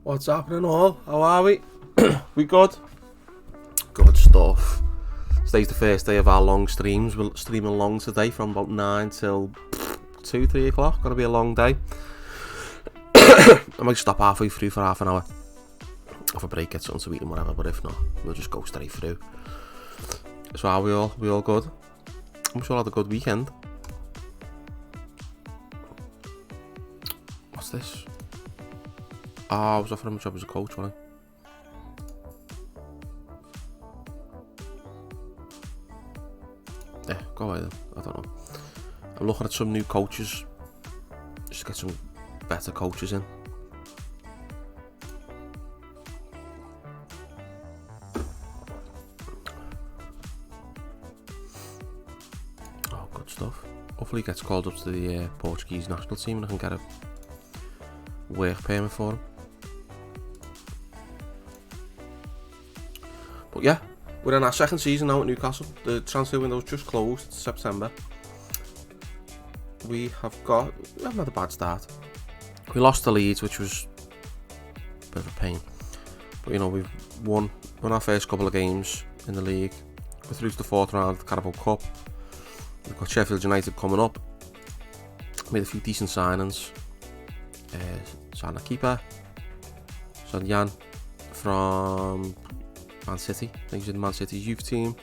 What's happening all? How are we? We good? Good stuff. Today's the first day of our long streams. We're streaming along today from about 9 till 2, 3 o'clock. Gonna be a long day. I might stop halfway through for half an hour. Have a break, get something to eat and whatever, but if not, we'll just go straight through. So are we all? We all good? I'm sure I had a good weekend. What's this? Oh, I was offering him a job as a coach, wasn't I? Yeah, go away then. I don't know. I'm looking at some new coaches. Just to get some better coaches in. Oh, good stuff. Hopefully he gets called up to the Portuguese national team and I can get a work permit for him. But yeah, we're in our second season now at Newcastle. The transfer window's just closed. It's September. We haven't had a bad start. We lost to Leeds, which was a bit of a pain. But you know, we've won our first couple of games in the league. We're through to the fourth round of the Carabao Cup. We've got Sheffield United coming up. Made a few decent signings. Signed a keeper. Signed Jan from Man City. I think he's in Man City's youth team.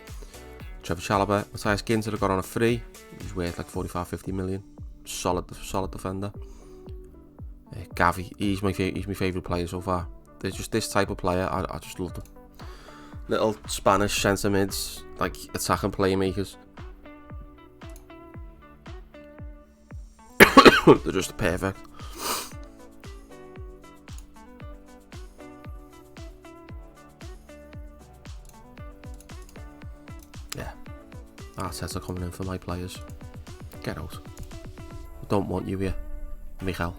Trevor Chalobah. Matthias Ginter got on a free. He's worth like 45-50 million. Solid defender. Gavi. He's my favourite player so far. There's just this type of player. I just love them. Little Spanish centre mids, like attacking playmakers. They're just perfect. Yeah, Arteta coming in for my players. Get out. I don't want you here, Michael.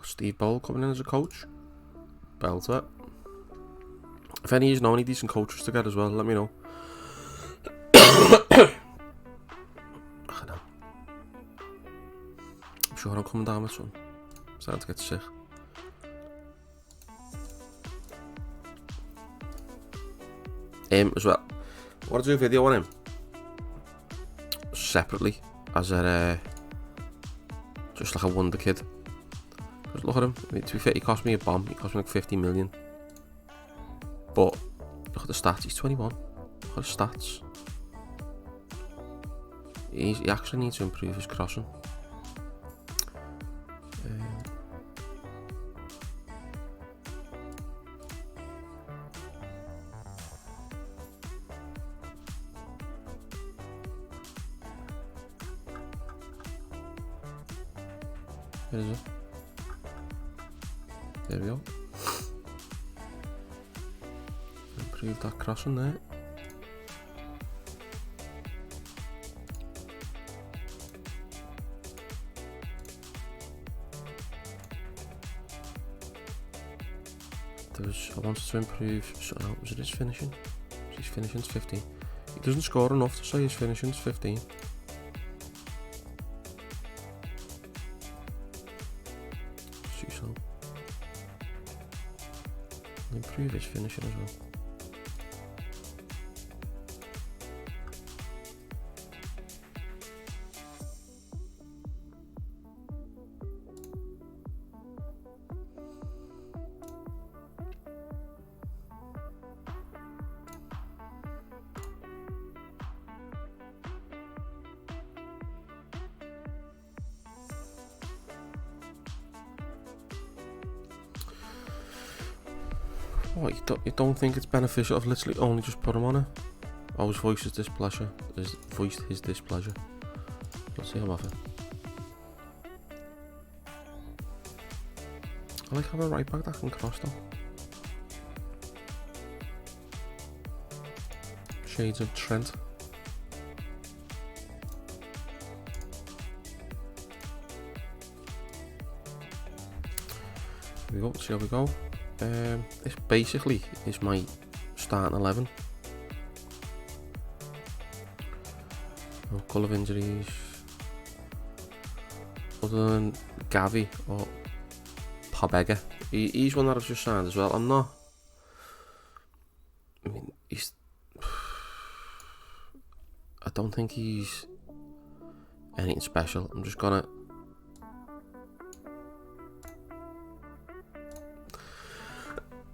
Steve Bowl coming in as a coach. Belter. If any of you know any decent coaches to get as well, let me know. I know. I'm sure I'm coming down with some. I'm starting to get sick. As well. I want to do a video on him separately as a just like a wonder kid. Look at him. I mean, to be fair, he cost me a bomb. He cost me like 50 million. But look at the stats. He's 21. Look at his stats. He actually needs to improve his crossing. Where is it? There we go. Improve that crossing there. I wanted to improve. So, was it his finishing? His finishing's 15. He doesn't score enough to say his finishing's 15. Improve his finishing as well. What, you don't think it's beneficial? I've literally only just put him on it. Always voiced his displeasure. Voiced his displeasure. Let's see him off it. I like having a right back that can cross though. Shades of Trent. Here we go, see how we go. This basically is my starting 11. No colour of injuries. Other than Gavi or Pabega. He's one that I've just signed as well. I mean, I don't think he's anything special. I'm just gonna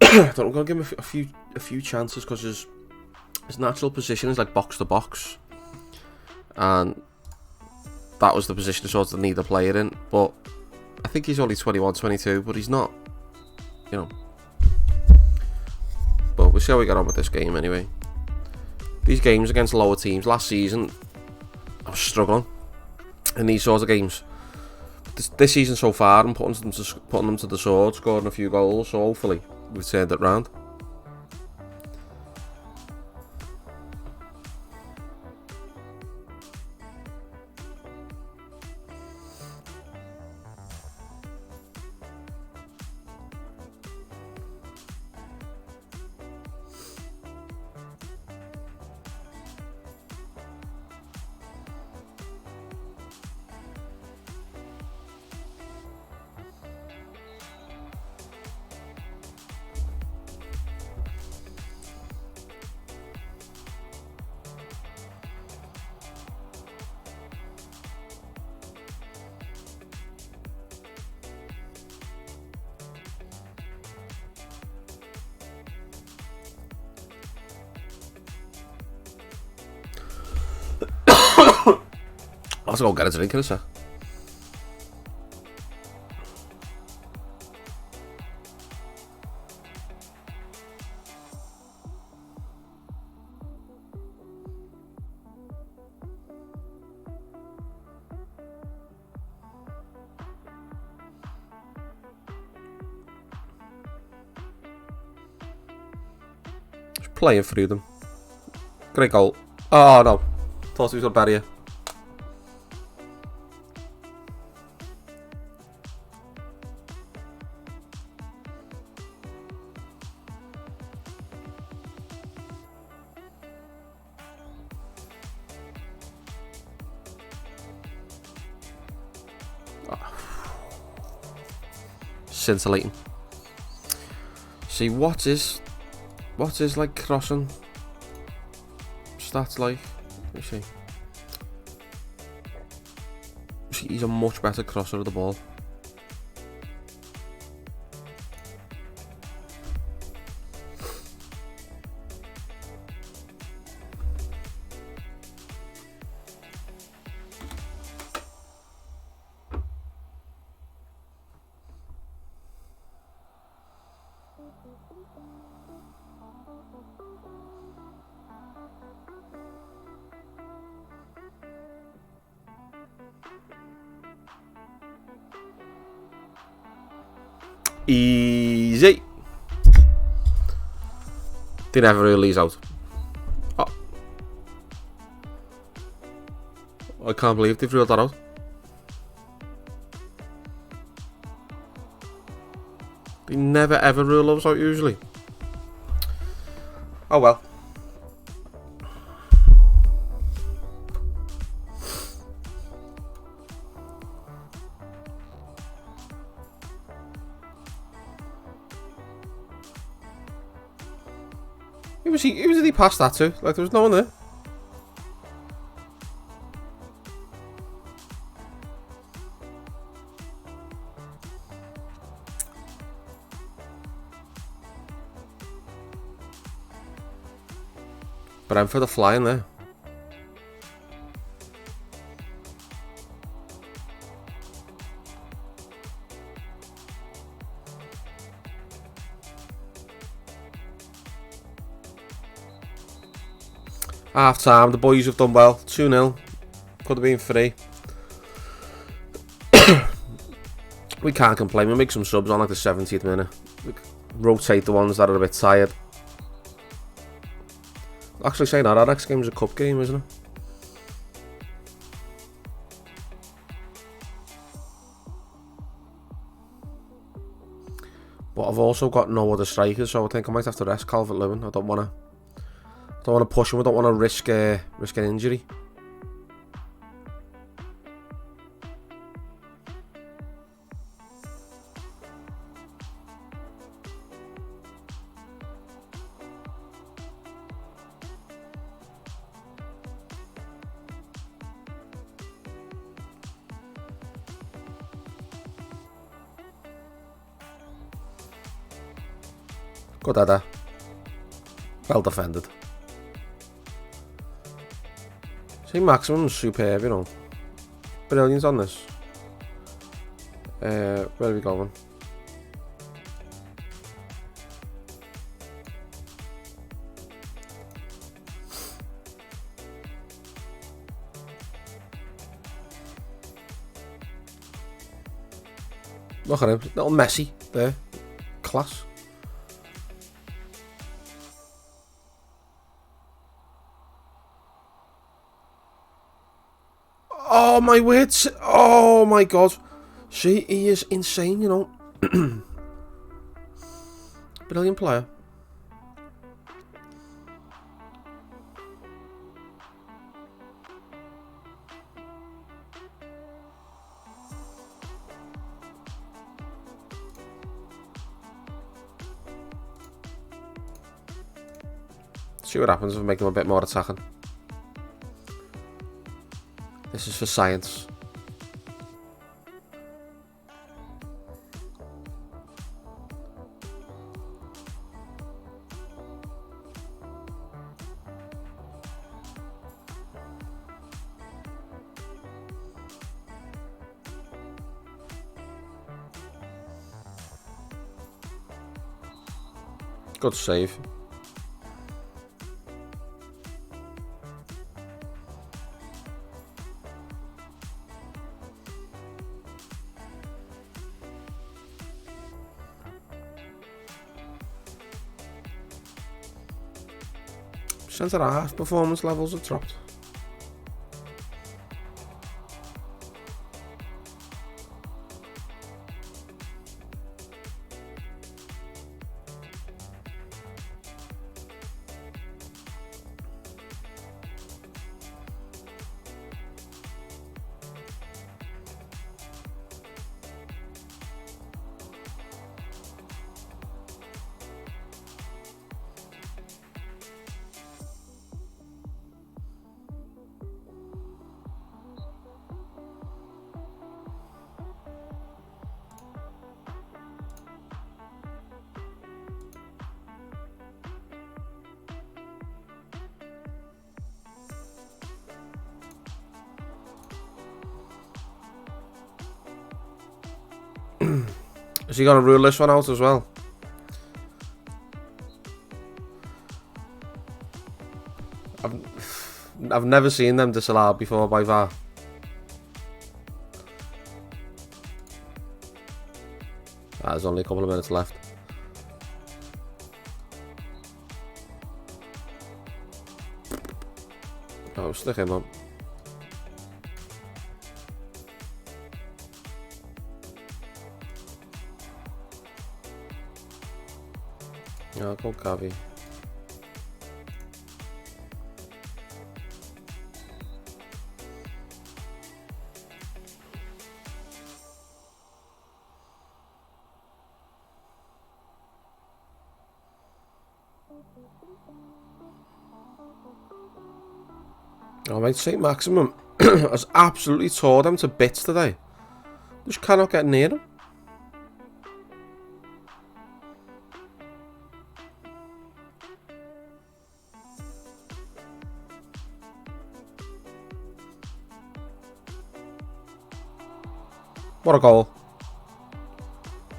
I'm gonna give him a few chances because his natural position is like box to box, and that was the position sort of need a player in. But I think he's only 21, 22, but he's not, you know. But we'll see how we get on with this game anyway. These games against lower teams, last season, I was struggling in these sorts of games. This season so far, I'm putting them to the sword, scoring a few goals, so hopefully we've turned it round. Let's go get a drink in a sec. Just playing through them. Great goal. Oh no. Thought he was a barrier. Scintillating. See what is like crossing stats like. Let me see. He's a much better crosser of the ball. Easy. Didn't ever rule these out. Oh. I can't believe they've ruled that out. They never ever rule those out usually. Oh well. Who did he pass that to? Like there was no one there. Brentford are flying there. Half time, the boys have done well. 2-0. Could have been 3. We can't complain. We make some subs on like the 70th minute. We rotate the ones that are a bit tired. Actually, saying that, our next game is a cup game, isn't it? But I've also got no other strikers, so I think I might have to rest Calvert-Lewin. I don't want to push him. I don't want to risk an injury. Good header. Well defended. See, Maximum's superb, you know. Brilliant on this. Where are we going? Look at him, little Messi there. Class. Oh my word! Oh my god! See, he is insane, you know. Brilliant player. See what happens if we make them a bit more attacking. This is for science. Good save. Centre half performance levels have dropped. Is he gonna rule this one out as well? I've never seen them disallowed before by VAR. There's only a couple of minutes left. Oh, stick him up. Yeah, go Gavi. Alright, St. Maximum has absolutely tore them to bits today. Just cannot get near them. What a goal.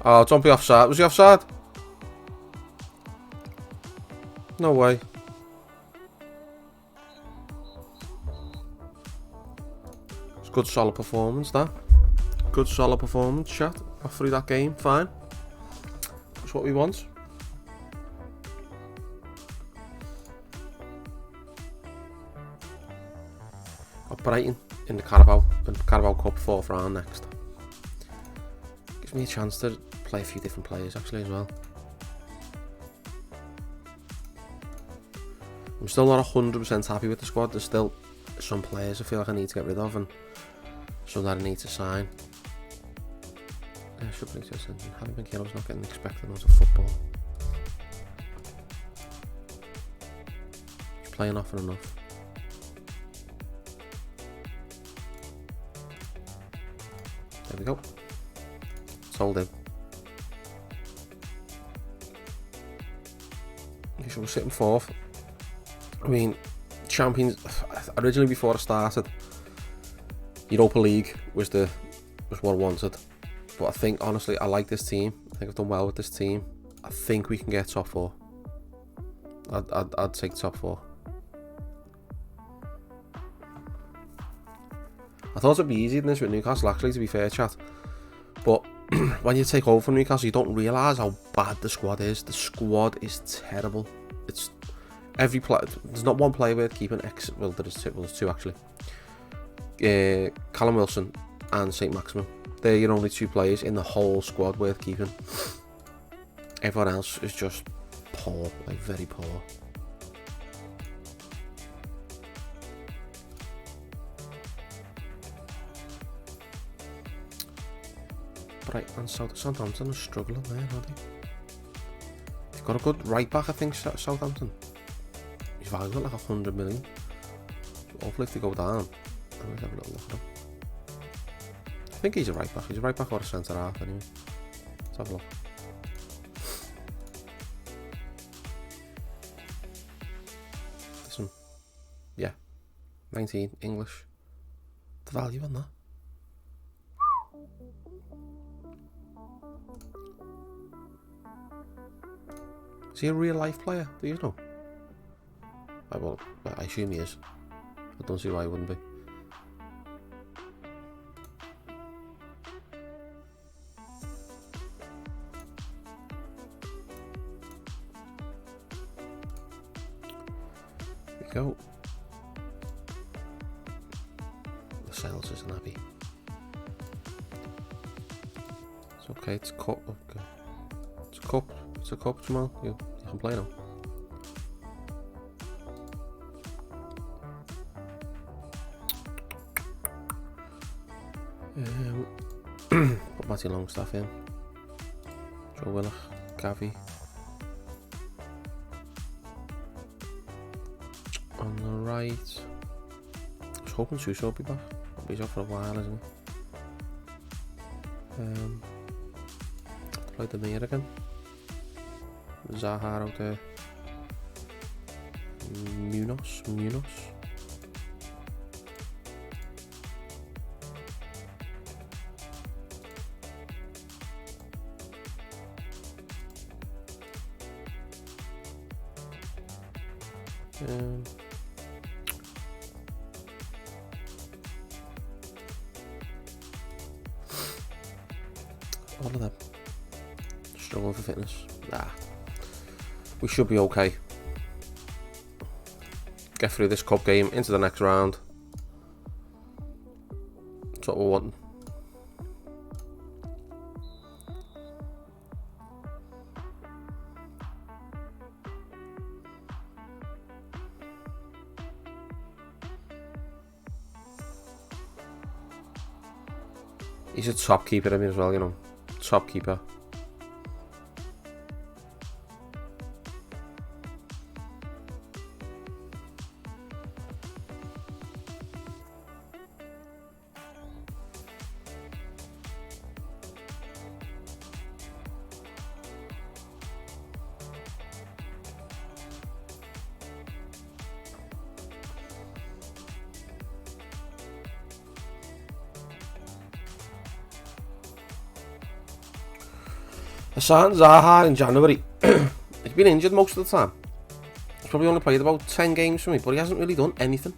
Oh, don't be offside. Was he offside? No way. good solid performance, that. Good solid performance, chat. Got through that game, fine. That's what we want. Got Brighton in the Carabao Cup 4th round next. Gives me a chance to play a few different players actually as well. I'm still not 100% happy with the squad. There's still some players I feel like I need to get rid of and some that I need to sign. I should bring this in. Having been killed, I was not getting expected out of football. He's playing often enough. There we go. Sold him. So we're sitting 4th. I mean, Champions, originally before I started, Europa League was what I wanted. But I think, honestly, I like this team. I think I've done well with this team. I think we can get top 4. I'd take top 4. I thought it'd be easier than this with Newcastle, actually, to be fair, chat. But when you take over from Newcastle, you don't realise how bad the squad is. The squad is terrible. It's every player. There's not one player worth keeping. Well, there's two actually. Callum Wilson and St. Maximin. They're your only 2 players in the whole squad worth keeping. Everyone else is just poor, like very poor. Right, and Southampton are struggling there, aren't they? They've got a good right back, I think, Southampton. He's valued at like 100 million. So hopefully if they go down, I'll have a little look at him. I think he's a right back. He's a right back or a centre half anyway. Let's have a look. Listen. Yeah. 19, English. The value on that. Is he a real life player? Do you know? Well, I assume he is. I don't see why he wouldn't be. There we go. The sales isn't happy. It's okay, it's cup. Okay. It's a cup. It's a cup, Jamal. You can play now. Put Matty Longstaff in. Joe Willock, Gavi. On the right. I was hoping Suso would be back. He's off for a while, isn't he? Play the mayor again. Zaha out there. Munoz. All of them struggling for fitness. Nah. We should be okay. Get through this cup game into the next round. That's what we're wanting. He's a top keeper, I mean, as well, you know. Top keeper. I signed Zaha in January. He's been injured most of the time. He's probably only played about 10 games for me, but he hasn't really done anything.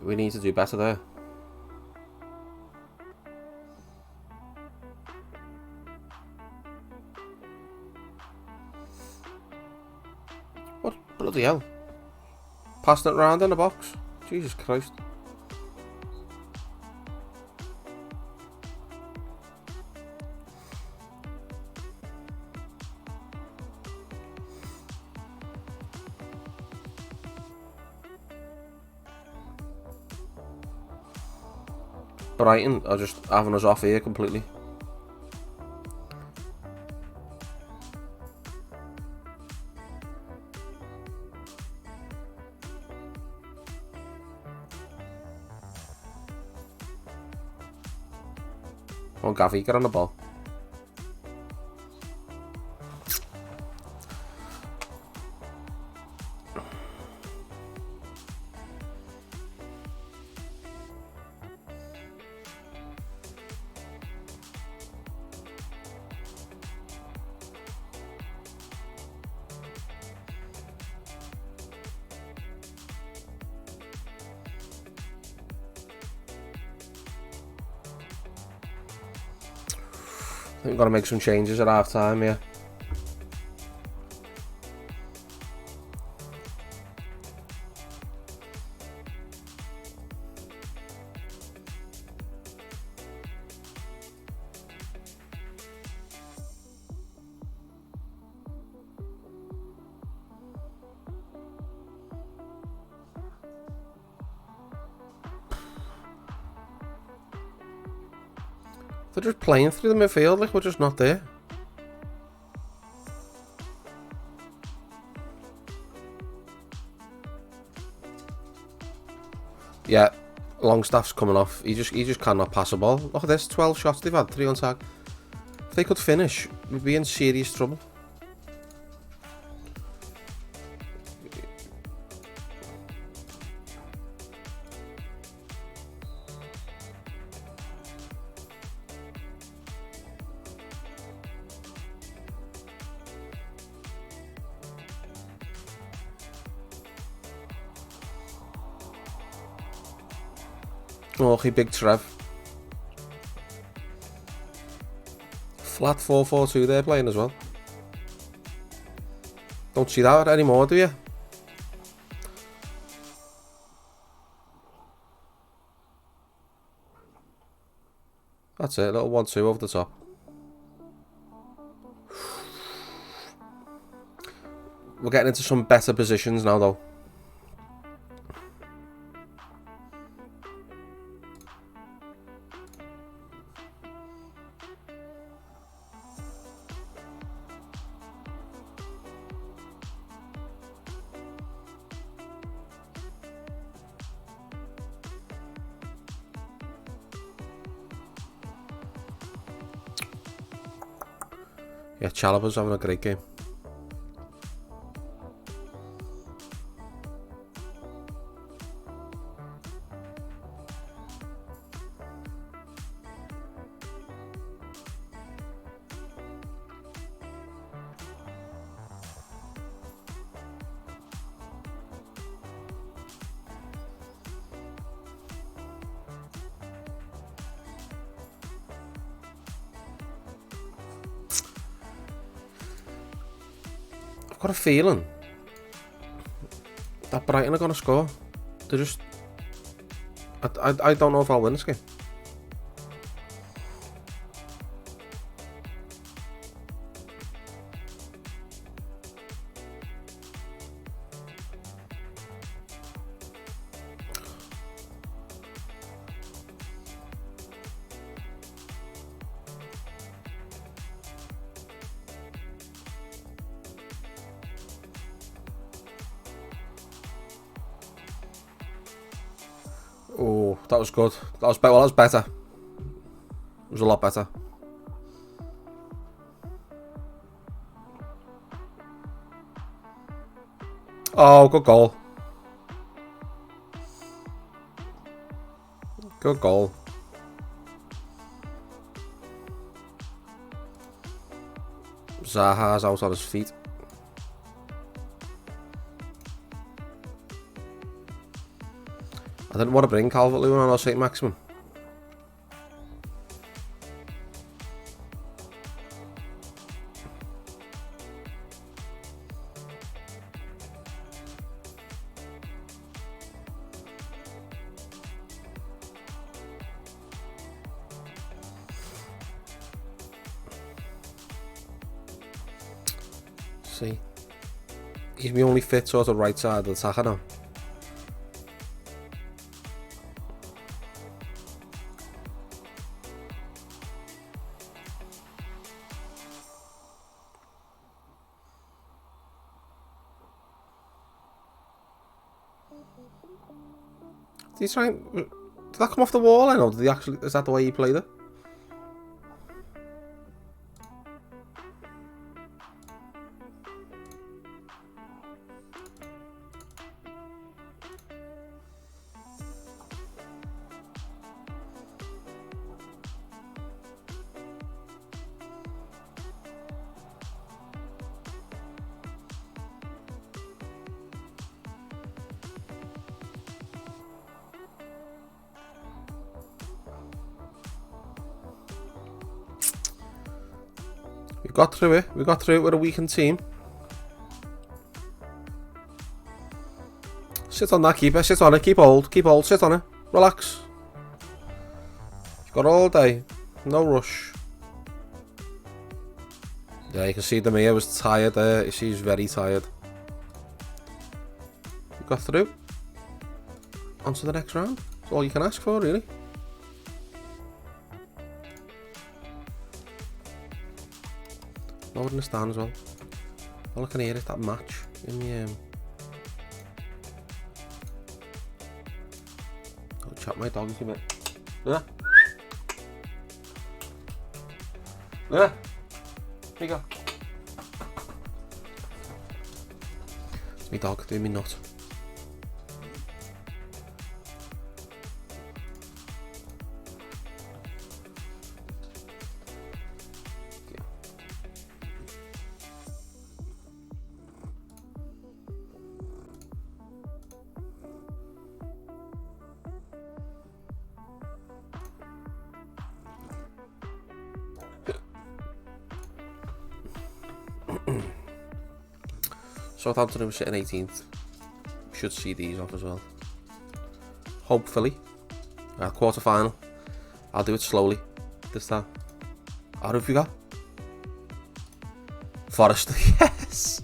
We need to do better there. What? Bloody hell. Passing it around in a box. Jesus Christ. Brighton are just having us off here completely. Come on, Gavi, get on the ball. I think we've got to make some changes at half time, yeah. They're just playing through the midfield like we're just not there. Yeah, Longstaff's coming off. He just cannot pass a ball. Look at this, 12 shots they've had, 3 on tag. If they could finish, we'd be in serious trouble. Oh, he big Trev. Flat 4-4-2 they're playing as well. Don't see that anymore, do you? That's it, a little 1-2 over the top. We're getting into some better positions now though. Yeah, Chalobah's having a great game. I've got a feeling that Brighton are going to score. They're just... I don't know if I'll win this game. Oh, that was good. That was better. Well, that was better. It was a lot better. Oh, good goal. Good goal. Zaha's out on his feet. I didn't want to bring Calvert-Lewin on our state maximum. See, he's my only fit sort of right side of the attacker now. Did he try and, did that come off the wall then, or did he actually, is that the way he played it? We got through it. We got through it with a weakened team. Sit on that, keeper. Sit on it. Keep hold. Keep hold. Sit on it. Relax. You've got all day. No rush. Yeah, you can see Demir was tired there. She's very tired. We got through. On to the next round. That's all you can ask for, really. Lowered in the stand as well. All I can hear is that match in the I'll chat my dog a bit. Yeah. Yeah. Here you go. It's my dog doing me nut. Southampton are sitting 18th. Should see these off as well. Hopefully. Quarter final. I'll do it slowly this time. How have you got? Forest. Yes!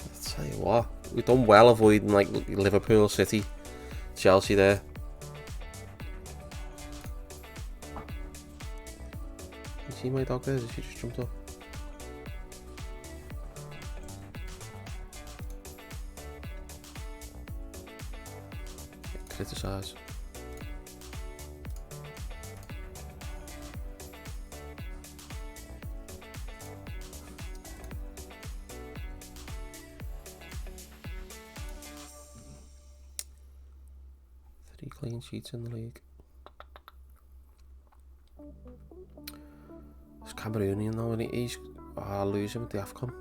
I'll tell you what. We've done well avoiding like Liverpool, City, Chelsea there. You see my dog there? She just jumped up. Criticise. Three clean sheets in the league. It's Cameroonian though, and he's I'll lose him at the AFCON.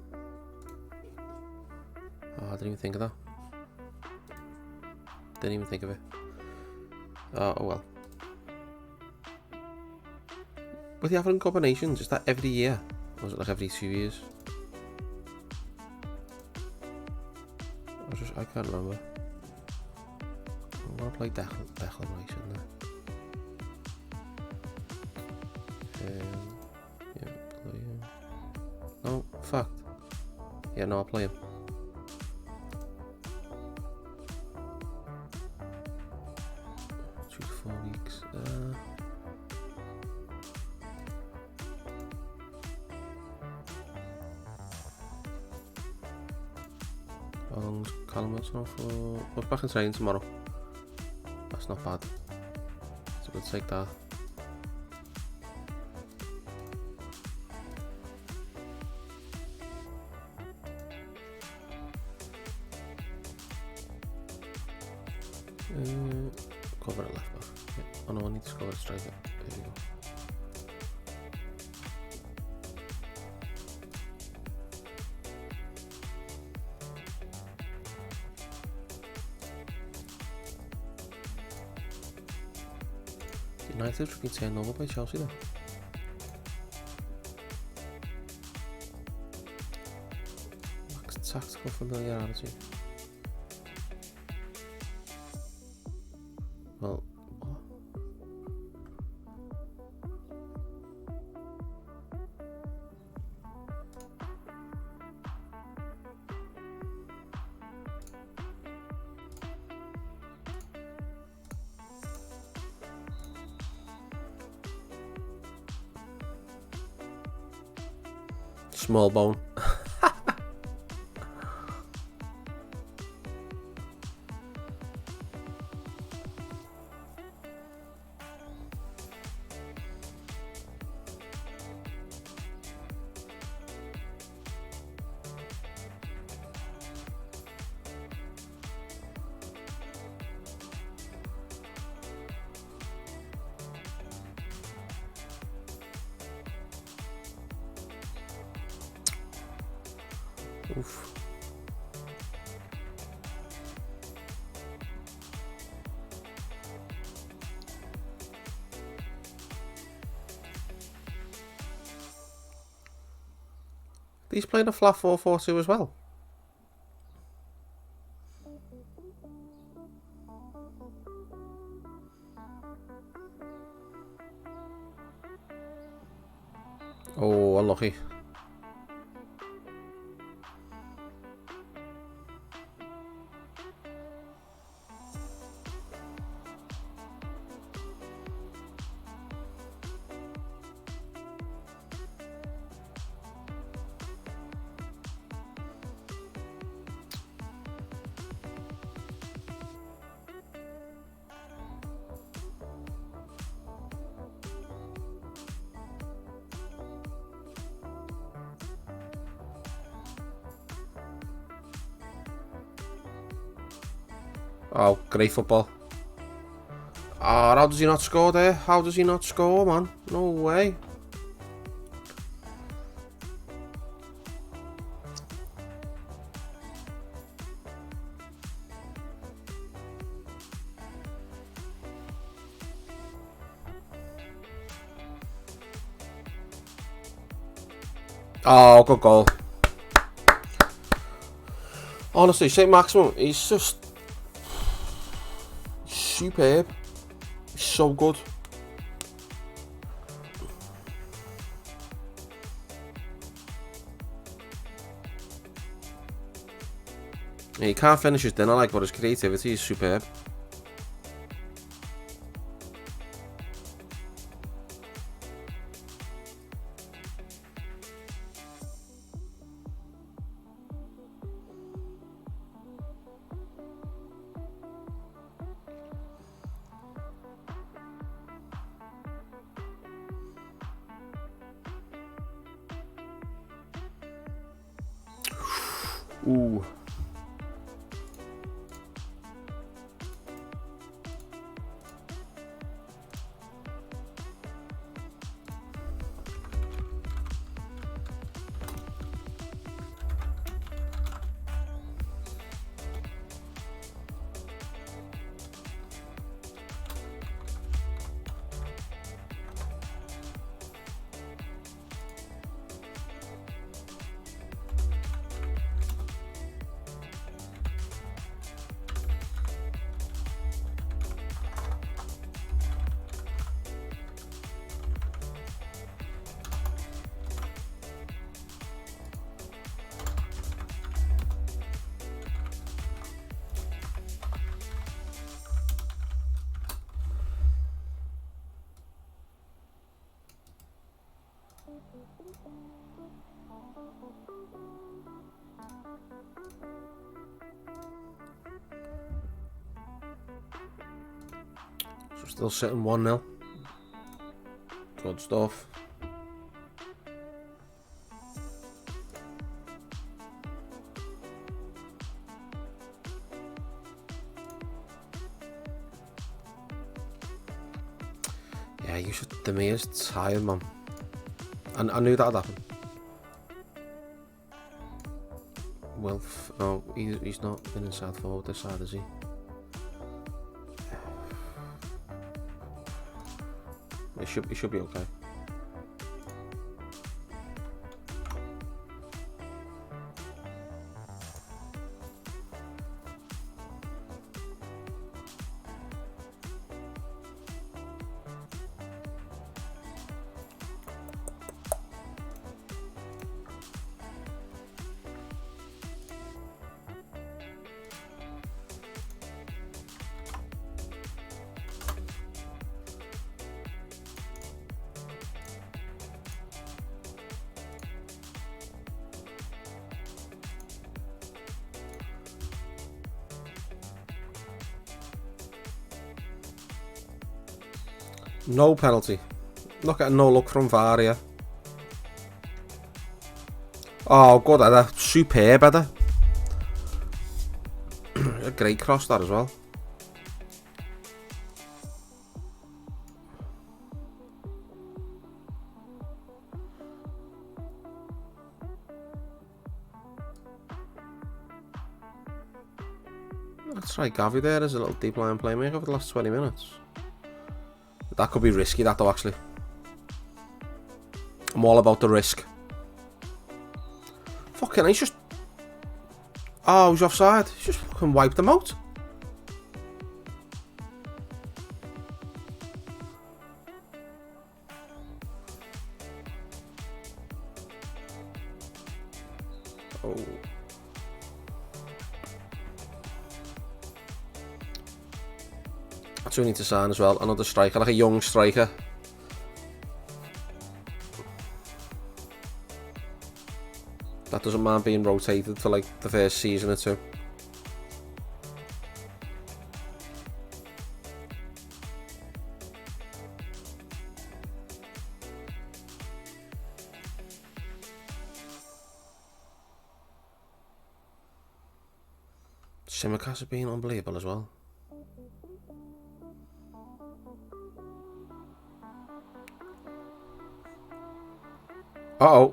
Oh, I didn't even think of that. Didn't even think of it. Oh well. With the African Cup of Nations, is that every year? Or is it like every 2 years? I can't remember. I'm gonna play Declaration there. Yeah, play him. No, fuck. Yeah, no, I'll play him. 2 to 4 weeks. How long's Callum Wilson off for? We're back in training tomorrow. That's not bad. So we'll take that. Cover it left back. Yeah. Oh no, I need to cover it striker. There we go. United have been turned over by Chelsea then. Max tactical familiarity. Well, small bone. Oof. He's playing a flat 4-4-2 as well. Oh, unlucky. Oh, great football. Oh, how does he not score there? How does he not score, man? No way. Oh, good goal. Honestly, St. Maximum, he's just superb. He's so good. Yeah, he can't finish his dinner, like, but his creativity is superb. Ooh. So still sitting 1-0. Good stuff. Yeah, you should. Demir's tired, man. I knew that'd happen. Well, no, he's not been inside forward this side, is he? It should be okay. No penalty. Not getting no look from VAR here. Oh, good header. Superb header. A great cross that as well. Let's try Gavi there as a little deep line playmaker for the last 20 minutes. That could be risky, that though, actually. I'm all about the risk. Fucking, he's just... Oh, he's offside. He's just fucking wiped them out. Oh. That's who we need to sign as well. Another striker, like a young striker. That doesn't mind being rotated for like the first season or two. Simicast has been unbelievable as well. Uh-oh.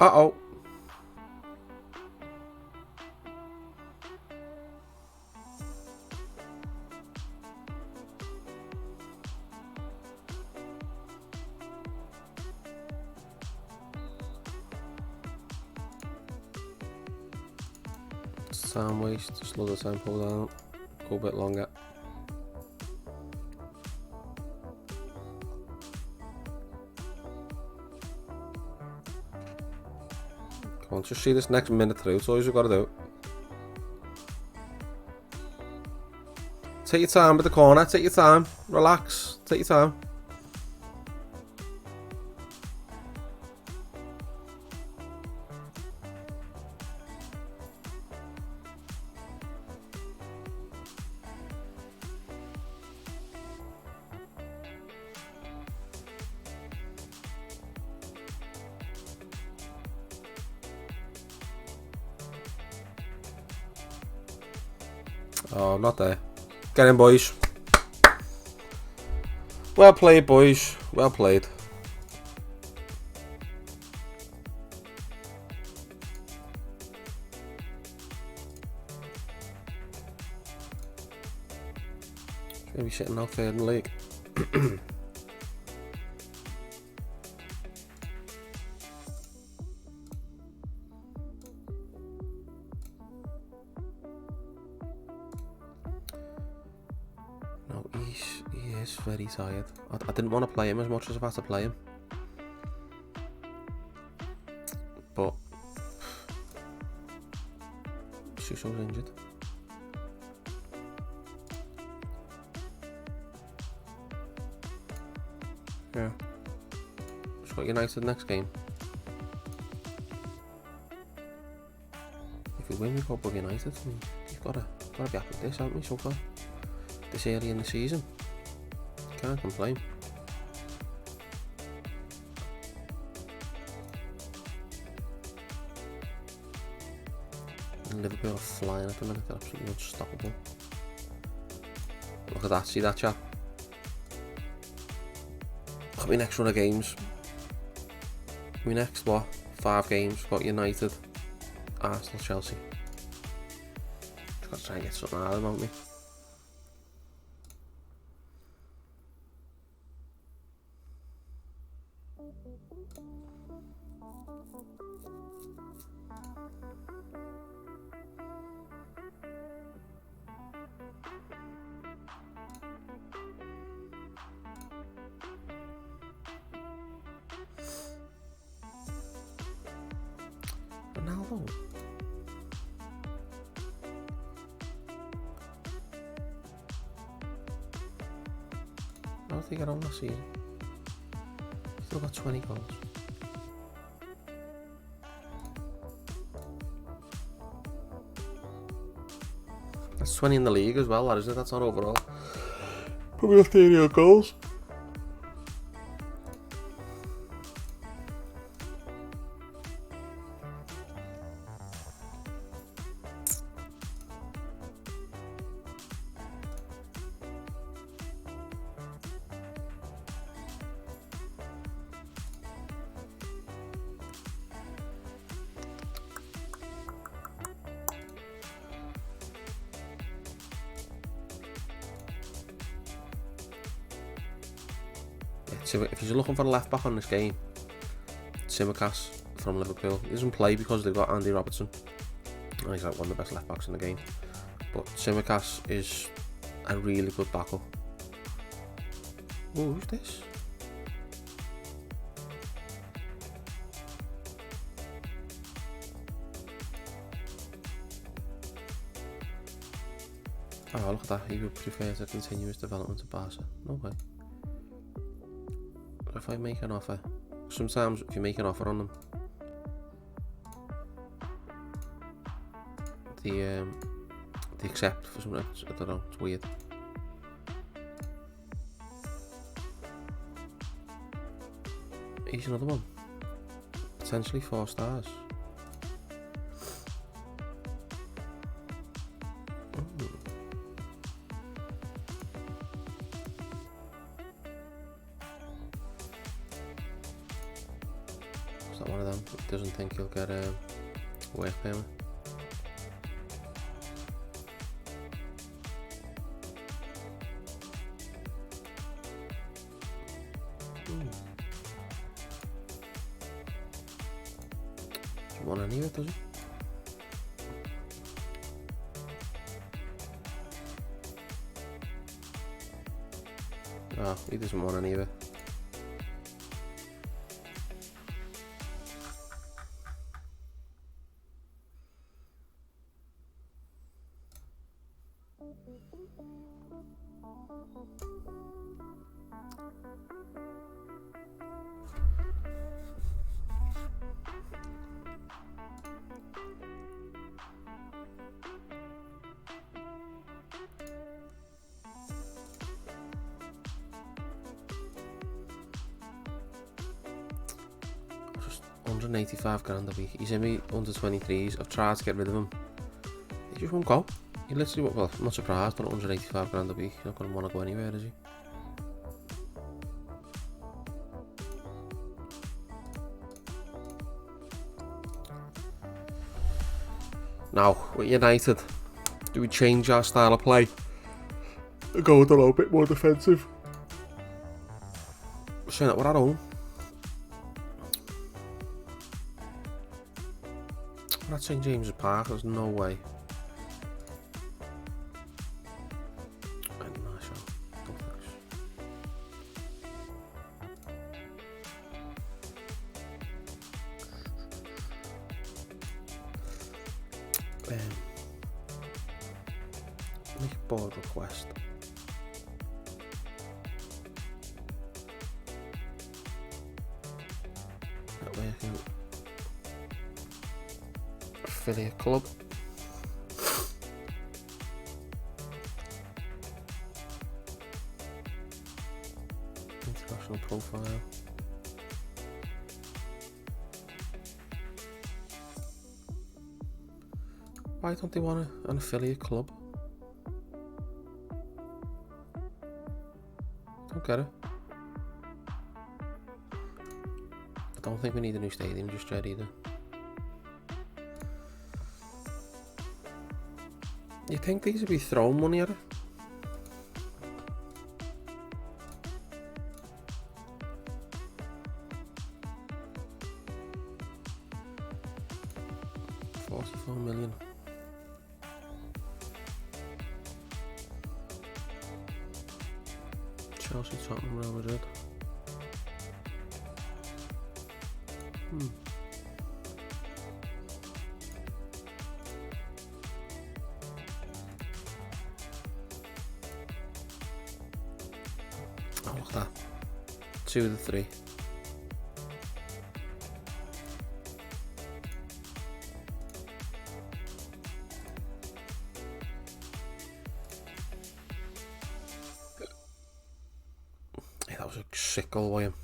Uh-oh. Time waste, slow the tempo down, go a bit longer. Come on, just see this next minute through, it's all you've got to do. Take your time with the corner, take your time, relax, take your time. Oh, not there. Get in, boys. Well played, boys. Well played. Maybe sitting out third in the league. He is very tired. I didn't want to play him as much as I've had to play him. But Suso's injured. Yeah. Just got United next game. If we win, we go above United. You've got to be happy with this, haven't we, so far? This early in the season. Can't complain. And Liverpool are flying at the minute, they're absolutely unstoppable. Look at that, see that, chap? Look at my next run of games. My next, what? 5 games, got United, Arsenal, Chelsea. Just got to try and get something out of them, haven't we? Ronaldo. How did he get on last season? Still got 20 goals. That's 20 in the league as well, that isn't it? That's not overall. Probably got 30 goals. So if you're looking for a left back on this game, Simicast from Liverpool. He doesn't play because they've got Andy Robertson. And he's like one of the best left backs in the game. But Simicast is a really good backup. Oh, who's this? Oh, look at that. He would prefer to continue his development at Barca. No way. If I make an offer, sometimes if you make an offer on them, they accept for something. I don't know, it's weird. Here's another one, potentially 4 stars. Is that one of them? Doesn't think he'll get a work permit. Doesn't want any of it, does he? Oh, he doesn't want any of it. Just 185 grand a week. He's in me under 23s. I've tried to get rid of him. He just won't go. He literally, well, I'm not surprised, but 185 grand a week. He's not going to want to go anywhere, is he? Now, with United, do we change our style of play and go with a little bit more defensive? Saying that we're at home. We're at St James's Park, there's no way. Make a board request. That way I can affiliate club. International profile. Why don't they want an affiliate club? Don't get it. I don't think we need a new stadium just yet either. You think these would be throwing money at it? 44 million. Chelsea, Tottenham, Real Madrid. Oh, look at that. 2 of the 3. Yeah, that was a sick goal by him.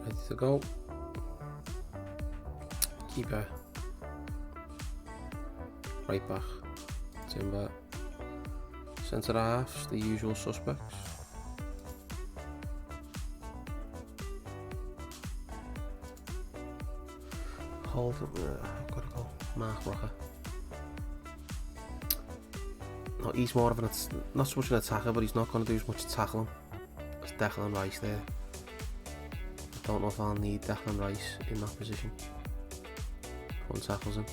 Ready to go. Keeper. Right back. Timber. Centre halves, the usual suspects. Hold. Gotta go. Mark Rocker. No, he's more of an not so much an attacker, but he's not going to do as much tackling as Declan Rice there. I don't know if I'll need Declan Rice in that position. One tackles him.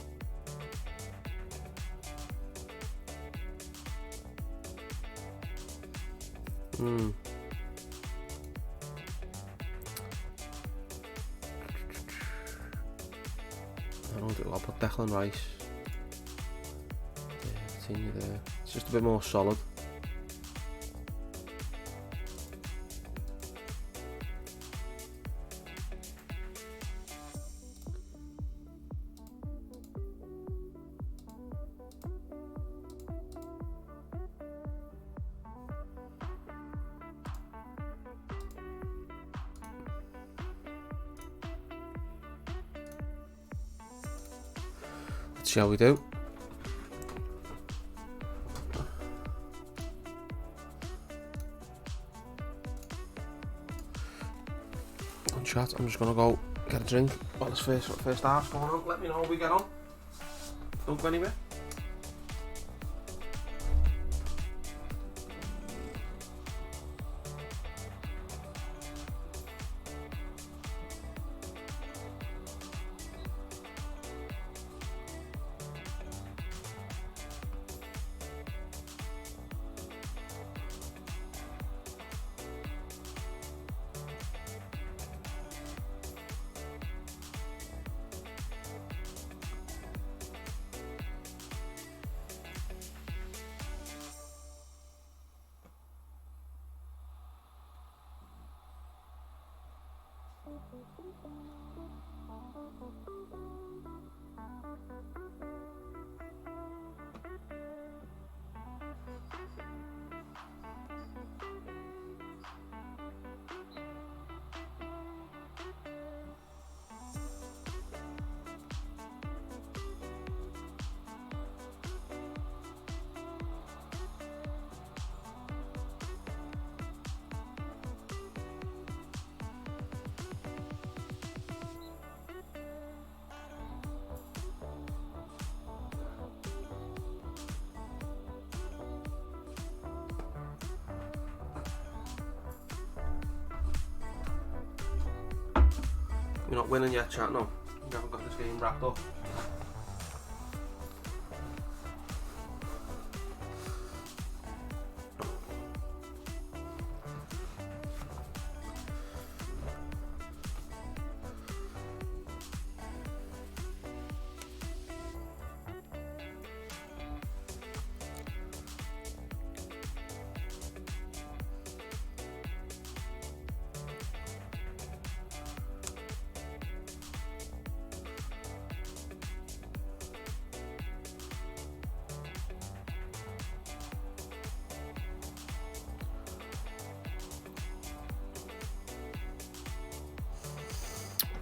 I'll put Declan Rice. Continue there. It's just a bit more solid. Shall we do? On chat, I'm just gonna go get a drink while this first half's going on. Let me know how we get on. Don't go anywhere. You're not winning yet, chat, no. You haven't got this game wrapped up.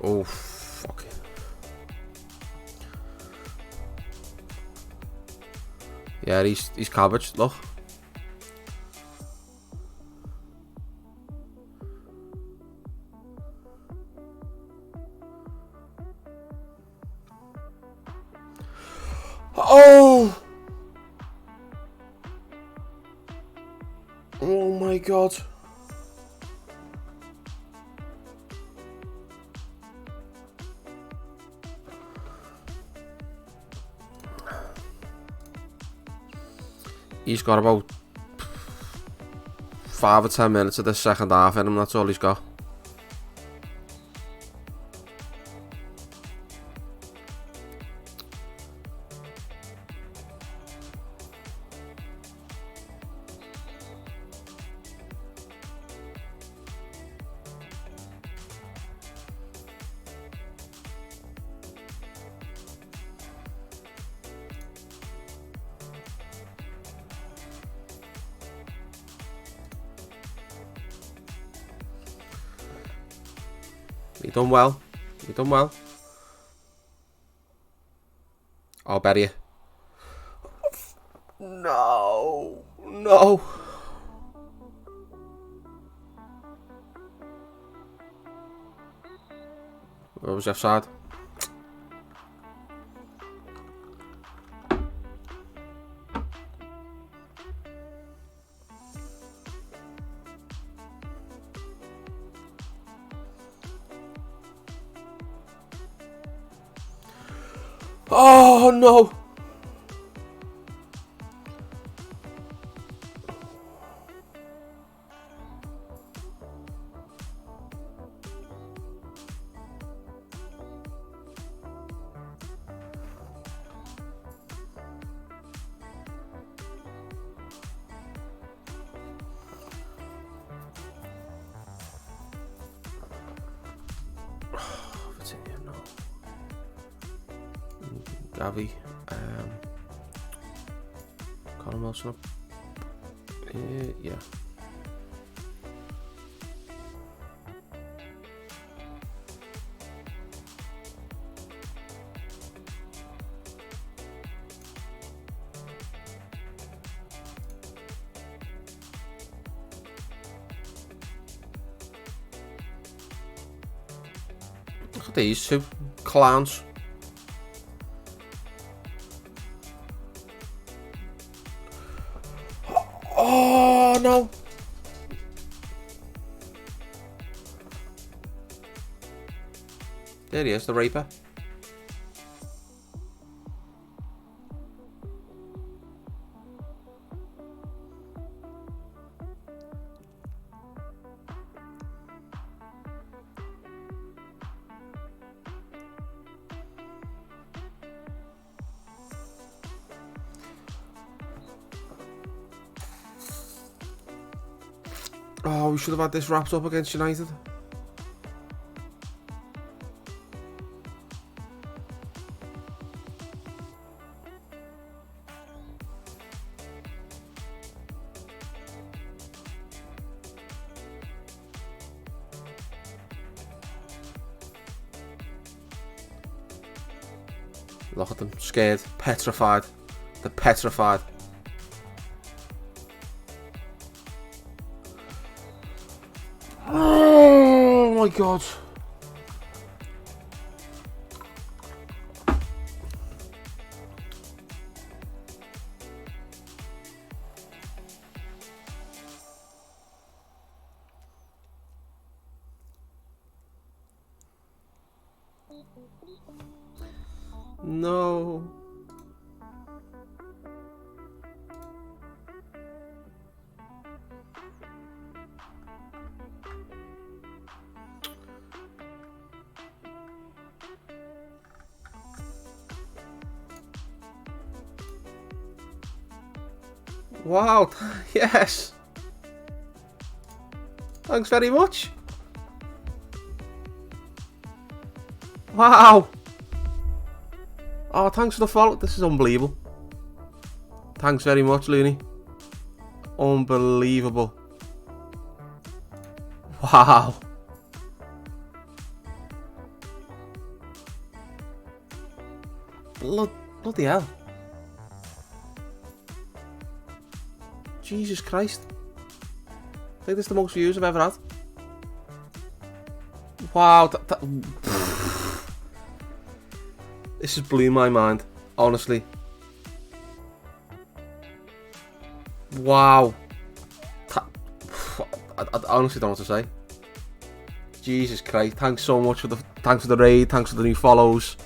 Oh, fuck. Yeah, he's cabbage, look. Oh! Oh my god. He's got about 5 or 10 minutes of the second half in him, that's all he's got. You done well. You done well. I'll bet you. No. No. Where was the offside? Oh no! Gavi, Colin Wilson up. Yeah. Look at these two clowns. Oh no! There he is, the Reaper. Oh, we should have had this wrapped up against United. Look at them, scared, petrified. They're petrified. Oh my god. No. Wow, yes. Thanks very much. Wow. Oh, thanks for the follow. This is unbelievable. Thanks very much, Looney. Unbelievable. Wow. Bloody hell. Jesus Christ. I think this is the most views I've ever had. Wow. This has blew my mind, honestly. Wow. I honestly don't know what to say. Jesus Christ. Thanks so much for the raid. Thanks for the new follows.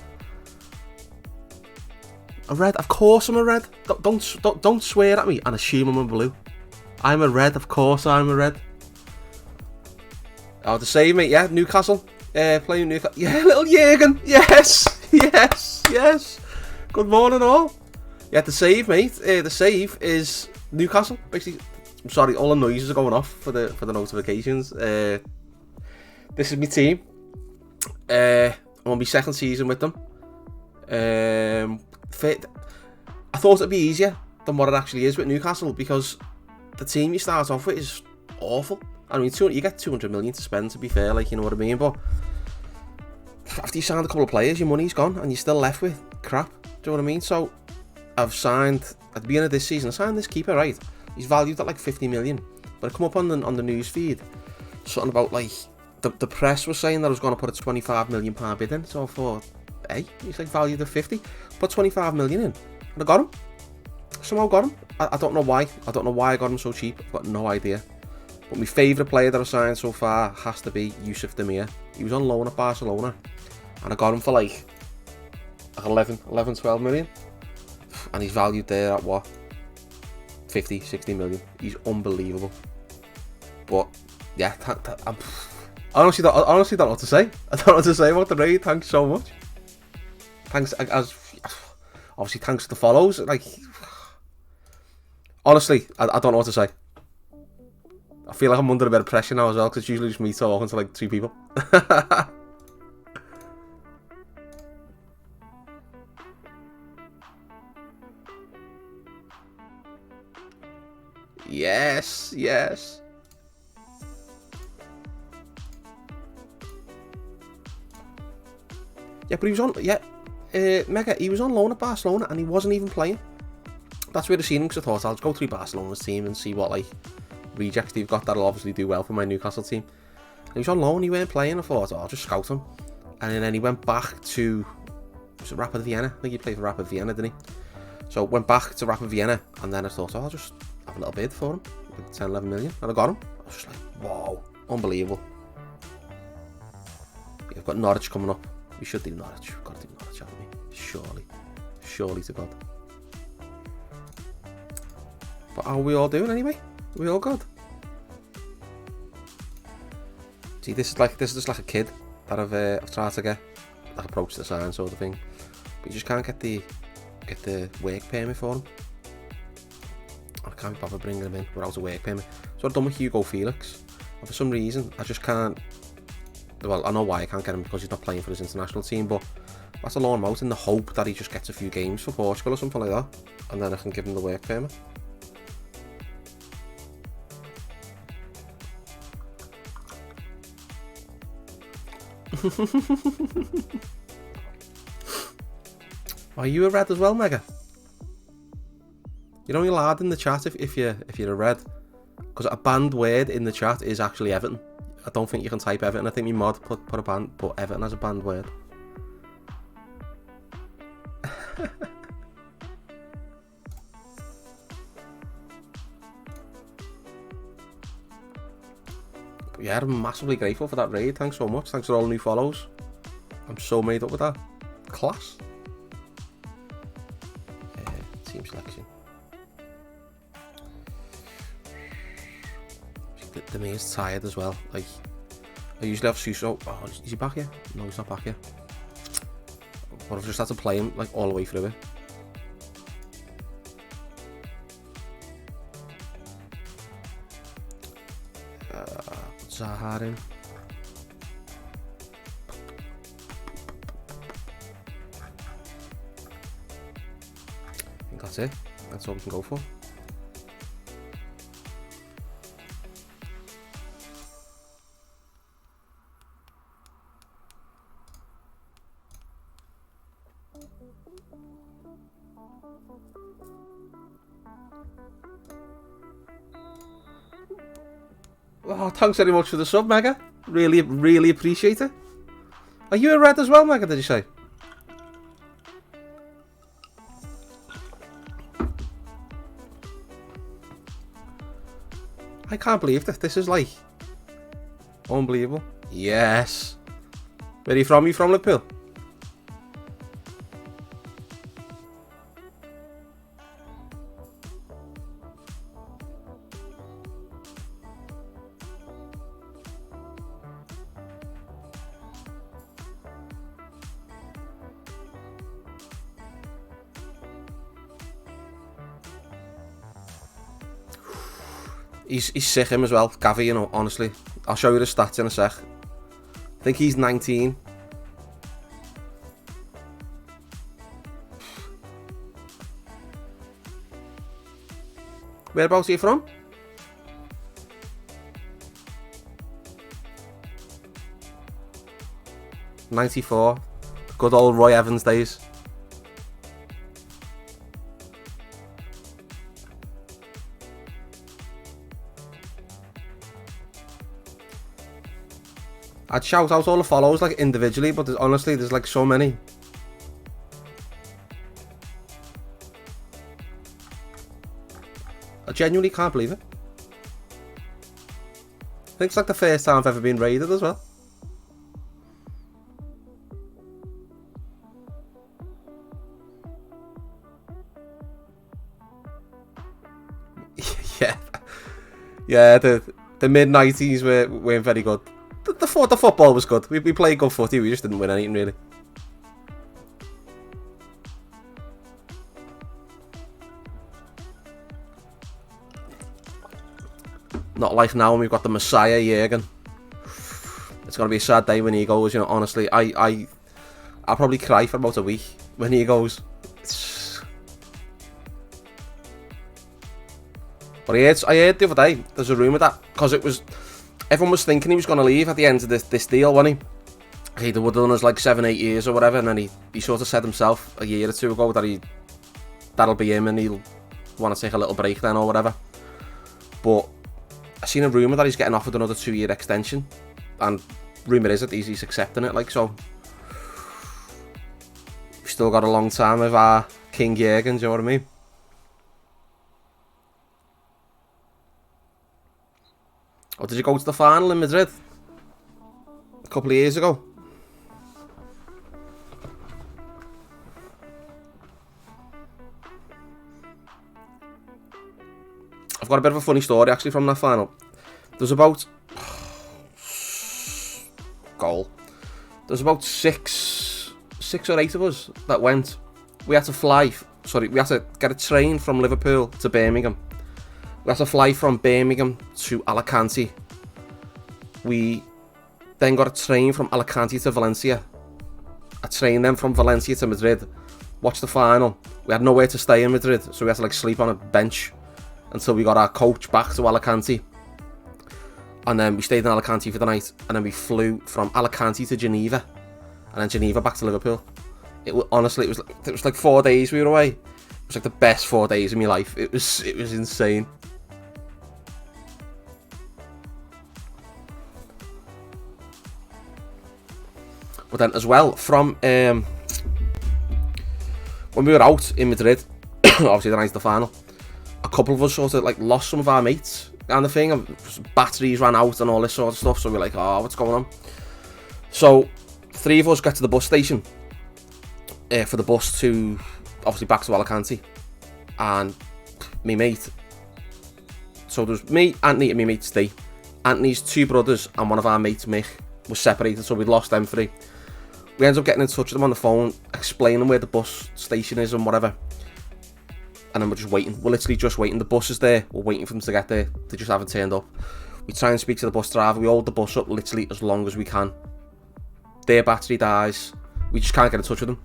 A red? Of course I'm a red. Don't swear at me and assume I'm a blue. I'm a red. Of course I'm a red. Oh, the save, mate. Yeah, Newcastle. Playing Newcastle. Yeah, little Jürgen. Yes. Yes. Yes. Good morning, all. Yeah, the save, mate. The save is Newcastle. Basically, I'm sorry, all the noises are going off for the notifications. This is my team. I'm on my second season with them. I thought it'd be easier than what it actually is with Newcastle, because the team you start off with is awful. I mean, you get 200 million to spend, to be fair, like, you know what I mean, but after you signed a couple of players, your money's gone and you're still left with crap. Do you know what I mean? So I've signed, at the beginning of this season, I signed this keeper, right? He's valued at like 50 million, but I come up on the news feed, something about like the press was saying that I was going to put a 25 million pound bid in. So I thought, hey, he's like valued at 50, put 25 million in, and I got him. Somehow got him. I don't know why. I don't know why I got him so cheap. I've got no idea. But my favourite player that I've signed so far has to be Yusuf Demir. He was on loan at Barcelona, and I got him for like 11, 12 million. And he's valued there at what? 50, 60 million. He's unbelievable. But yeah, I honestly don't know what to say. I don't know what to say about the raid. Thanks so much. Thanks, obviously thanks to the follows. Like, honestly, I don't know what to say. I feel like I'm under a bit of pressure now as well, because it's usually just me talking to like 2 people. Yes, yes. Yeah, but he was on, Mega, he was on loan at Barcelona and he wasn't even playing. That's where I seen him, because I thought I'll just go through Barcelona's team and see what like rejects they've got that'll obviously do well for my Newcastle team. And he was on loan, he weren't playing. I thought, oh, I'll just scout him. And then he went back to, was it Rapid Vienna? I think he played for Rapid Vienna, didn't he? So went back to Rapid Vienna, and then I thought, oh, I'll just have a little bid for him, like 10, 11 million, and I got him. I was just like, wow, unbelievable. Yeah, I've got Norwich coming up. We should do Norwich. We've got to do Norwich, haven't we? Surely to God. But how are we all doing anyway? Are we all good? See, this is just like a kid that I've tried to get like approach the sign sort of thing, but you just can't get the work permit for him. I can't be bothered bringing him in without a work permit. So I've done with Hugo Felix, and for some reason I just can't. Well, I know why I can't get him, because he's not playing for his international team, but that's a loan him out in the hope that he just gets a few games for Portugal or something like that, and then I can give him the work permit. Are you a red as well, Mega? You're only allowed in the chat if you're a red, because a banned word in the chat is actually Everton. I don't think you can type Everton. I think my mod put Everton as a banned word. But yeah, I'm massively grateful for that raid. Thanks so much. Thanks for all the new follows. I'm so made up with that. Class. Team selection. The man's tired as well. Like, I usually have Suso. Oh, is he back here? No, he's not back here. But I've just had to play him like all the way through it. Put Zaha in. I think that's it. That's all we can go for. Oh, thanks very much for the sub, Mega. Really, really appreciate it. Are you a red as well, Mega, did you say? I can't believe that. This is like unbelievable. Yes. Where are you from? You from Liverpool? He's sick him as well, Gavi, you know, honestly. I'll show you the stats in a sec. I think he's 19. Whereabouts are you from? '94. Good old Roy Evans days. I'd shout out all the follows like individually, but honestly, there's like so many. I genuinely can't believe it. I think it's like the first time I've ever been raided as well. Yeah, the mid-90s weren't very good. The football was good. We played good footy, we just didn't win anything really. Not like now when we've got the Messiah Jürgen. It's gonna be a sad day when he goes, you know, honestly. I'll probably cry for about a week when he goes. But I heard the other day, there's a rumour that, because everyone was thinking he was going to leave at the end of this deal, wasn't he? He'd have done us like 7-8 years or whatever, and then he sort of said himself a year or two ago that that'll be him and he'll want to take a little break then or whatever. But I seen a rumour that he's getting offered another 2-year extension, and rumour is that he's accepting it, like, so we've still got a long time with our King Jürgen, do you know what I mean? Or did you go to the final in Madrid a couple of years ago? I've got a bit of a funny story actually from that final. There's about There's about six or eight of us that went. We had to we had to get a train from Liverpool to Birmingham. We had to fly from Birmingham to Alicante. We then got a train from Alicante to Valencia. A train then from Valencia to Madrid. Watched the final. We had nowhere to stay in Madrid, so we had to like sleep on a bench until we got our coach back to Alicante. And then we stayed in Alicante for the night, and then we flew from Alicante to Geneva, and then Geneva back to Liverpool. Honestly, it was like 4 days we were away. It was like the best 4 days of my life. It was insane. But then as well, from when we were out in Madrid, obviously the night of the final, a couple of us sort of like lost some of our mates and the thing, and batteries ran out and all this sort of stuff, so we're like, oh, what's going on? So 3 of us got to the bus station for the bus to, obviously, back to Alicante, and me mate, so there's me, Anthony and me mate Steve. Anthony's 2 brothers and one of our mates, Mick, was separated, so we'd lost them 3. We ended up getting in touch with them on the phone, explaining where the bus station is and whatever. And then we're just waiting. We're literally just waiting. The bus is there. We're waiting for them to get there. They just haven't turned up. We try and speak to the bus driver. We hold the bus up literally as long as we can. Their battery dies. We just can't get in touch with them.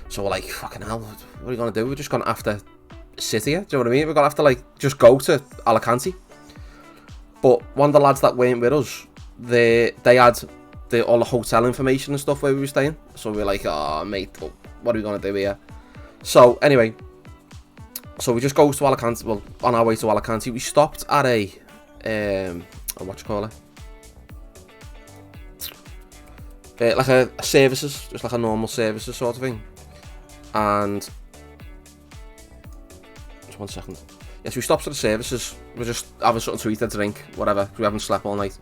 So we're like, fucking hell, what are we going to do? We're just going to have to sit here. Do you know what I mean? We're going to have to like just go to Alicante. But one of the lads that weren't with us, they had all the hotel information and stuff where we were staying. So we're like, oh mate, what are we going to do here? So anyway, so we just go to Alicante. Well, on our way to Alicante, we stopped at a or what you call it, like a services, just like a normal services sort of thing. And just 1 second. Yes, we stopped at the services. We're just having something to eat, a drink, whatever. We haven't slept all night.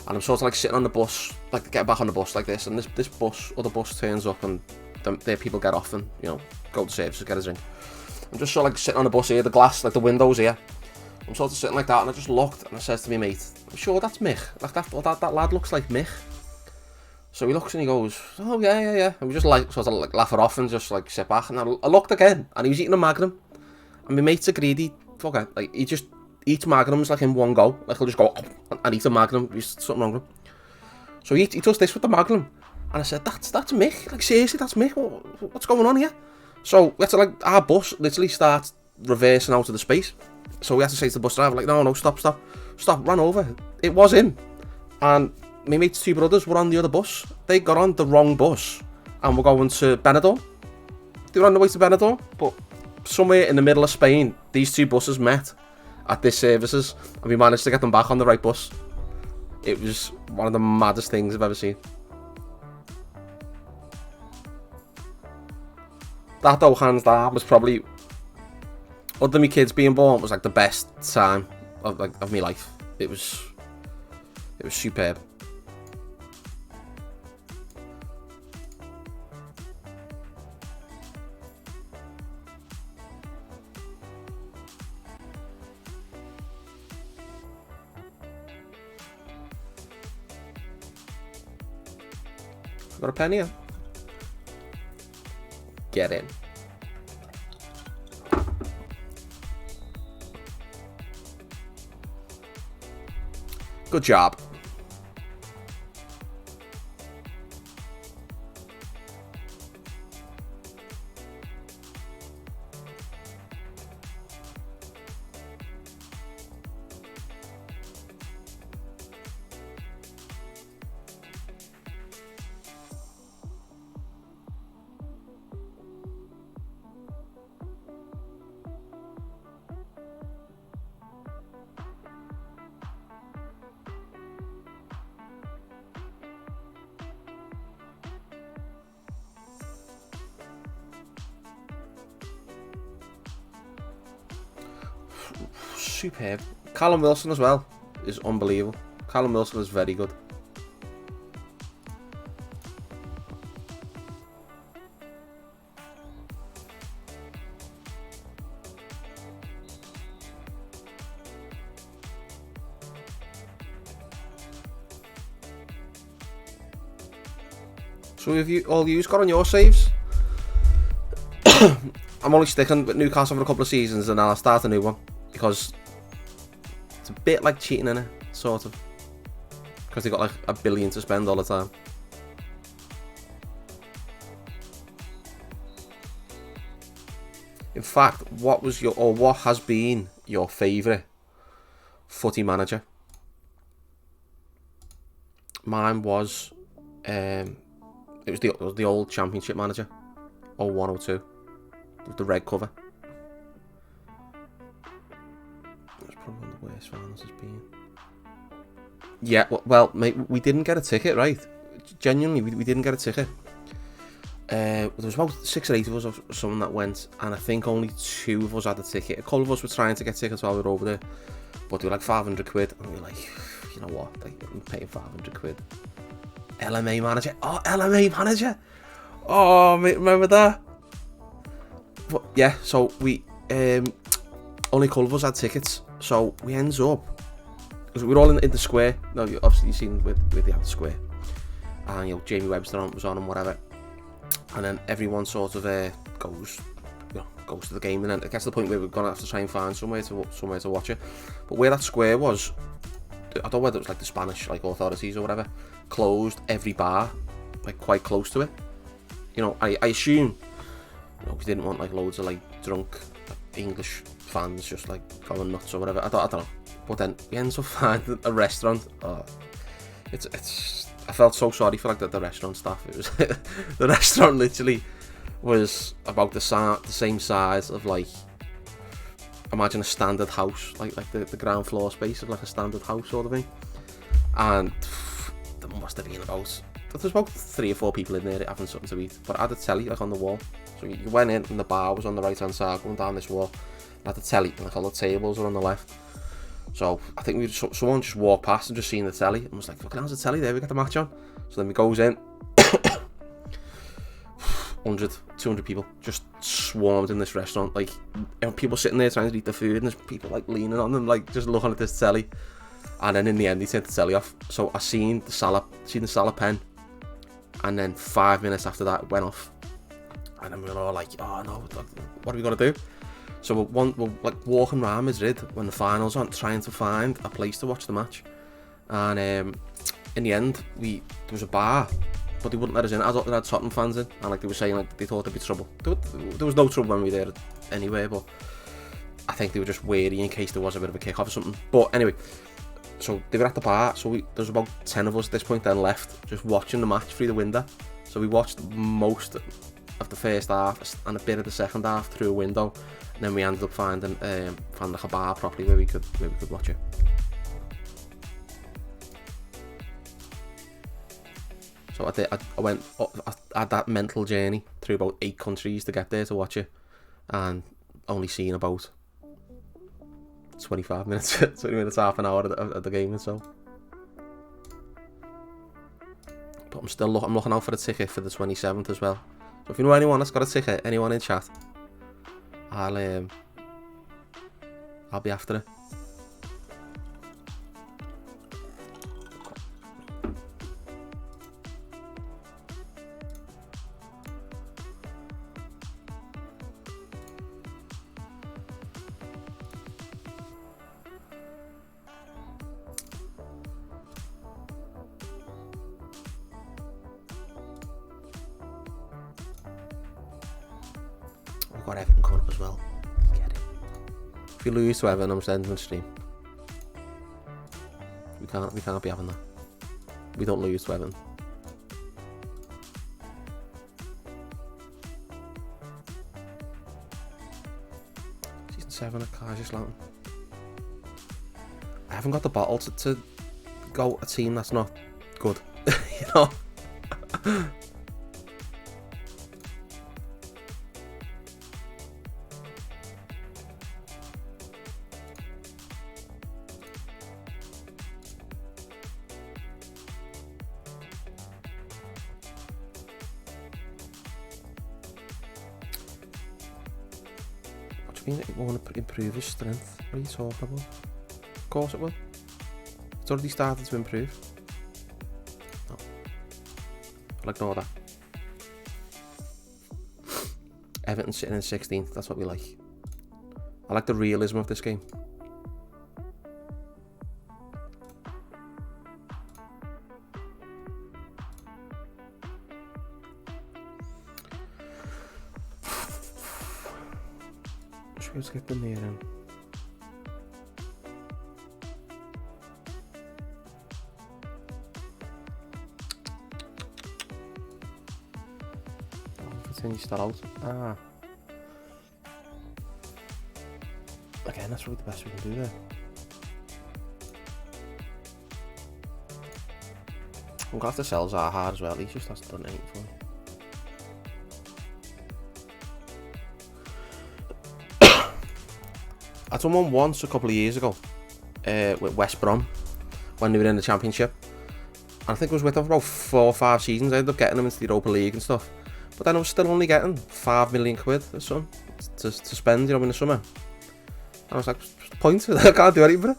And I'm sort of like sitting on the bus, like getting back on the bus like this. And this bus, other bus turns up, and there people get off and, you know, go to services, get a drink. I'm just sort of like sitting on the bus here, the glass, like the windows here. I'm sort of sitting like that, and I just looked, and I says to my mate, "I'm sure that's Mick. Like that lad looks like Mick." So he looks and he goes, "Oh yeah." And we just like sort of like laugh it off and just like sit back. And I looked again, and he was eating a Magnum. And my mate's a greedy fucker. Like he just eats Magnums like in one go. Like he'll just go and eat a Magnum. There's something wrong with him. So he does this with the Magnum, and I said, "That's Mick. Like seriously, that's Mick. What's going on here?" So we had to, like, our bus literally starts reversing out of the space. So we had to say to the bus driver, like, no, stop, run over. It was him. And my mate's 2 brothers were on the other bus. They got on the wrong bus and were going to Benidorm. They were on the way to Benidorm, but somewhere in the middle of Spain, these 2 buses met at this services, and we managed to get them back on the right bus. It was one of the maddest things I've ever seen. That, though, hands down, was probably, other than my kids being born, was like the best time of my life. It was superb. Got a pen here? Get in. Good job. Superb. Callum Wilson as well is unbelievable. Callum Wilson is very good. So have you all you got on your saves? I'm only sticking with Newcastle for a couple of seasons and then I'll start a new one, because it's a bit like cheating, innit? Sort of. Because they got like $1 billion to spend all the time. In fact, what has been your favourite footy manager? Mine was it was the old Championship manager, 01-02, with the red cover. That's probably one of the worst finals has been. Yeah, well, mate, we didn't get a ticket, right? Genuinely, we didn't get a ticket. There was about 6 or 8 of us or something that went, and I think only 2 of us had a ticket. A couple of us were trying to get tickets while we were over there, but they were like 500 quid, and we were like, you know what, like, I'm paying 500 quid. LMA manager. Oh, LMA manager. Oh, mate, remember that? But yeah, so we only a couple of us had tickets, so we ends up, because we were all in the square. No, obviously you've seen where they have the square, and you know Jamie Webster was on and whatever, and then everyone sort of goes to the game, and then it gets to the point where we're gonna have to try and find somewhere to watch it. But where that square was, I don't know whether it was like the Spanish authorities or whatever, closed every bar like quite close to it. You know, I assume, you know, we didn't want like loads of like drunk English fans just like going nuts or whatever. I don't know. But then we ended up finding a restaurant. It's I felt so sorry for like the restaurant staff. It was the restaurant literally was about the same size of like imagine a standard house, like the ground floor space of like a standard house sort of thing. And there must have been there's about 3 or 4 people in there having something to eat. But I had a telly like on the wall. So you went in and the bar was on the right hand side going down this wall. I had the telly and like all the tables were on the left. So I think someone just walked past and just seen the telly and was like, fucking hell's the telly there, we got the match on. So then we goes in, 100, 200 people just swarmed in this restaurant, like people sitting there trying to eat the food and there's people like leaning on them, like just looking at this telly. And then in the end they turned the telly off. So I seen the Salah pen, and then 5 minutes after that it went off. And then we were all like, oh no, what are we gonna do? So we're like walking around Madrid when the finals on, trying to find a place to watch the match. And in the end, there was a bar, but they wouldn't let us in. I thought they had Tottenham fans in, and like they were saying, like they thought there'd be trouble. There was no trouble when we were there anyway, but I think they were just wary in case there was a bit of a kick-off or something. But anyway, so they were at the bar. So there was about 10 of us at this point then left, just watching the match through the window. So we watched most of the first half and a bit of the second half through a window. And then we ended up finding like a bar properly where we could watch it. So I had that mental journey through about 8 countries to get there to watch it, and only seen about 25 minutes, 20 minutes, half an hour of the game itself. But I'm looking out for a ticket for the 27th as well. So if you know anyone that's got a ticket, anyone in chat, I'll be after it. We've got Everton coming up as well. Get it. If you lose to Everton, I'm sending the stream. We can't be having that. We don't lose to Everton. Season 7 of Kaiserslautern. I haven't got the bottle to go a team that's not good. You know? It won't improve his strength. What are you talking about? Of course it will. It's already started to improve. No. I'll ignore that. Everton sitting in 16th, that's what we like. I like the realism of this game. Let's get them here then. Continue start out. Again, that's probably the best we can do there. I'm gonna have to sell Zaha as well. He just hasn't done anything for me. I done one once a couple of years ago with West Brom when they were in the Championship. And I think I was with them for about 4 or 5 seasons. I ended up getting them into the Europa League and stuff. But then I was still only getting £5 million or something to spend, in the summer. And I was like, what's the point? I can't do anything for it.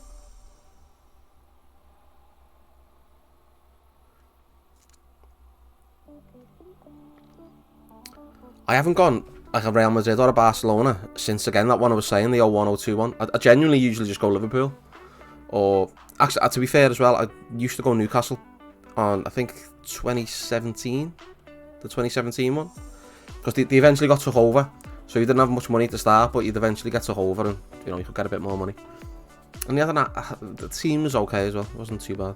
I haven't gone like a Real Madrid or a Barcelona since, again, that one I was saying, the 01-02 one. I genuinely usually just go Liverpool. Or, actually, to be fair as well, I used to go Newcastle on, I think, 2017. The 2017 one. Because they eventually got took over. So you didn't have much money to start, but you'd eventually get took over and, you could get a bit more money. And the other night, the team was okay as well. It wasn't too bad.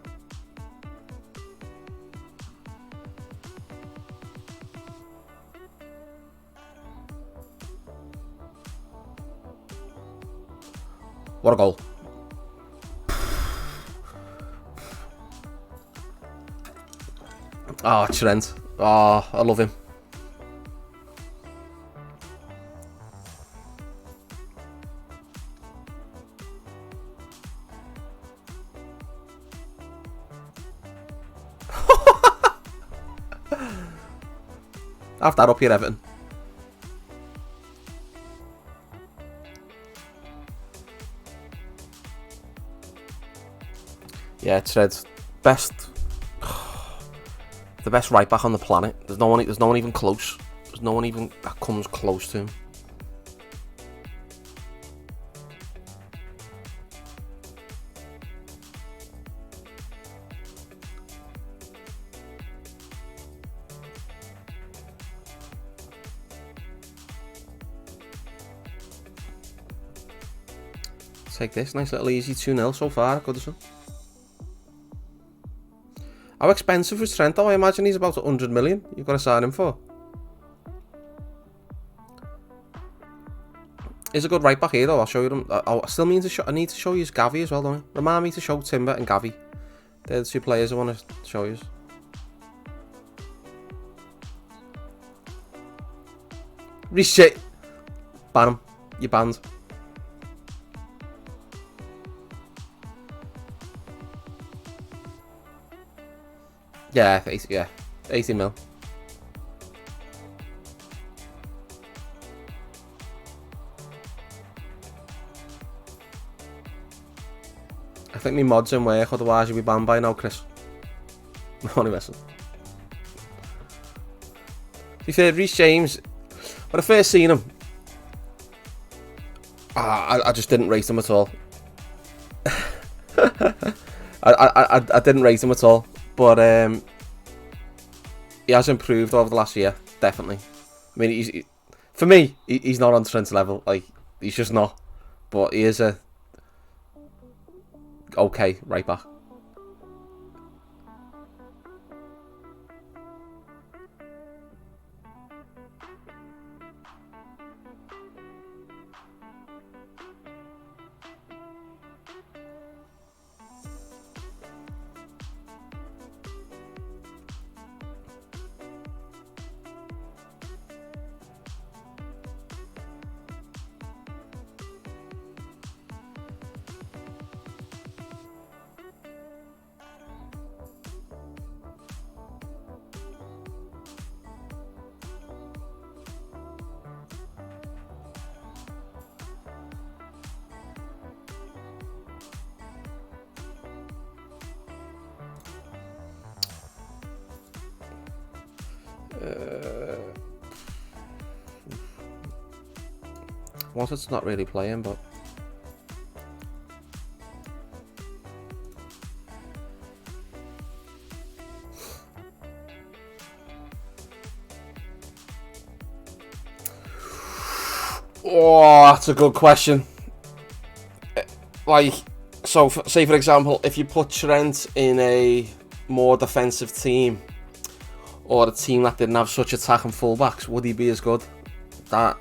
What a goal. Oh, Trent. Oh, I love him. Have that up here, Everton. Yeah, Trent's best. The best right back on the planet. There's no one even close. There's no one even that comes close to him. Take this, nice little easy 2-0 so far, Goodison. How expensive was Trent though? I imagine he's about 100 million. You've got to sign him for. He's a good right back here though. I'll show you them. I still need to show you Gavi as well, don't I? Remind me to show Timber and Gavi. They're the two players I want to show you. Reset. Ban him. You're banned. Yeah, 80 mil. I think my mod's in work, otherwise you'll be banned by now, Chris. I'm only messing. To be fair, Reece James, when I first seen him, I just didn't rate him at all. I didn't rate him at all. But he has improved over the last year, definitely. I mean, for me, he's not on Trent's level. Like, he's just not. But he is a okay right back. It's not really playing, but oh, that's a good question. Like, so say for example, if you put Trent in a more defensive team or a team that didn't have such attacking fullbacks, would he be as good? That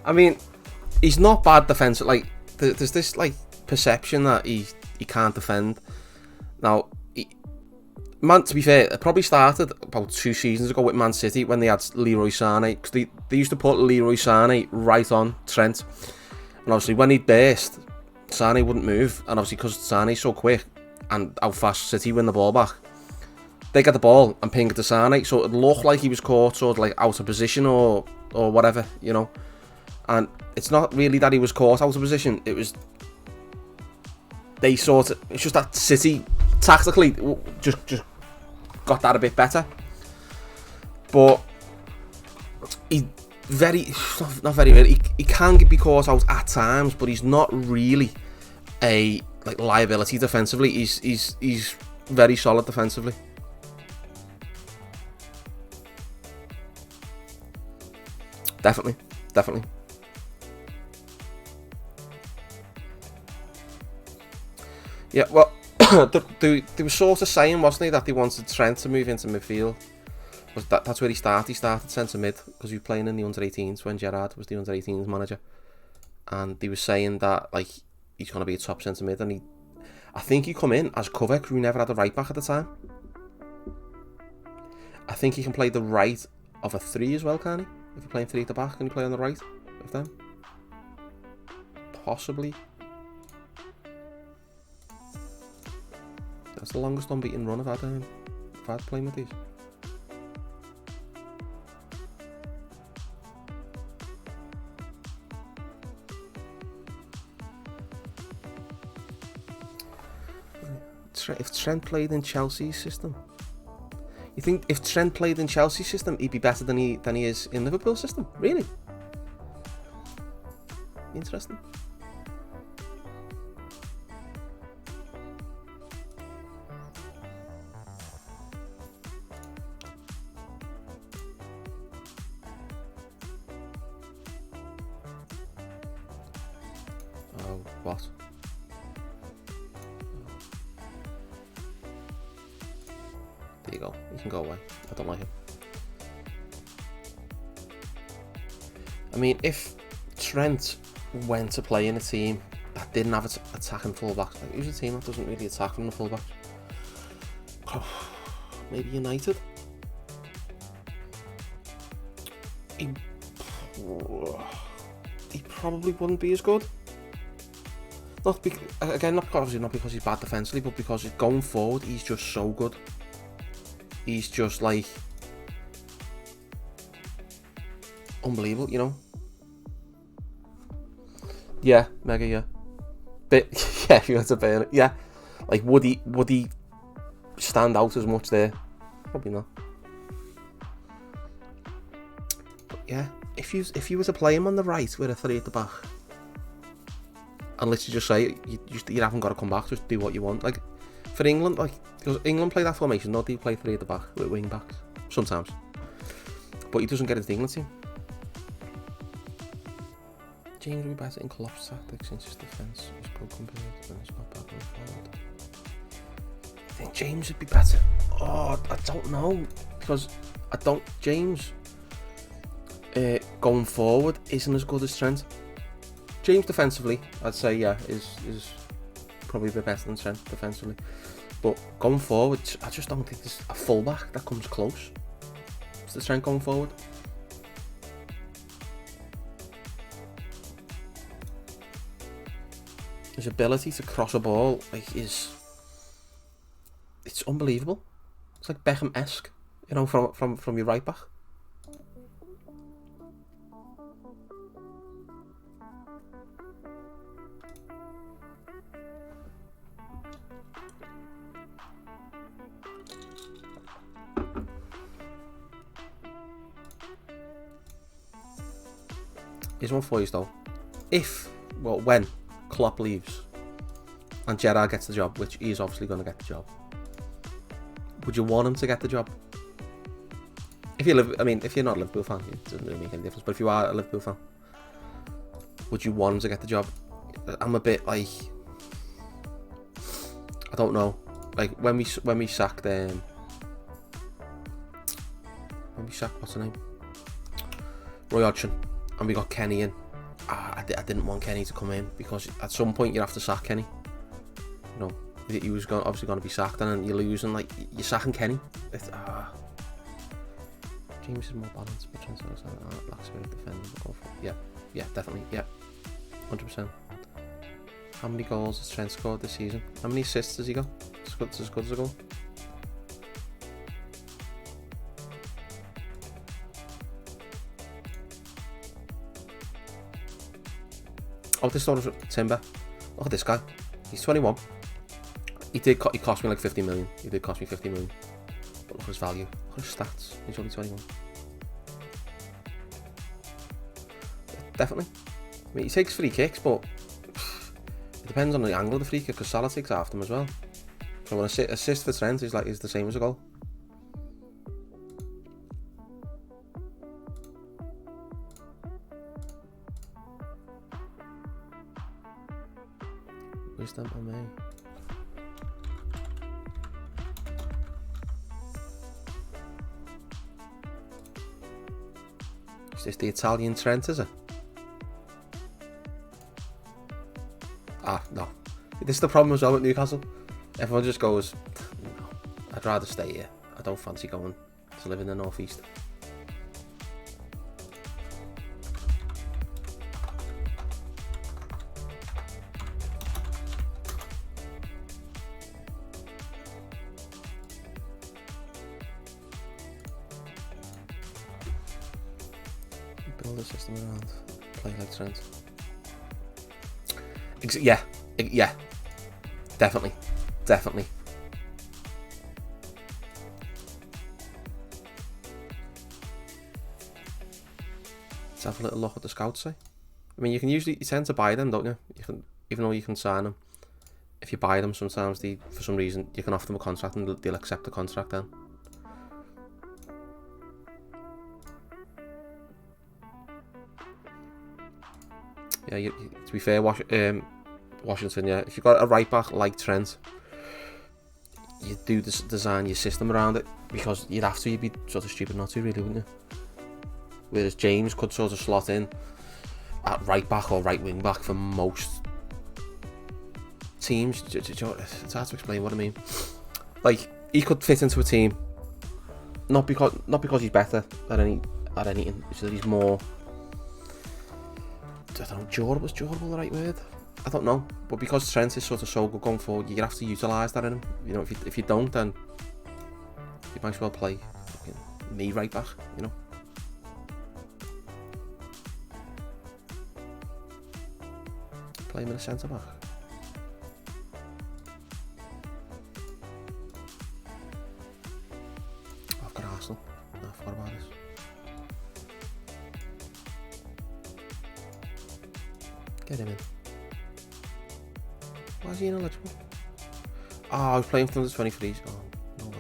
I mean, he's not bad defensive. Like, there's this like perception that he can't defend. Now, to be fair, it probably started about 2 seasons ago with Man City when they had Leroy Sané, because they used to put Leroy Sané right on Trent, and obviously when he'd burst, Sané wouldn't move, and obviously because Sané's so quick and how fast City win the ball back, they get the ball and ping it to Sané, so it looked like he was caught sort of like out of position or whatever, you know. And it's not really that he was caught out of position. It was it's just that City tactically just got that a bit better. But he can be caught out at times, but he's not really a like liability defensively. He's very solid defensively. Definitely. Yeah, well, they were sort of saying, wasn't they, that they wanted Trent to move into midfield. That's where he started. He started centre mid because he was playing in the under-18s when Gerrard was the under-18s manager. And they were saying that like he's going to be a top centre mid, and I think he come in as cover because we never had a right back at the time. I think he can play the right of a 3 as well, can he? If you're playing 3 at the back, can he play on the right of them? Possibly. That's the longest unbeaten run I've had playing with these. If Trent played in Chelsea's system, you think if Trent played in Chelsea's system, he'd be better than he is in Liverpool's system? Really? Interesting. Oh, what? There you go. You can go away. I don't like him. I mean, if Trent went to play in a team that didn't have attacking fullbacks, like who's a team that doesn't really attack from the fullbacks? Oh, maybe United. He probably wouldn't be as good. Not because he's bad defensively, but because going forward, he's just so good. He's just like unbelievable, you know. Yeah, mega, yeah. But yeah, if you had to burn it, yeah. Like, would he stand out as much there? Probably not. But yeah, if you were to play him on the right with a 3 at the back, and literally just say you haven't got to come back, just do what you want. Like for England, like because England play that formation, no, they play 3 at the back with wing backs sometimes, but he doesn't get his England team. James will be better in Klopp's tactics since his defence is broken period and it's not bad going forward. I think James would be better. Oh, I don't know, because James going forward isn't as good as Trent. James defensively, I'd say, yeah, is probably a bit better than Trent defensively. But going forward, I just don't think there's a fullback that comes close to Trent going forward. His ability to cross a ball it's unbelievable. It's like Beckham-esque, you know, from your right back. Here's one for you though. When Klopp leaves and Gerrard gets the job, which he's obviously going to get the job, would you want him to get the job? If you're not a Liverpool fan, it doesn't really make any difference. But if you are a Liverpool fan, would you want him to get the job? I'm a bit like, I don't know. Like when we sacked what's her name, Roy Hodgson, and we got Kenny in. I didn't want Kenny to come in because at some point you have to sack Kenny. You know, he was obviously going to be sacked, and then you're losing. Like you're sacking Kenny. James is more balanced, but lacks a bit of defending. Yeah, definitely, yeah, 100%. How many goals has Trent scored this season? How many assists has he got? As good as a goal. Oh, this one was Timber. Look at this guy. He's 21. He cost me like 50 million. He did cost me 50 million. But look at his value. Look at his stats. He's only 21. Definitely. I mean, he takes free kicks, but it depends on the angle of the free kick, because Salah takes after him as well. So an assist for Trent is the same as a goal. Wisdom on me. It's the Italian Trent, is it? Ah, no. This is the problem as well with Newcastle. Everyone just goes, no, I'd rather stay here. I don't fancy going to live in the northeast. Build a system around play like Trent. Yeah, definitely. Let's have a little look at the scouts say. I mean, you tend to buy them, don't you? Even though you can sign them. If you buy them, sometimes for some reason, you can offer them a contract and they'll accept the contract then. Yeah, to be fair, Washington, yeah, if you've got a right back like Trent, you do design your system around it, because you'd have to. You'd be sort of stupid not to, really, wouldn't you? Whereas James could sort of slot in at right back or right wing back for most teams. It's hard to explain what I mean. Like, he could fit into a team, not because he's better at anything. So he's more, I don't know, durable. Is durable the right word? I don't know. But because Trent is sort of so good going forward, you have to utilise that in him. You know, if you don't, then you might as well play me right back, you know. Play him in a centre back. Oh, I've got Arsenal. No, I forgot about this. Get him in. Why is he ineligible? Oh, I was playing for the 23s. Oh, no way.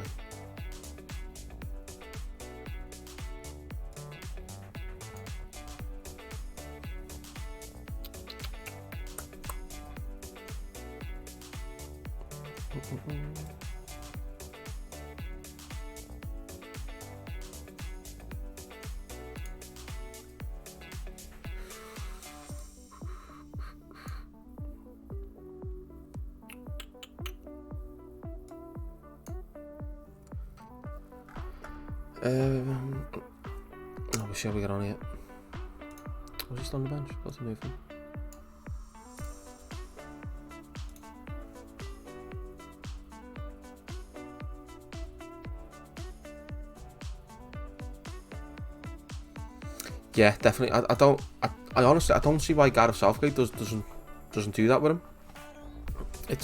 Oh, we'll see how we get on here. Was he still on the bench? What's the move from? Yeah, definitely. I honestly, I don't see why Gareth Southgate doesn't do that with him. I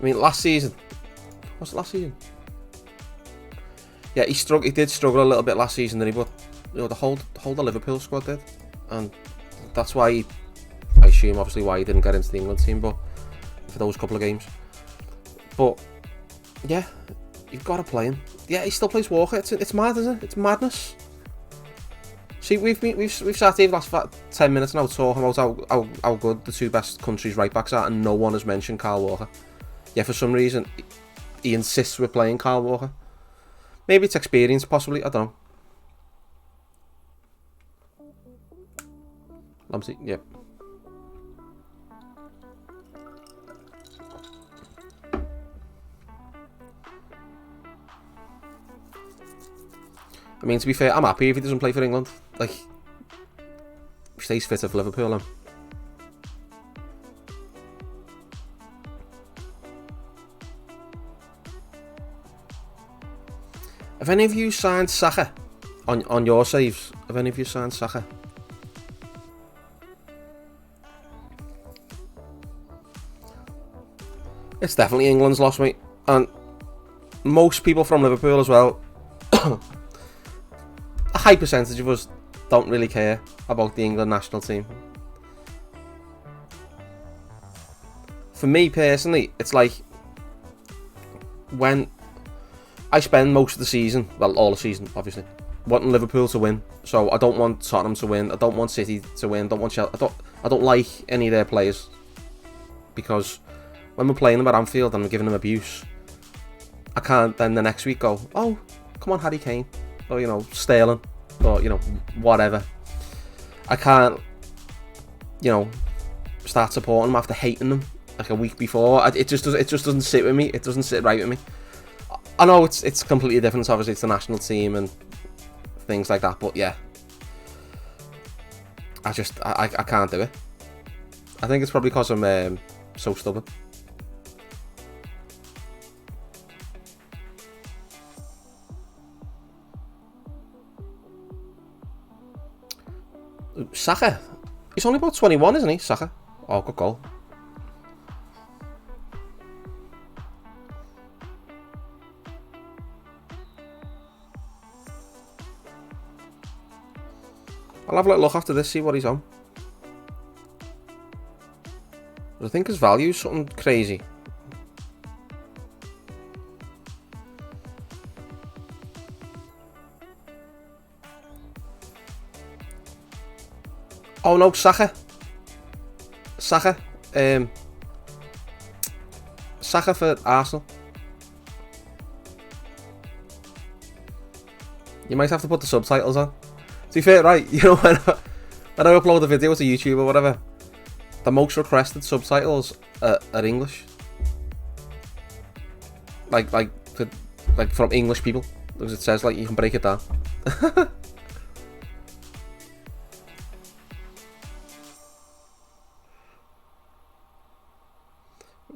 mean, last season. What's it last season? Yeah, he did struggle a little bit last season, didn't he? But you know, the whole Liverpool squad did, and that's why I assume obviously why he didn't get into the England team, but for those couple of games. But yeah, you've got to play him. Yeah, he still plays Walker. It's mad, isn't it? It's madness. See, we've sat here the last 10 minutes now talking about how good the two best countries right backs are, and no one has mentioned Kyle Walker. Yeah, for some reason he insists we're playing Kyle Walker. Maybe it's experience, possibly. I don't know. Lampsey, yep. I mean, to be fair, I'm happy if he doesn't play for England. Like, he stays fit for Liverpool, then. Have any of you signed Saka on your saves? Have any of you signed Saka? It's definitely England's loss, mate. And most people from Liverpool as well. A high percentage of us don't really care about the England national team. For me personally, it's like when I spend most of the season, well, all the season, obviously, wanting Liverpool to win. So I don't want Tottenham to win. I don't want City to win. I don't want Chelsea. I don't like any of their players, because when we're playing them at Anfield and I'm giving them abuse, I can't then the next week go, oh, come on, Harry Kane, or you know, Sterling, But, you know, whatever. I can't, you know, start supporting them after hating them like a week before. It just doesn't sit with me. It doesn't sit right with me. I know it's completely different. Obviously, it's the national team and things like that. But yeah, I can't do it. I think it's probably because I'm so stubborn. Saka, he's only about 21, isn't he? Saka. Oh, good goal. I'll have a little look after this, see what he's on. But I think his value is something crazy. Oh no, Saka. Saka for Arsenal. You might have to put the subtitles on. To be fair, right, you know, when I upload a video to YouTube or whatever, the most requested subtitles are English. Like from English people, because it says like you can break it down.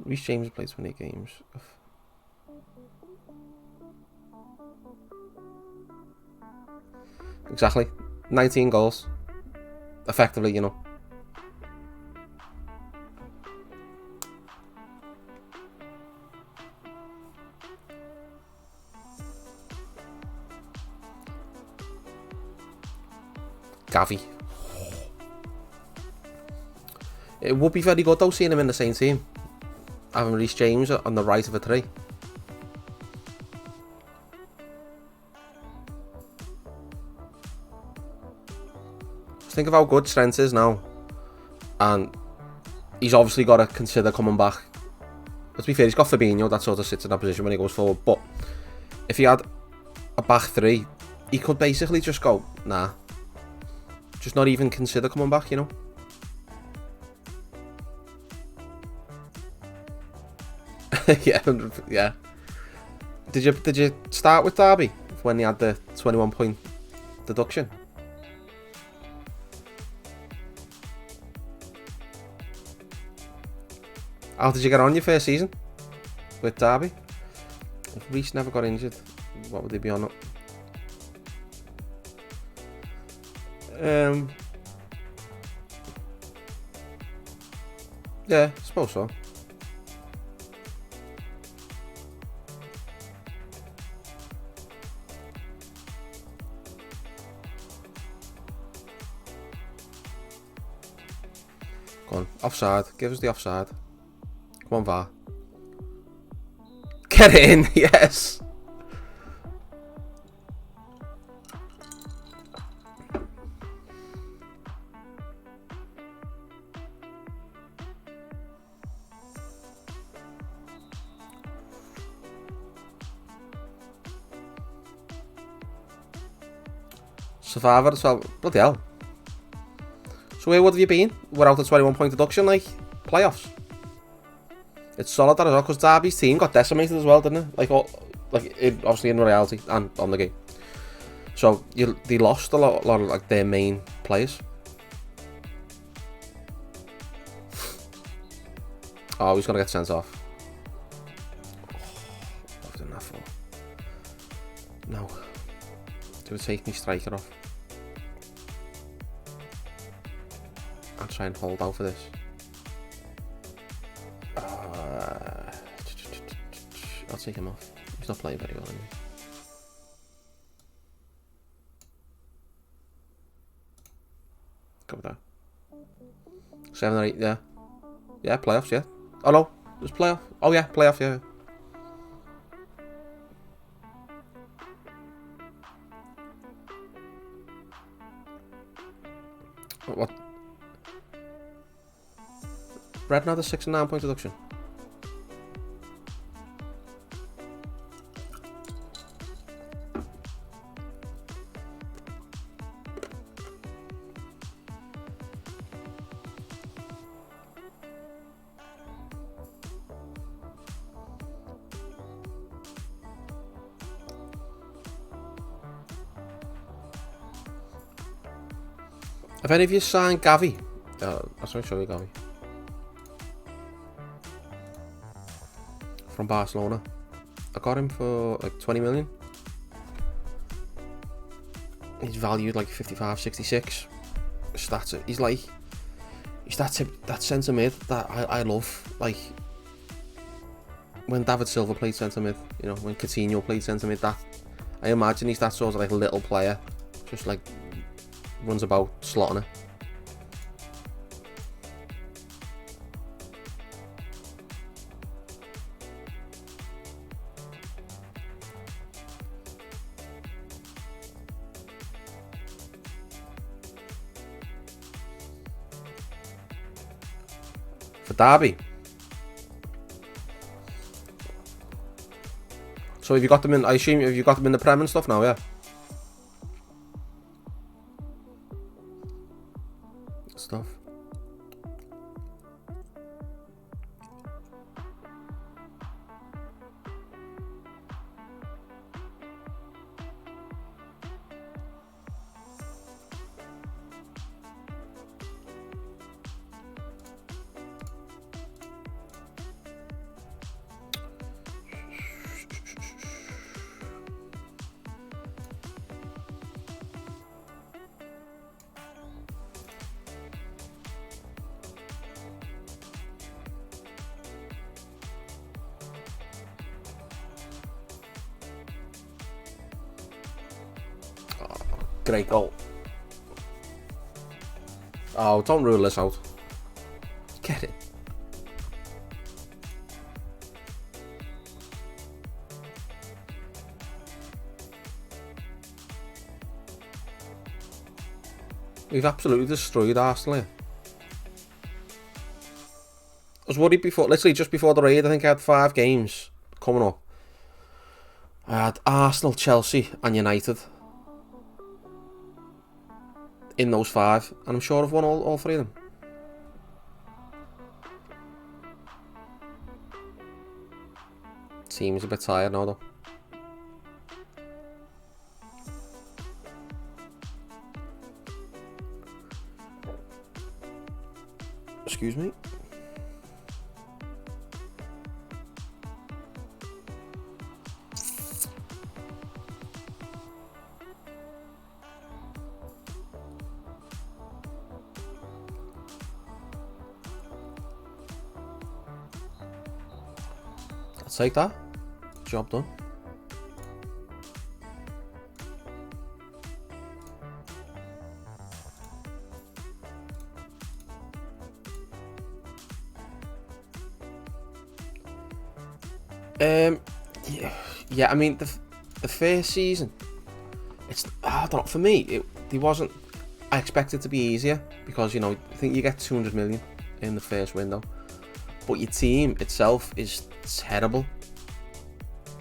Reece James played 20 games. Exactly. 19 goals. Effectively, you know. Gavi. It would be very good though seeing him in the same team. Having Reece James on the right of a tree. Just think of how good Trent is now. And he's obviously got to consider coming back. But to be fair, he's got Fabinho that sort of sits in that position when he goes forward. But if he had a back three, he could basically just go, nah. Just not even consider coming back, you know. yeah. Did you start with Derby when he had the 21-point deduction? How did you get on your first season with Derby? If Reece never got injured, what would they be on? Yeah, I suppose so. Go on, offside. Give us the offside. Come on, VAR. Get in, yes. Survivor as well. Bloody hell. So where would have you been? Without a 21-point deduction, like playoffs. It's solid that as well, because Derby's team got decimated as well, didn't it? Obviously in reality and on the game. So they lost a lot of like their main players. Oh, he's gonna get sent off. What have I done that for? No. Do it take me striker off? I'll try and hold out for this. I'll take him off. He's not playing very well anyway. Go with that. 7 or 8, yeah. Yeah, playoffs, yeah. Oh no, there's playoff. Oh yeah, playoff, yeah. What? Red now the 6 and 9 point deduction. Have any of you signed Gavi? I'll show you Gavi. From Barcelona. I got him for like 20 million. He's valued like 55, 66. Stats. He's that centre mid that I love. Like when David Silva played centre mid, you know, when Coutinho played centre mid, that I imagine he's that sort of like little player, just like runs about slotting it. For Derby. So have you got them in, I assume, have you got them in the Prem and stuff now, yeah? Stuff. Great goal. Oh, don't rule this out. Get it. We've absolutely destroyed Arsenal here. I was worried before, literally just before the raid, I think I had 5 games coming up. I had Arsenal, Chelsea and United in those 5, and I'm sure I've won all 3 of them. Team's a bit tired now though. Excuse me. I'll take that. Job done. Yeah. I mean, the first season, it's, I don't know, for me, it wasn't. I expected it to be easier because, you know, I think you get 200 million in the first window, but your team itself is terrible.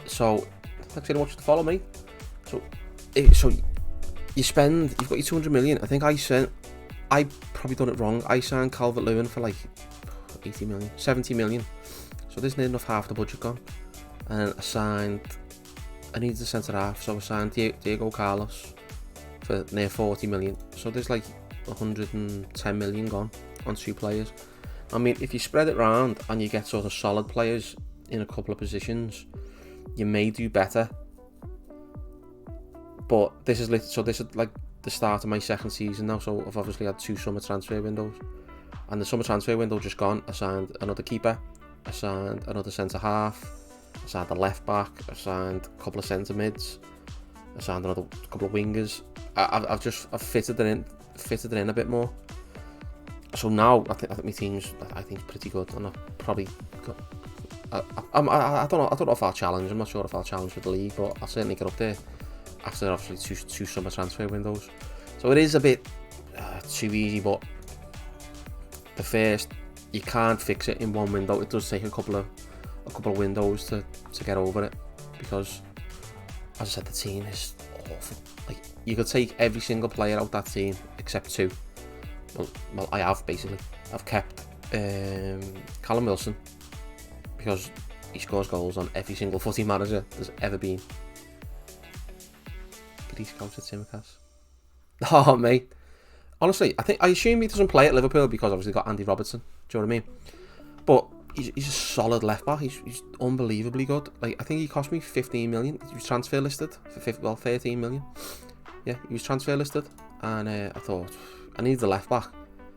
So thanks very much to follow me. So you've got your 200 million. I think I probably done it wrong. I signed Calvert-Lewin for like 80 million, 70 million. So there's near enough half the budget gone. And I needed a centre half, so I signed Diego Carlos for near 40 million. So there's like 110 million gone on 2 players. I mean, if you spread it around and you get sort of solid players in a couple of positions, you may do better. But this is like the start of my second season now, so I've obviously had 2 summer transfer windows, and the summer transfer window just gone. I signed another keeper, I signed another centre half, I signed a left back, I signed a couple of centre mids, I signed another couple of wingers. I've fitted it in a bit more. So now I think my team's pretty good, and I've probably got. I don't know if I'll challenge. I'm not sure if I'll challenge for the league, but I'll certainly get up there after obviously two summer transfer windows. So it is a bit too easy, but the first, you can't fix it in one window. It does take a couple of windows to get over it, because as I said, the team is awful. Like, you could take every single player out that team except 2. Well, I have basically. I've kept Callum Wilson, because he scores goals on every single footy manager there's ever been. But he's scouted Timcast. Oh, mate. Honestly, I assume he doesn't play at Liverpool because obviously got Andy Robertson. Do you know what I mean? But he's a solid left back. He's unbelievably good. Like, I think he cost me 15 million. He was transfer listed for 13 million. Yeah, he was transfer listed, and I thought I need the left back.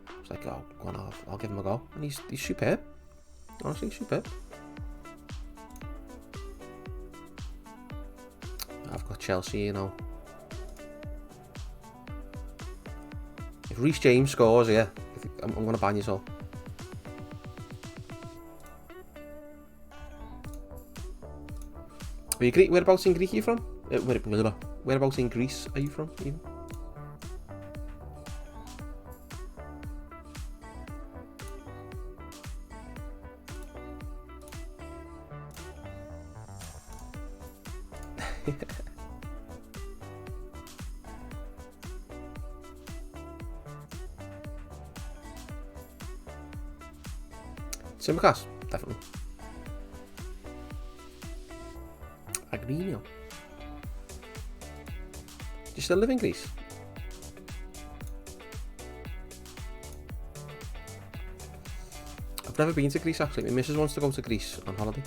I was like, oh, go on, I'll give him a go, and he's superb. Honestly, superb. I've got Chelsea, you know. If Reece James scores, yeah, I'm going to ban you all. Whereabouts in Greece are you from? Whereabouts in Greece are you from, even? Simicast, definitely. Agrino. Do you still live in Greece? I've never been to Greece actually. My missus wants to go to Greece on holiday.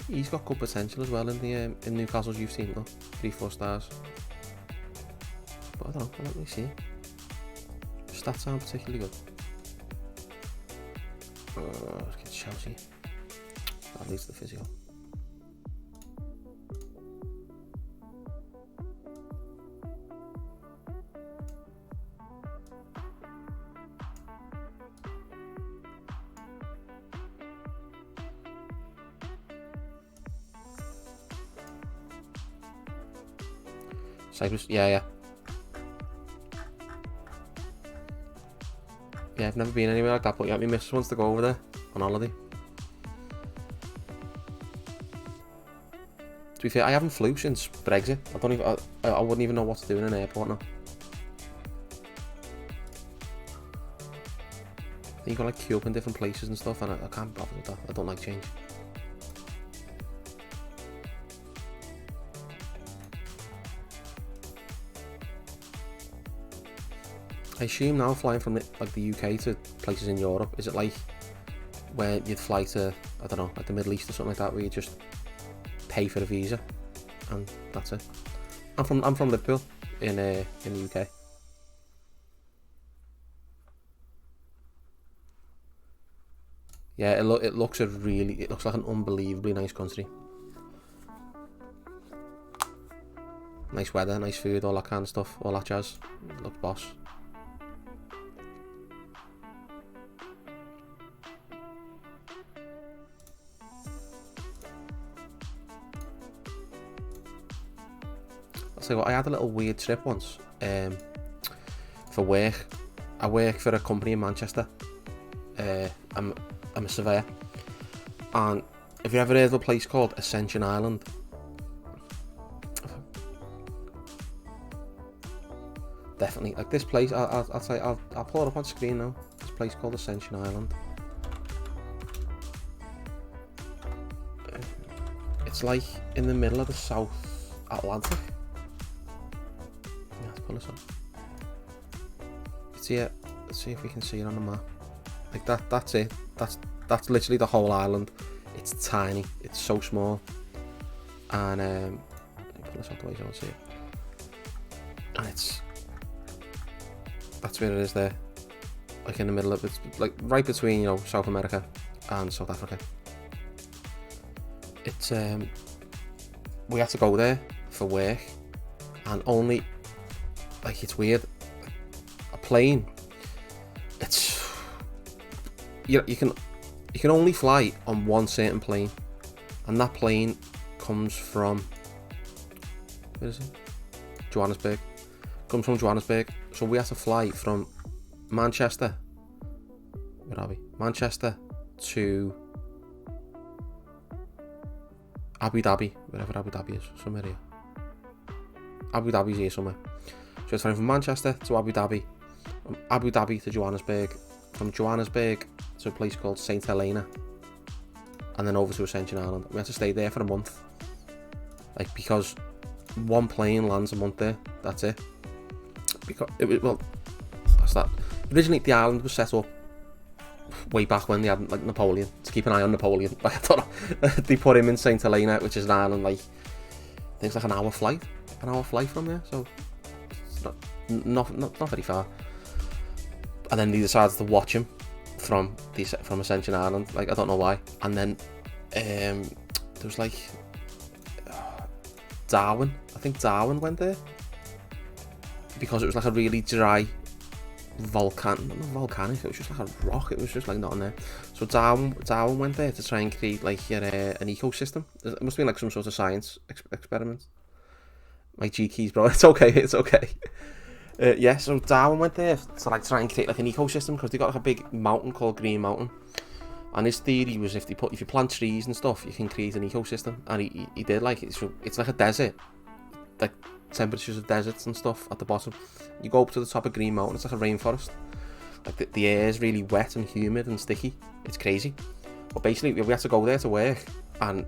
He's got good potential as well in the in Newcastle's youth team though. 3-4 stars. But I don't know, let me see. Stats aren't particularly good. Let's get Chelsea. That leads to the physio. Cyprus, yeah. Yeah, I've never been anywhere like that, but yeah, my missus wants to go over there on holiday. To be fair, I haven't flew since Brexit. I wouldn't even know what to do in an airport now. You got like queue up in different places and stuff, and I can't bother with that. I don't like change. I assume now flying from the UK to places in Europe, is it like where you'd fly to, I don't know, like the Middle East or something like that, where you just pay for a visa and that's it? I'm from Liverpool in the UK. Yeah, it looks like an unbelievably nice country. Nice weather, nice food, all that kind of stuff, all that jazz. Looks boss. So I had a little weird trip once for work. I work for a company in Manchester. I'm a surveyor, and have you ever heard of a place called Ascension Island? Definitely, like this place. I'll pull it up on screen now. This place called Ascension Island. It's like in the middle of the South Atlantic. Let's see if we can see it on the map. Like that's it. That's literally the whole island. It's tiny. It's so small. And let me pull this out the way so you don't see it. And that's where it is there. Like in the middle of it, like right between, you know, South America and South Africa. It's we had to go there for work, and only, like, it's weird, a plane, it's, you can only fly on one certain plane, and that plane comes from, where is it? Johannesburg. Comes from Johannesburg. So we had to fly from Manchester, where are we? Manchester to Abu Dhabi, wherever Abu Dhabi is, somewhere here. Abu Dhabi's here somewhere. So it's flying from Manchester to Abu Dhabi, from Abu Dhabi to Johannesburg, from Johannesburg to a place called St Helena, and then over to Ascension Island. We had to stay there for a month, like, because one plane lands a month there. That's it. Because that's that. Originally, the island was set up way back when they had like Napoleon, to keep an eye on Napoleon. Like, I don't know, they put him in Saint Helena, which is an island like, I think it's like an hour flight from there. So it's not very far. And then they decided to watch him from Ascension Island. Like, I don't know why. And then there was like Darwin. I think Darwin went there because it was like a really dry volcanic. It was just like a rock. It was just like nothing there. So Darwin went there to try and create like an ecosystem. It must have been like some sort of science experiment. My G keys, bro. It's okay. It's okay. Yeah, so Darwin went there to like try and create like an ecosystem, because they got like a big mountain called Green Mountain, and his theory was if you plant trees and stuff, you can create an ecosystem. And he did. Like, it's like a desert, like temperatures of deserts and stuff at the bottom. You go up to the top of Green Mountain, it's like a rainforest. Like the air is really wet and humid and sticky. It's crazy. But basically we had to go there to work, and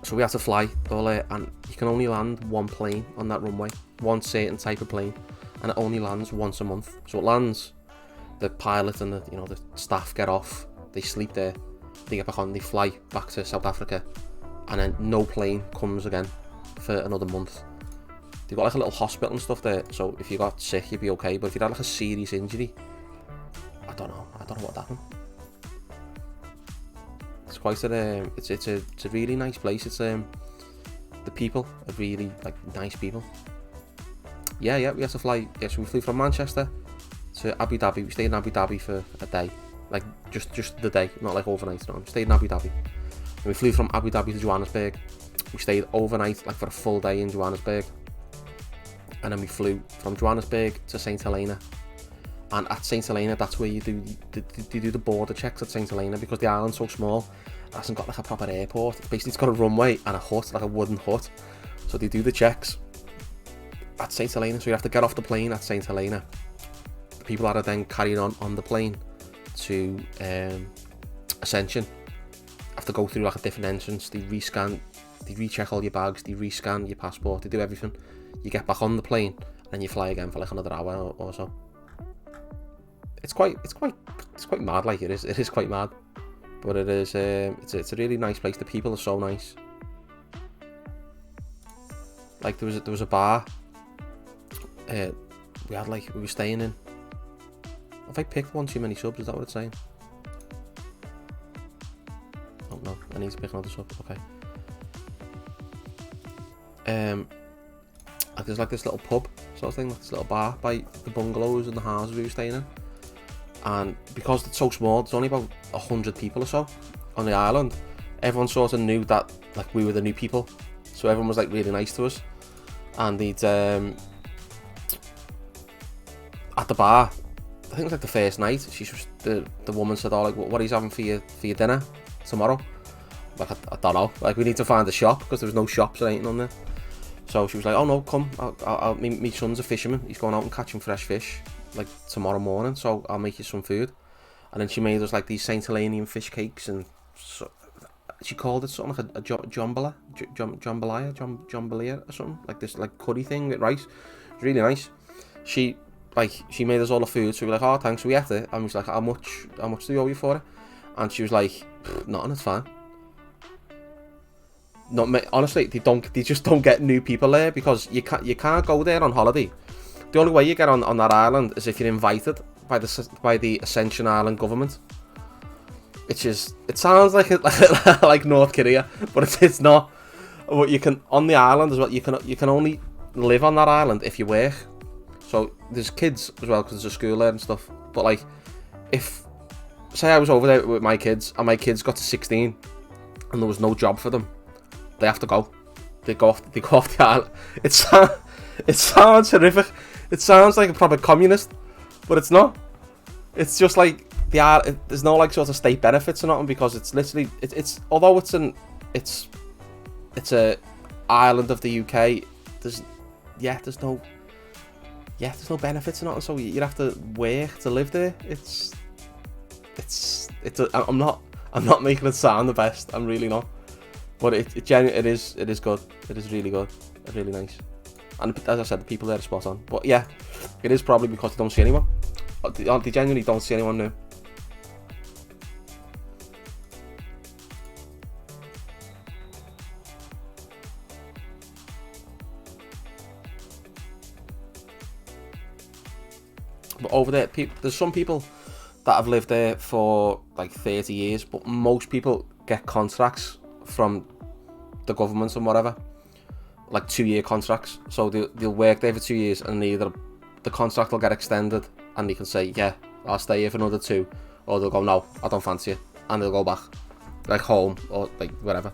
so we had to fly all there, and you can only land one plane on that runway, one certain type of plane, and it only lands once a month. So it lands, the pilot and the staff get off, they sleep there, they get back on, they fly back to South Africa, and then no plane comes again for another month. They've got like a little hospital and stuff there, so if you got sick you'd be okay, but if you had like a serious injury, I don't know what happened. It's quite it's a really nice place. It's the people are really like nice people. Yeah, we had to fly. Yeah, so we flew from Manchester to Abu Dhabi. We stayed in Abu Dhabi for a day, like just the day, not like overnight. No, we stayed in Abu Dhabi, and we flew from Abu Dhabi to Johannesburg. We stayed overnight, like for a full day in Johannesburg, and then we flew from Johannesburg to Saint Helena. And at Saint Helena, that's where you do the border checks at Saint Helena, because the island's so small. It hasn't got like a proper airport. Basically, it's got a runway and a hut, like a wooden hut. So they do the checks at Saint Helena. So you have to get off the plane at Saint Helena. The people that are then carried on the plane to Ascension have to go through like a different entrance. They recheck all your bags, they rescan your passport, they do everything. You get back on the plane and you fly again for like another hour or so. It's quite mad. Like, it is quite mad, but it is it's a really nice place. The people are so nice. Like, there was a bar we were staying in. Have I picked one too many subs? Is that what it's saying? Oh no, I need to pick another sub. Okay. Like, there's like this little pub sort of thing, like this little bar by the bungalows and the houses we were staying in. And because it's so small, there's only about 100 people or so on the island. Everyone sort of knew that like we were the new people, so everyone was like really nice to us. And they'd at the bar, I think it was like the first night, the woman said, "Oh, like, what are you having for your dinner tomorrow?" Like, I don't know. Like, we need to find a shop, because there was no shops or anything on there. So she was like, "Oh no, come. My son's a fisherman. He's going out and catching fresh fish like tomorrow morning, so I'll make you some food." And then she made us like these Saint Helenian fish cakes, and so, she called it something like a jambalaya or something, like this like curry thing with rice. It's really nice. She made us all the food, so we were like, "Oh, thanks." So we ate it, and we was like, how much do you owe you for it?" And she was like, "Nothing, it's fine." Honestly, they just don't get new people there, because you can't go there on holiday. The only way you get on that island is if you're invited by the Ascension Island government, which is, it sounds like like North Korea, but it's not. But you can, on the island as well, you can only live on that island if you work. So there's kids as well, because there's a school there and stuff. But like, if say I was over there with my kids and my kids got to 16 and there was no job for them, they have to go. They go off the island. It sounds horrific. It sounds like a proper communist, but it's not. It's just like there's no like sort of state benefits or nothing, because it's literally it's although it's a island of the UK. There's no benefits or nothing. So you'd have to work to live there. I'm I'm not making it sound the best. I'm really not. But it is good. It is really good. It's really nice. And as I said, the people there are spot on. But yeah, it is probably because they don't see anyone. They genuinely don't see anyone new. But over there, there's some people that have lived there for like 30 years, but most people get contracts from the government and whatever, like 2-year contracts. So they'll work there for 2 years, and either the contract will get extended and they can say, yeah, I'll stay here for another 2, or they'll go, no, I don't fancy it, and they'll go back, like home or like whatever.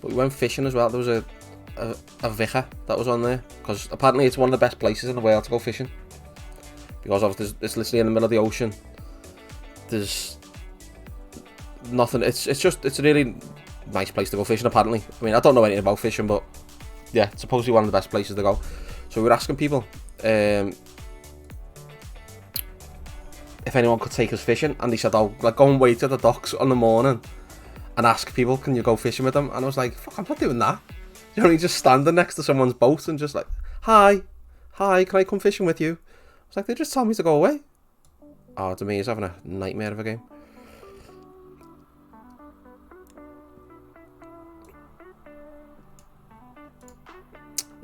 But we went fishing as well. There was a vicar that was on there, because apparently it's one of the best places in the world to go fishing, because it's literally in the middle of the ocean. There's nothing. It's a really nice place to go fishing, apparently. I mean, I don't know anything about fishing, but yeah, it's supposedly one of the best places to go. So we were asking people if anyone could take us fishing, and they said, oh, like, go and wait at the docks on the morning and ask people, can you go fishing with them? And I was like, fuck, I'm not doing that. You know what I mean? Just standing next to someone's boat and just like, hi, can I come fishing with you? I was like, they just told me to go away. Oh, to me, he's having a nightmare of a game.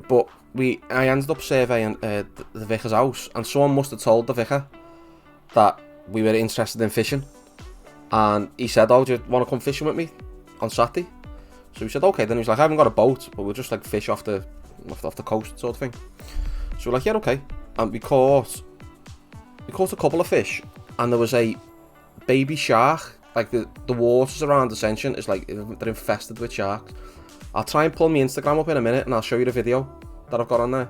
But I ended up surveying the vicar's house, and someone must have told the vicar that we were interested in fishing. And he said, oh, do you want to come fishing with me on Saturday? So we said, okay. Then he was like, I haven't got a boat, but we'll just like fish off the coast sort of thing. So we're like, yeah, okay. And we caught a couple of fish, and there was a baby shark. Like the waters around Ascension is like, they're infested with sharks. I'll try and pull my Instagram up in a minute, and I'll show you the video that I've got on there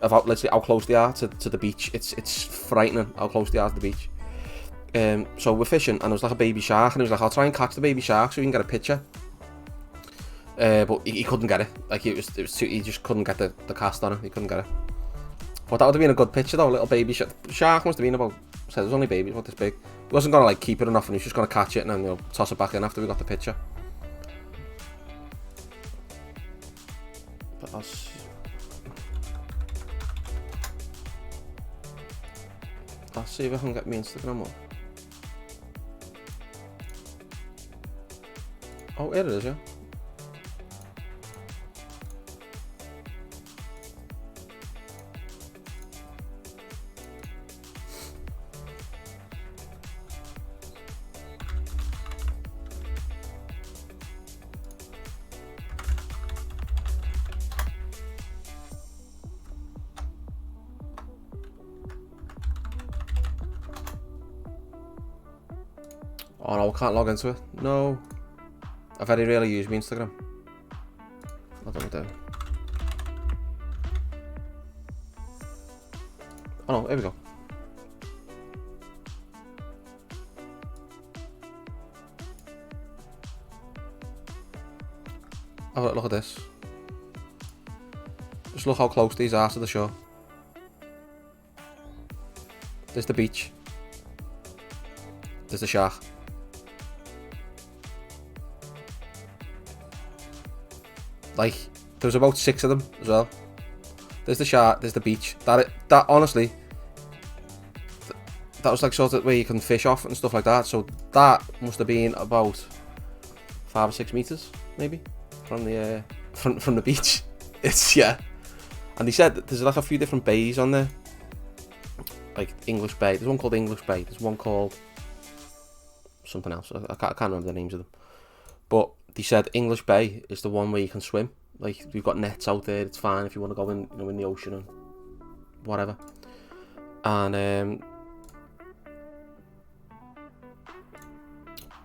about literally how close they are to the beach. It's frightening how close they are to the beach. So we're fishing, and there was like a baby shark, and he was like, I'll try and catch the baby shark so we can get a picture. But he couldn't get it. Like it was too, he just couldn't get the cast on it. He couldn't get it. But that would have been a good picture though. Little baby shark must have been about, said it was only baby, about this big. He wasn't gonna like keep it enough, and he was just gonna catch it and then, you know, toss it back in after we got the picture. But I'll see if I can get my Instagram up. Oh, here it is, yeah. Oh no, I can't log into it. No. I very rarely use my Instagram. I don't know. Oh no, here we go. Oh, look at this. Just look how close these are to the shore. There's the beach. There's the shark. Like, there was about 6 of them as well. There's the shark, there's the beach. That honestly, that was like sort of where you can fish off and stuff like that. So that must have been about 5 or 6 meters, maybe, from the from the beach. It's, yeah. And he said that there's like a few different bays on there, like English Bay. There's one called English Bay. There's one called something else. I can't remember the names of them. But he said English Bay is the one where you can swim. Like, we've got nets out there. It's fine if you want to go in, you know, in the ocean and whatever. And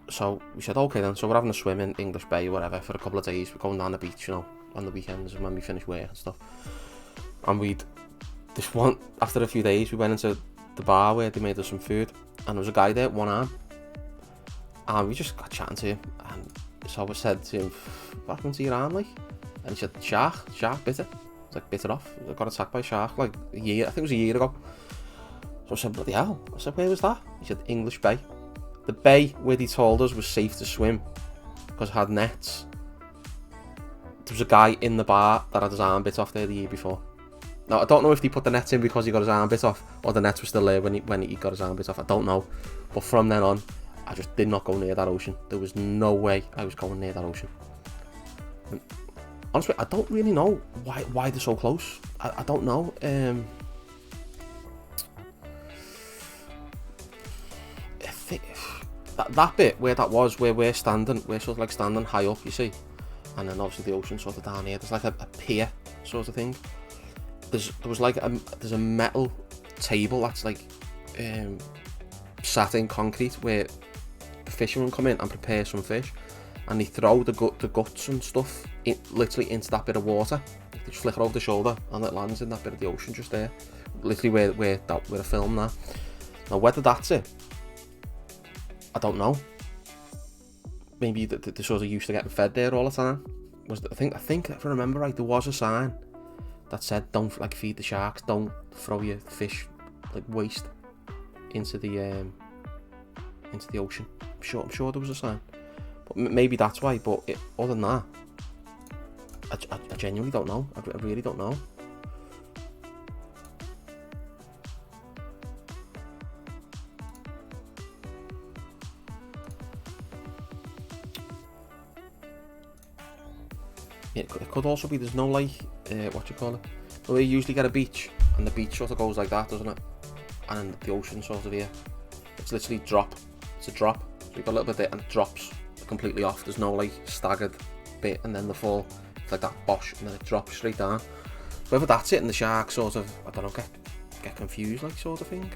so we said, okay then. So we're having a swim in English Bay or whatever for a couple of days. We're going down the beach, you know, on the weekends and when we finish work and stuff. And after a few days, we went into the bar where they made us some food, and there was a guy there, one arm. And we just got chatting to him, and so I said to him, what happened to your arm, like? And he said, shark bit it. I was like, bit it off. I got attacked by a shark like a year, I think it was a year ago. So I said, bloody hell. I said, where was that? He said, English Bay. The bay where he told us was safe to swim because it had nets. There was a guy in the bar that had his arm bit off there the year before. Now, I don't know if he put the nets in because he got his arm bit off, or the nets were still there when he got his arm bit off. I don't know. But from then on, I just did not go near that ocean. There was no way I was going near that ocean. And honestly, I don't really know why they're so close. I don't know. I think that bit where that was, where we're standing, we're sort of like standing high up, you see, and then obviously the ocean sort of down here. There's like a pier sort of thing. There's a metal table that's like sat in concrete where the fishermen come in and prepare some fish, and they throw the guts and stuff literally into that bit of water. They just flick it over the shoulder and it lands in that bit of the ocean just there, literally where the film now. Now whether that's it, I don't know. Maybe they're sort of used to getting fed there all the time. I think if I remember right, there was a sign that said, don't like feed the sharks, don't throw your fish like waste into the ocean. I'm sure there was a sign, but maybe that's why. But other than that, I genuinely don't know. I really don't know. It could also be there's no like what you call it. So we usually get a beach, and the beach sort of goes like that, doesn't it? And then the ocean sort of here. It's literally drop. It's a drop. So you've got a little bit there, and it drops completely off. There's no like staggered bit, and then the fall. It's like that bosh, and then it drops straight down. Whether that's it, and the shark sort of, I don't know, get confused like sort of thing.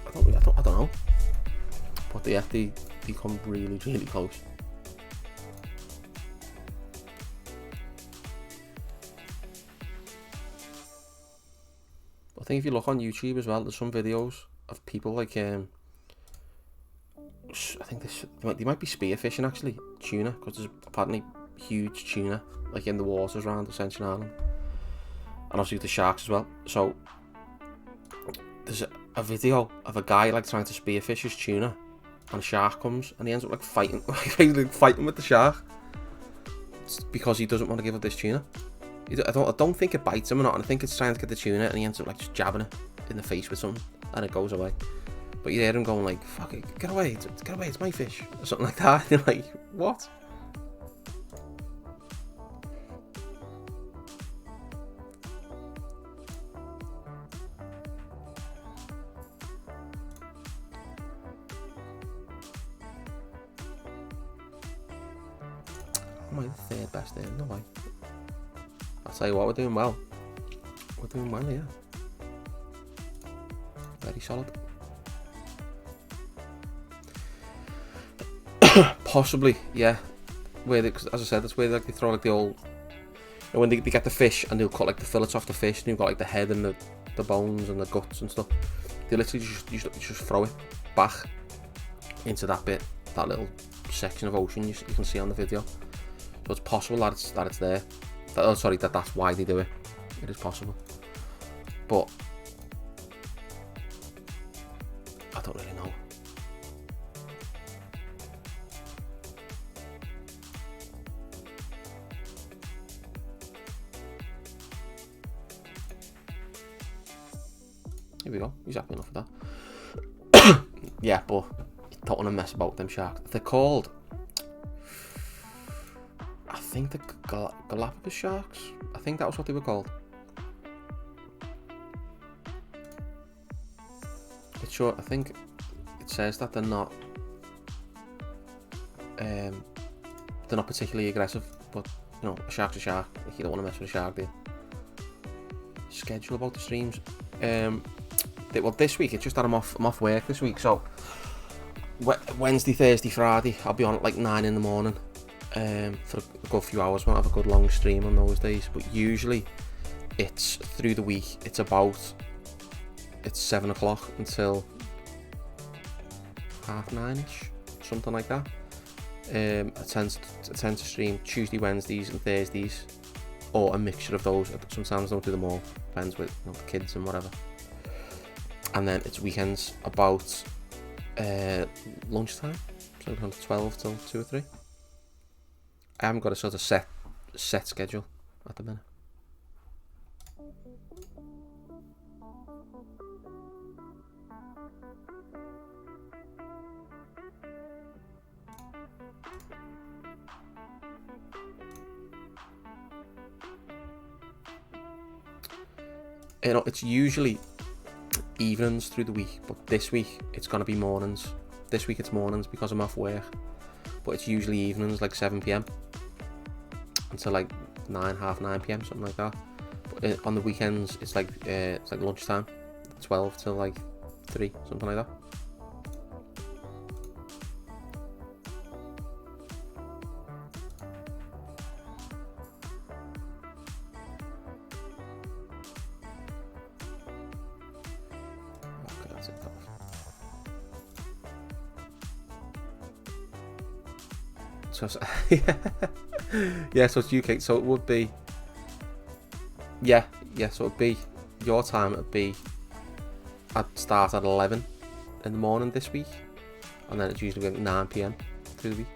I don't know. But they come really close. I think if you look on YouTube as well, there's some videos of people like I think they might be spearfishing actually tuna, because there's apparently huge tuna like in the waters around Ascension Island, and obviously the sharks as well. So there's a video of a guy like trying to spearfish his tuna, and a shark comes and he ends up like fighting with the shark. It's because he doesn't want to give up this tuna. I don't think it bites him or not, and I think it's trying to get the tuna, and he ends up like just jabbing it in the face with something, and it goes away. But you hear him going like, fuck it, get away, it's my fish, or something like that. And you're like, what? Am I the third best there? No way. I'll tell you what, we're doing well. We're doing well, yeah. Very solid. Possibly, yeah. Cause as I said, that's where like, they throw like the old... You know, when they get the fish and they'll cut like the fillets off the fish, and you've got like the head and the bones and the guts and stuff. They literally just throw it back into that bit, that little section of ocean you can see on the video. So it's possible that it's there. That's why they do it. It is possible, but I don't really know. Here we go. He's happy enough with that. Yeah, but you don't want to mess about with them sharks. They're called, I think, the Galapagos sharks. I think that was what they were called. It's short. I think it says that they're not particularly aggressive, but you know, a shark's a shark. You don't want to mess with a shark, do you? Schedule about the streams. Well, this week it's just that I'm off work this week, so Wednesday, Thursday, Friday I'll be on at like 9 in the morning. For a good few hours. Won't have a good long stream on those days, but usually it's through the week. It's 7 o'clock until 9:30ish, something like that. I tend to stream Tuesday, Wednesdays and Thursdays, or a mixture of those. Sometimes I don't do them all, depends with the kids and whatever. And then it's weekends about lunchtime, so from 12 till 2 or 3. I haven't got a sort of set schedule at the minute. It's usually evenings through the week, but this week it's gonna be mornings. This week it's mornings because I'm off work, but it's usually evenings, like 7 p.m. until like half 9 p.m, something like that. But on the weekends it's like lunchtime, 12 till like 3, something like that. So yeah, so it's UK. So it would be so it'd be your time. It'd be I'd start at 11 in the morning this week, and then it's usually like 9 p.m. through the week.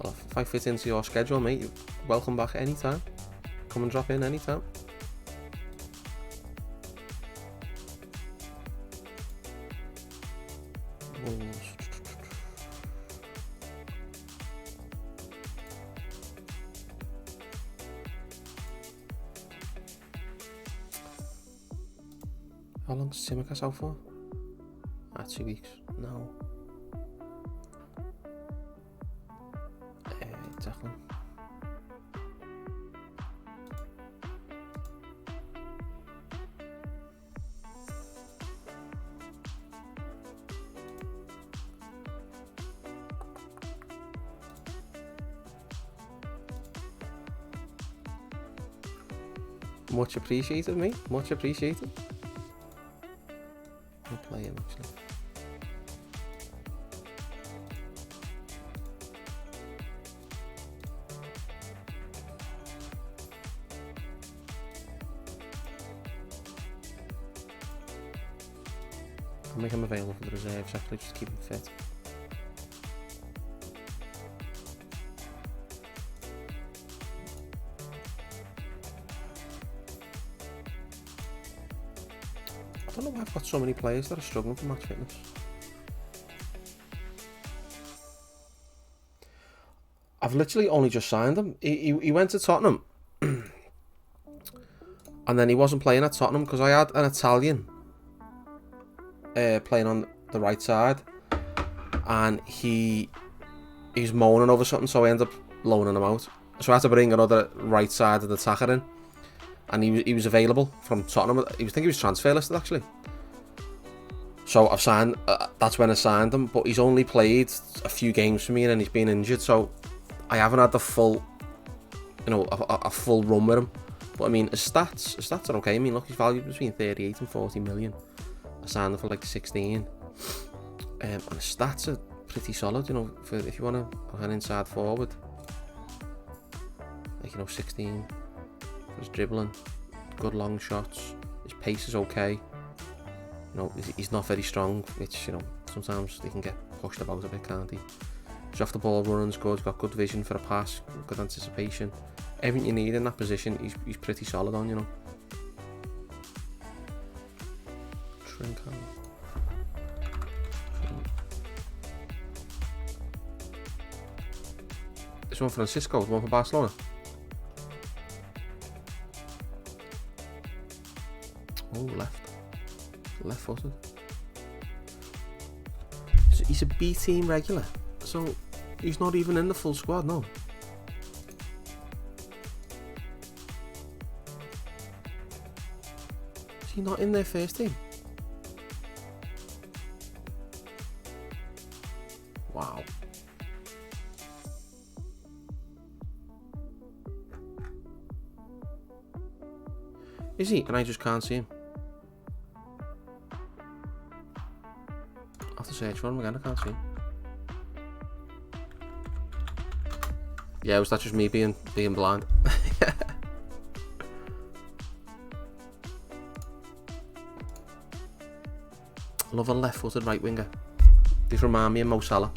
Well, if I fit into your schedule, mate, you're welcome back anytime. Come and drop in anytime. How long does NEWCASTLE out for? 2 weeks. No. Exactly. Much appreciated, mate. Much appreciated. I'm playing actually. I'll make him available for the reserves actually, just to keep him fit. I don't know why I've got so many players that are struggling for match fitness. I've literally only just signed him. He went to Tottenham and then he wasn't playing at Tottenham because I had an Italian playing on the right side, and he's moaning over something, so I ended up loaning him out. So I had to bring another right sided attacker in, and he was available from Tottenham. I think he was transfer listed actually. So I've signed. That's when I signed him, but he's only played a few games for me, and then he's been injured, so I haven't had the full, a full run with him. But I mean, his stats are okay. I mean, look, he's valued between 38 and 40 million. I signed him for like 16, and his stats are pretty solid. For if you want to have an inside forward, like 16. His dribbling, good long shots. His pace is okay. He's not very strong, which sometimes he can get pushed about a bit, can't he? He's off the ball running's good. He's got good vision for a pass, good anticipation. Everything you need in that position, he's pretty solid on. Trincao. This one Francisco, the one for Barcelona. Oh, left footed. So he's a B team regular, so he's not even in the full squad, no. Is he not in their first team? Wow. Is he? And I just can't see him. I'll have to search for him again, I can't see him. Yeah, was that just me being blind? Love a left-footed right winger. These remind me of Mo Salah.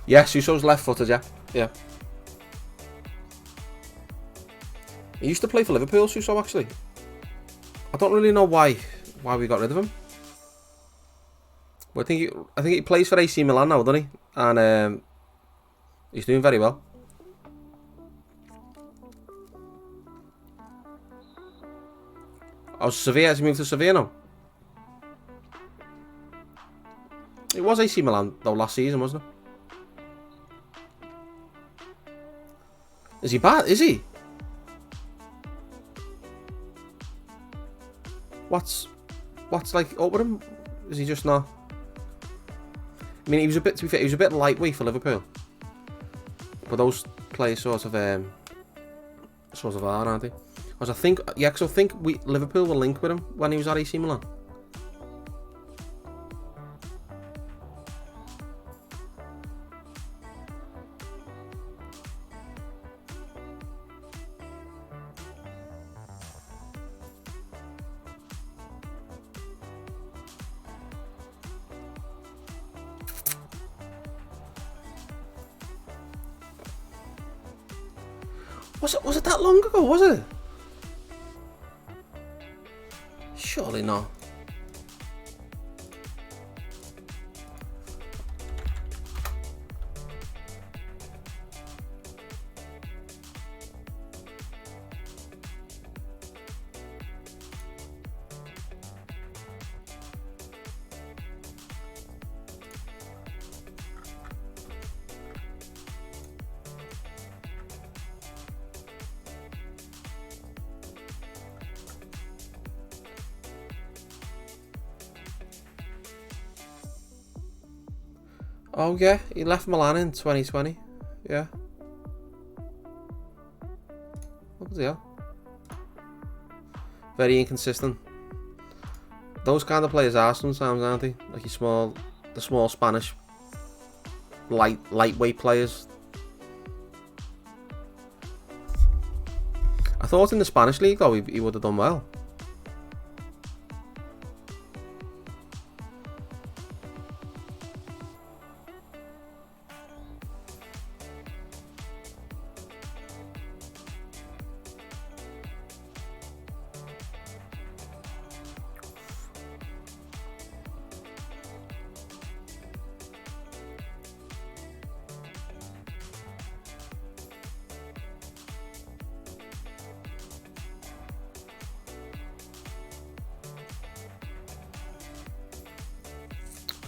Yes, Suso's left-footed, yeah. Yeah. He used to play for Liverpool, Suso, actually. I don't really know why we got rid of him. But I think he plays for AC Milan now, doesn't he? And he's doing very well. Oh, Sevilla, has he moved to Sevilla now? It was AC Milan though last season, wasn't it? Is he bad? Is he? What's like up with him? Is he just not? I mean, he was a bit, to be fair, he was a bit lightweight for Liverpool. But those players sort of are, aren't they? Because I think, yeah, because I think Liverpool were linked with him when he was at AC Milan. Was it that long ago, was it? Surely not. Oh yeah, he left Milan in 2020. Yeah. What the hell? Very inconsistent. Those kind of players are sometimes, aren't they? Like the small Spanish lightweight players. I thought in the Spanish league though he would have done well.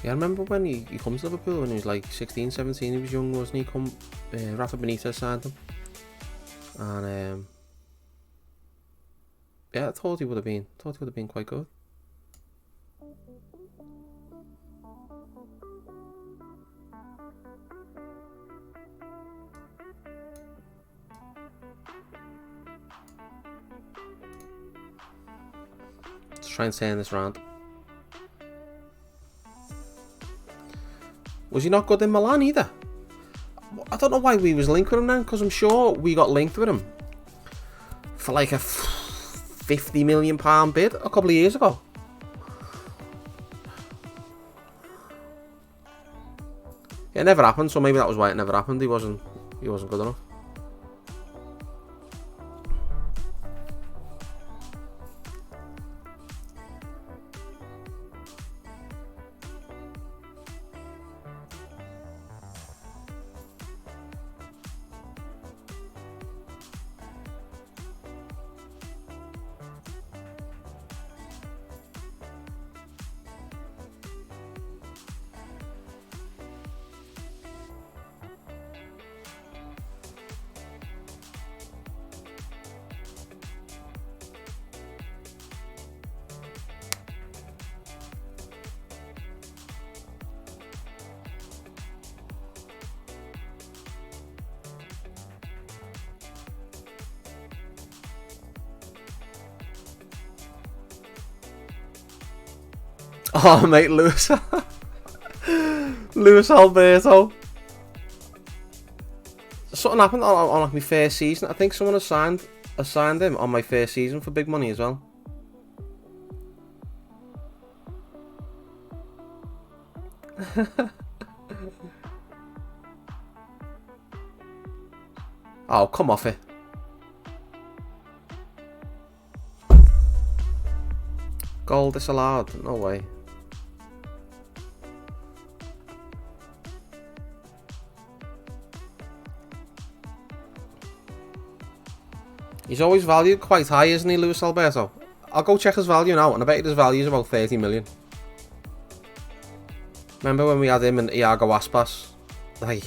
Yeah, I remember when he comes to Liverpool when he was like 16, 17, he was young, wasn't he? Rafa Benitez signed him. And yeah, I thought he would have been quite good. Let's try and turn this round. Was he not good in Milan either? I don't know why we was linked with him then, because I'm sure we got linked with him for like a £50 million bid a couple of years ago. It never happened, so maybe that was why it never happened. He wasn't good enough. Oh, mate, Lewis. Lewis Alberto. Something happened on like my first season. I think someone assigned him on my first season for big money as well. Oh, come off it. Goal disallowed. No way. He's always valued quite high, isn't he, Luis Alberto? I'll go check his value now, and I bet his value is about 30 million. Remember when we had him and Iago Aspas? Like...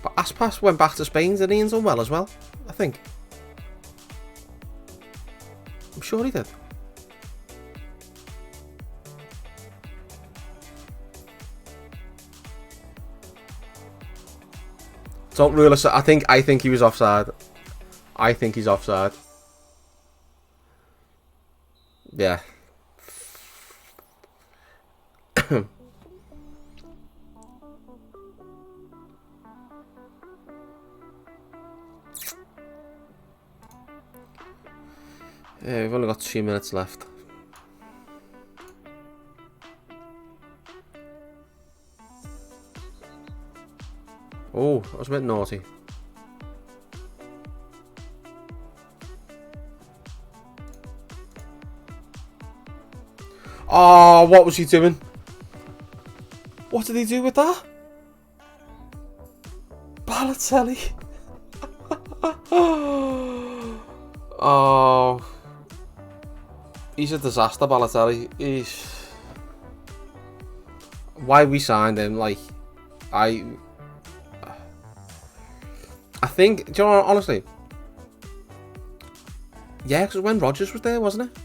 But Aspas went back to Spain, didn't he, and done well as well, I think. I'm sure he did. Don't rule us. I think he was offside. I think he's offside. Yeah. Yeah, we've only got 2 minutes left. Oh, that was a bit naughty. Oh, what was he doing? What did he do with that? Balotelli. Oh. He's a disaster, Balotelli. He's... Why we signed him, like... I think... Do you know, honestly... Yeah, because when Rodgers was there, wasn't it?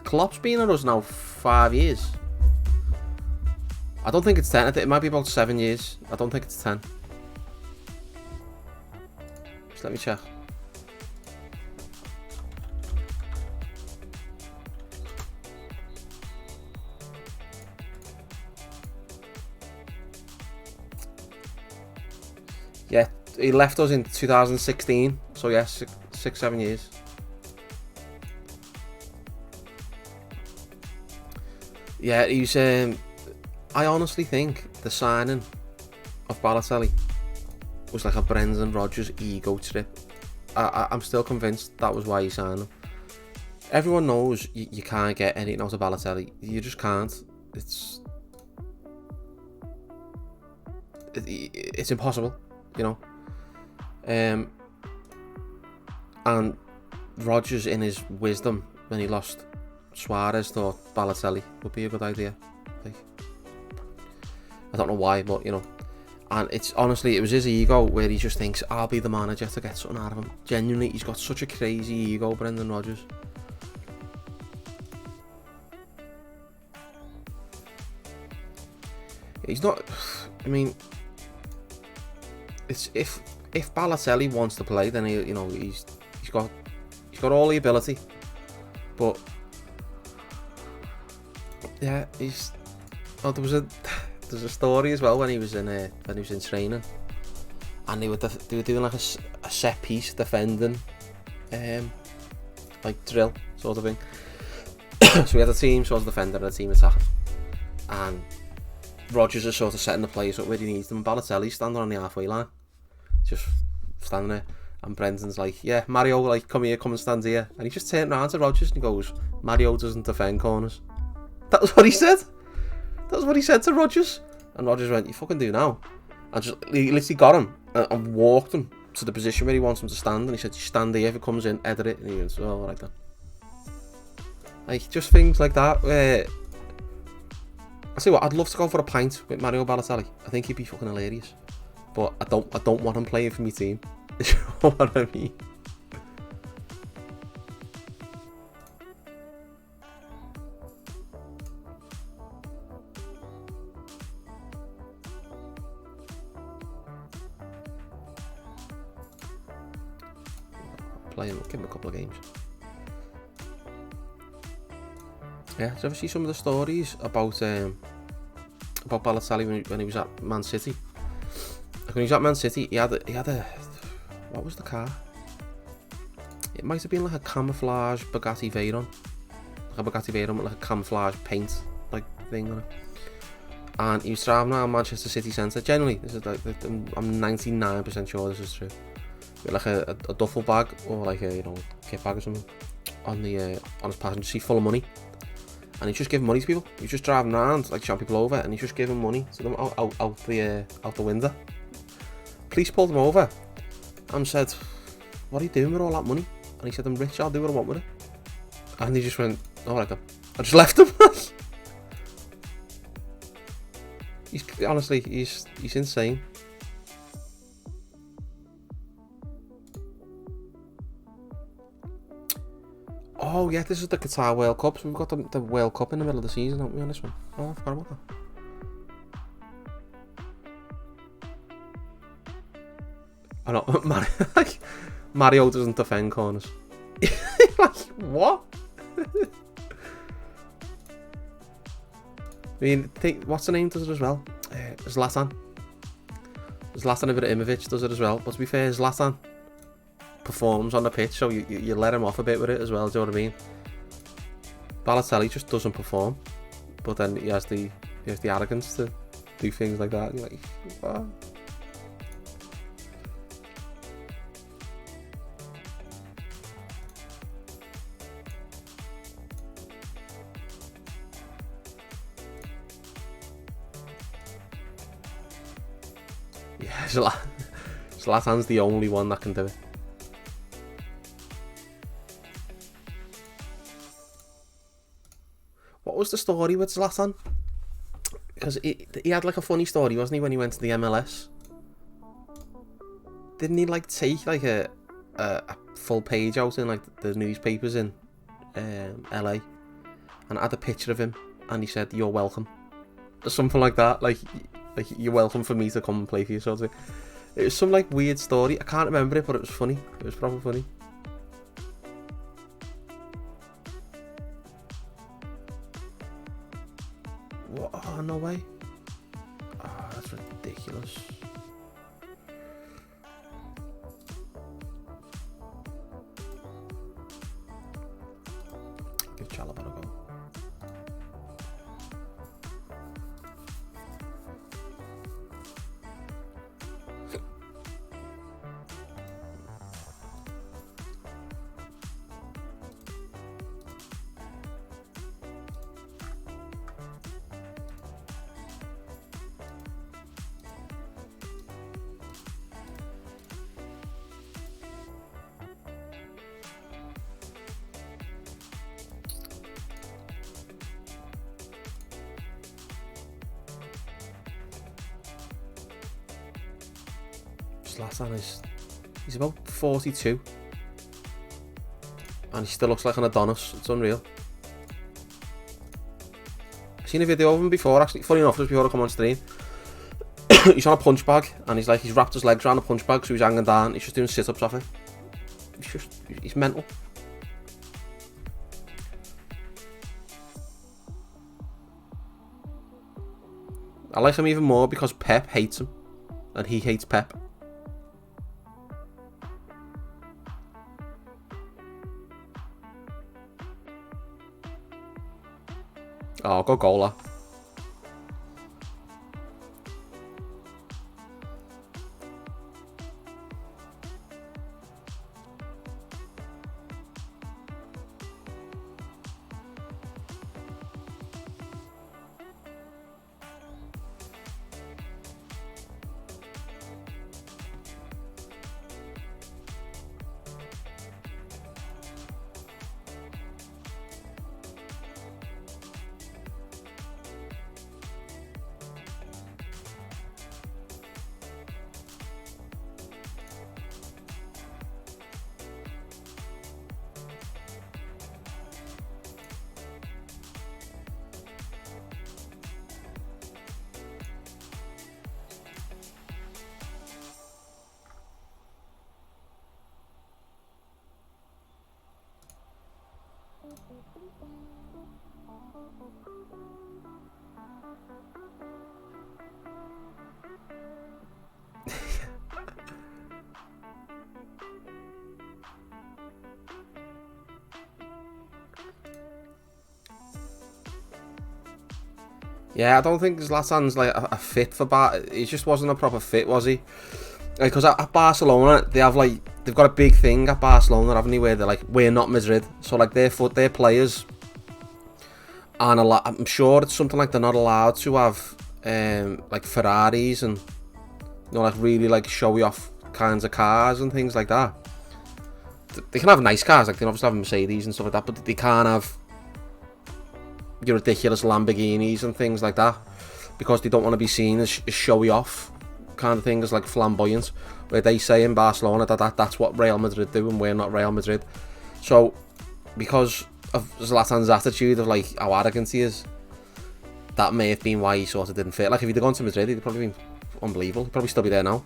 Klopp's been at us now 5 years. I don't think it's 10. I think it might be about 7 years. I don't think it's 10. Just let me check. Yeah, he left us in 2016. So yeah, 6-7 years. Yeah, he's... I honestly think the signing of Balotelli was like a Brendan Rodgers ego trip. I'm still convinced that was why he signed him. Everyone knows you can't get anything out of Balotelli. You just can't. It's impossible, you know. And Rodgers, in his wisdom, when he lost Suarez, thought Balotelli would be a good idea. Like, I don't know why, but you know. And it's honestly, it was his ego where he just thinks, I'll be the manager to get something out of him. Genuinely, he's got such a crazy ego, Brendan Rodgers. He's not... I mean... It's if Balotelli wants to play, then he, you know, he's got all the ability. But... Yeah, he's... Oh, there's a story as well when he was in training, and they were doing like a set piece defending, like drill sort of thing. So we had a team sort of defender and a team attacking, and Rodgers is sort of setting the players up where he needs them. And Balotelli's standing on the halfway line, just standing there, and Brendan's like, "Yeah, Mario, like come and stand here," and he just turned around to Rodgers and he goes, "Mario doesn't defend corners." That was what he said. That was what he said to Rodgers. And Rodgers went, "You fucking do now." And just, he literally got him and walked him to the position where he wants him to stand. And he said, "You stand here, if it comes in, edit it." And he went, "Oh, alright then." Like, just things like that where... I see what, I'd love to go for a pint with Mario Balotelli. I think he'd be fucking hilarious. But I don't want him playing for my team. You know what I mean? play him, give him a couple of games. Yeah, did you ever see some of the stories about Balotelli when he was at Man City? Like when he was at Man City, he had a what was the car? It might have been like a camouflage Bugatti Veyron. Like a Bugatti Veyron with like a camouflage paint like thing on it. And he was driving around Manchester City Centre. Generally, this is like I'm 99% sure this is true. With like a duffel bag or like a kit bag or something on his passenger seat full of money. And he's just giving money to people. He's just driving around like shouting people over, and he's just giving money to them out the window. Police pulled him over and said, "What are you doing with all that money?" And he said, "I'm rich, I'll do what I want with it." And he just went, "Alright then." I just left him. Honestly, he's insane. Oh yeah, this is the Qatar World Cup. So we've got the World Cup in the middle of the season, haven't we, on this one? Oh, I forgot about that. I know, Mario doesn't defend corners. Like, what? I mean, what's the name does it as well? Zlatan. Zlatan Ibrahimovic does it as well. But to be fair, Zlatan performs on the pitch, so you let him off a bit with it as well, do you know what I mean? Balotelli just doesn't perform, but then he has the arrogance to do things like that. You're like, what? Yeah, Zlatan's the only one that can do it. What was the story with Zlatan? Because he had like a funny story, wasn't he, when he went to the MLS? Didn't he like take like a full page out in like the newspapers in LA and add a picture of him, and he said, "You're welcome," or something like that. Like you're welcome for me to come and play for you, sort of thing. It was some like weird story. I can't remember it, but it was funny. It was probably funny. What? Oh, no way. Oh, that's ridiculous. Give Chalobah a go. Zlatan he's about 42 and he still looks like an Adonis. It's unreal. I've seen a video of him before, actually, funny enough, just before I come on stream. He's on a punch bag and he's wrapped his legs around a punch bag, so he's hanging down. He's just doing sit-ups off it. He's mental. I like him even more because Pep hates him and he hates Pep. Oh, go goaler. Yeah, I don't think Zlatan's like a fit for he just wasn't a proper fit, was he? Because at Barcelona, they've got a big thing at Barcelona, haven't they? Where they're like, we're not Madrid, so like their players aren't allowed. I'm sure it's something like they're not allowed to have like Ferraris and like really like showy off kinds of cars and things like that. They can have nice cars, like they can obviously have Mercedes and stuff like that, but they can't have your ridiculous Lamborghinis and things like that because they don't want to be seen as showy off kind of thing, as like flamboyant, where they say in Barcelona that's what Real Madrid do and we're not Real Madrid. So because of Zlatan's attitude of like how arrogant he is, that may have been why he sort of didn't fit. Like if he'd have gone to Madrid, he'd probably been unbelievable. He'd probably still be there now.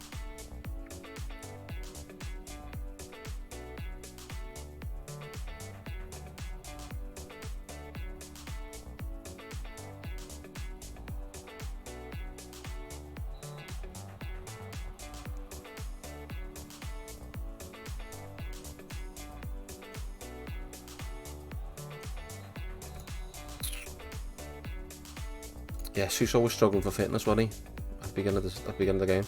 Yeah, Suso was struggling for fitness, wasn't he? At the beginning of the game.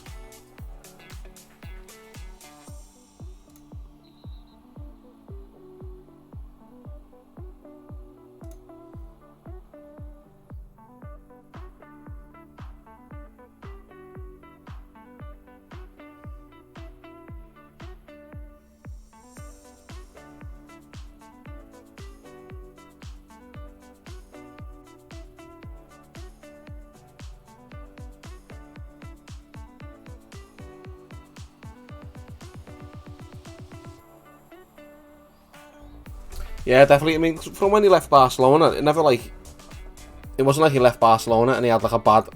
Yeah, definitely. I mean, from when he left Barcelona, it wasn't like he left Barcelona and he had like a bad,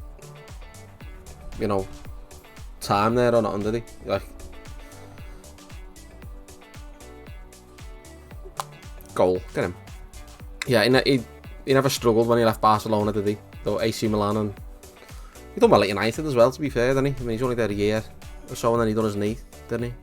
time there or nothing, did he? Like, goal, get him. Yeah, he never struggled when he left Barcelona, did he? Though AC Milan, and he done well at United as well, to be fair, didn't he? I mean, he's only there a year or so, and then he done his knee, didn't he?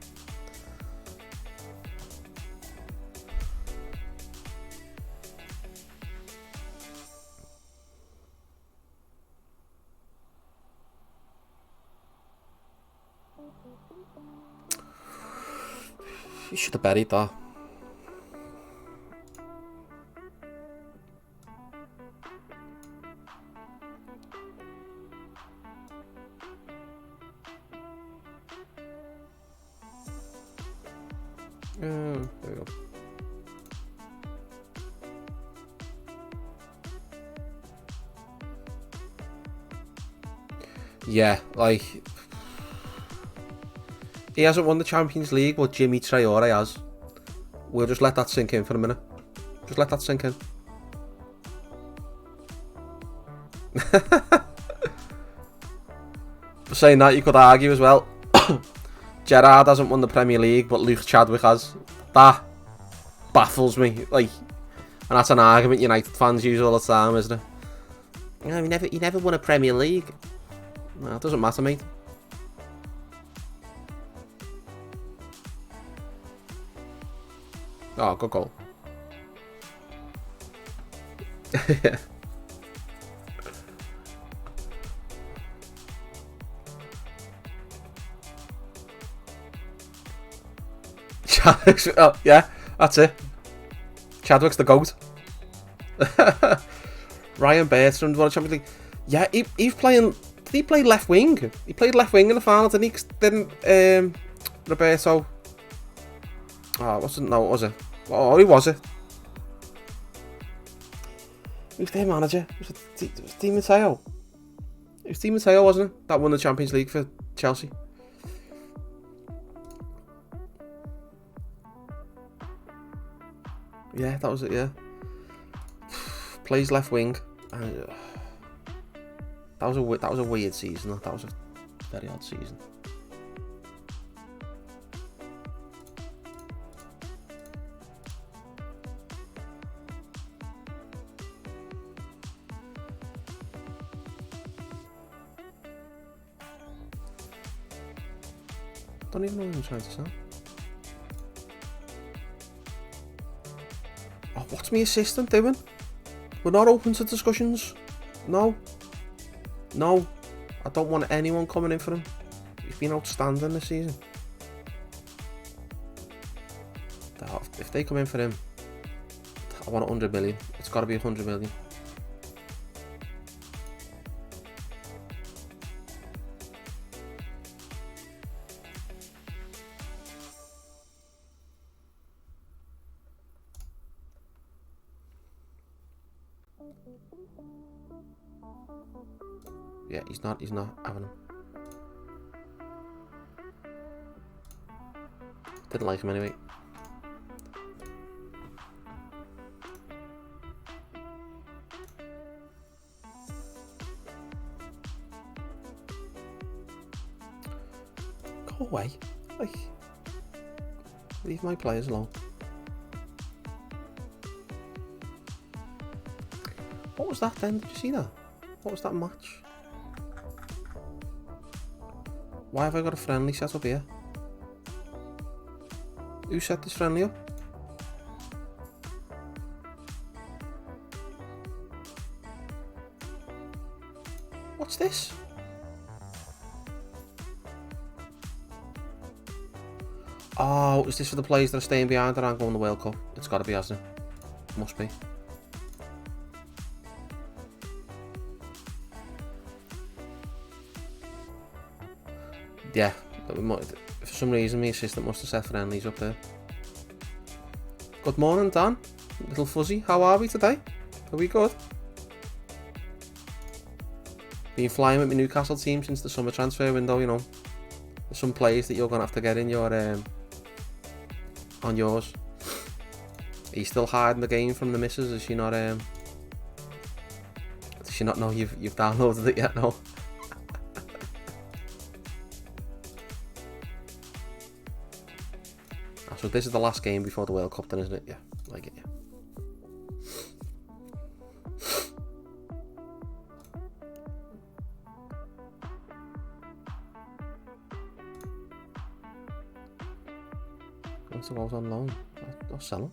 You should have buried that. There we go. Yeah, like, he hasn't won the Champions League, but Jimmy Traore has. We'll just let that sink in for a minute. Just let that sink in. For saying that, you could argue as well. Gerrard hasn't won the Premier League, but Luke Chadwick has. That baffles me. Like, and that's an argument United fans use all the time, isn't it? You know, he never won a Premier League. No, it doesn't matter, mate. Oh, good goal. Yeah. Chadwick's, oh, yeah, that's it. Chadwick's the GOAT. Ryan Bertrand won a Champions League. Yeah, he's playing. Did he play left wing? He played left wing in the final, didn't he? Didn't Roberto? Oh, what was it? Oh, who was it? Who's their manager? Was it Di Matteo? It was Di Matteo, wasn't it? That won the Champions League for Chelsea. Yeah, that was it, yeah. Plays left wing. That was a weird season. That was a very odd season. Don't even know what I'm trying to say. Oh, what's my assistant doing? We're not open to discussions. No. No. I don't want anyone coming in for him. He's been outstanding this season. If they come in for him, I want 100 million. It's got to be 100 million. Yeah, he's not having him. Didn't like him anyway. Go away. Like, leave my players alone. What was that then? Did you see that? What was that match? Why have I got a friendly set up here? Who set this friendly up? What's this? Oh, is this for the players that are staying behind that aren't going to the World Cup? It's got to be, hasn't it? Must be. Yeah, for some reason my assistant must have set friendlies up there. Good morning, Dan. Little Fuzzy, how are we today? Are we good? Been flying with my Newcastle team since the summer transfer window, you know. There's some players that you're going to have to get in your on yours. Are you still hiding the game from the missus? Does she not know you've downloaded it yet? No. So this is the last game before the World Cup then, isn't it? Yeah, like it, yeah. What's the goals on loan? I'll sell them.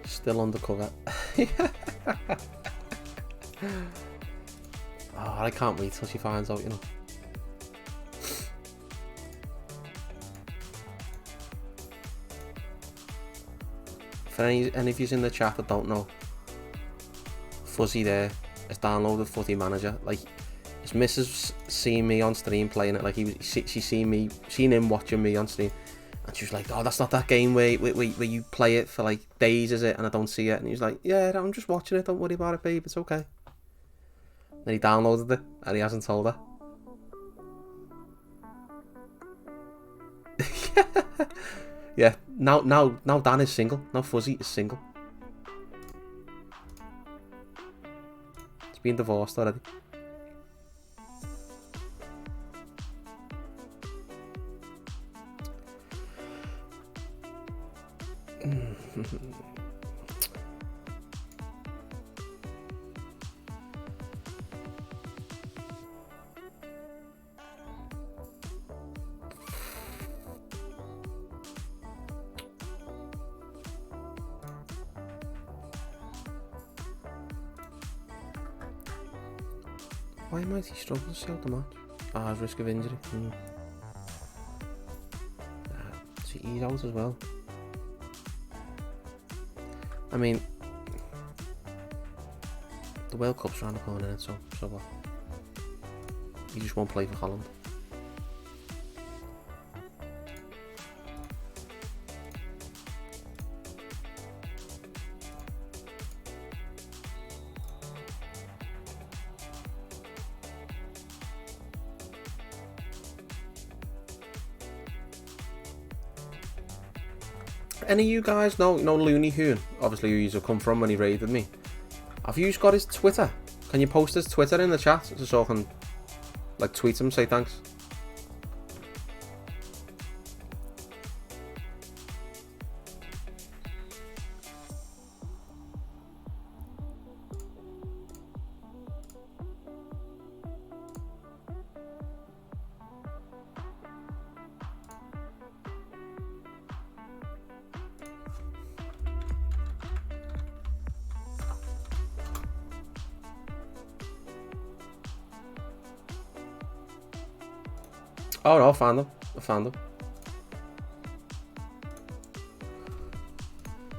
Still undercover. Oh, I can't wait till she finds out, you know. For any of you in the chat that don't know, Fuzzy there has downloaded Footy Manager. Like, his missus seen me on stream playing it. Like, she seen him watching me on stream. And she was like, oh, that's not that game where you play it for like days, is it? And I don't see it. And he was like, yeah, I'm just watching it. Don't worry about it, babe. It's okay. Then he downloaded it and he hasn't told her. Yeah, now Dan is single. Now Fuzzy is single. He's been divorced already. Why might he struggle to see out the match? Ah, risk of injury. See, he's out as well. I mean, the World Cup's around the corner, so what? He just won't play for Holland. Any of you guys know Looney Hoon? Obviously, who he's come from when he raided me. Have you got his Twitter? Can you post his Twitter in the chat so I can like tweet him, say thanks? Oh no, I found them. I found them.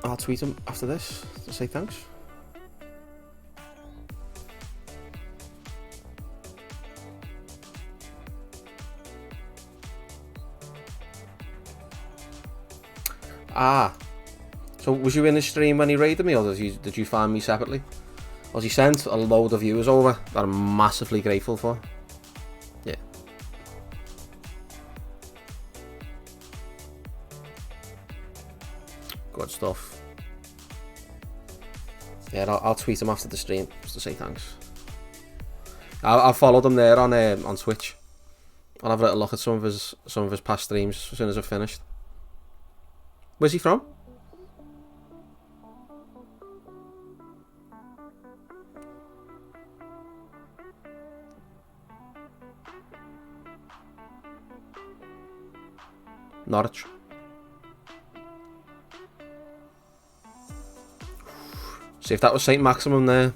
I'll tweet him after this to say thanks. Ah, so was you in the stream when he raided me, or did you find me separately? Or he sent a load of viewers over that I'm massively grateful for. Yeah. Good stuff. Yeah, I'll tweet him after the stream just to say thanks. I'll follow him there on Twitch. I'll have a little look at some of his past streams as soon as I've finished. Where's he from? Norwich. See, if that was St. Maximum there,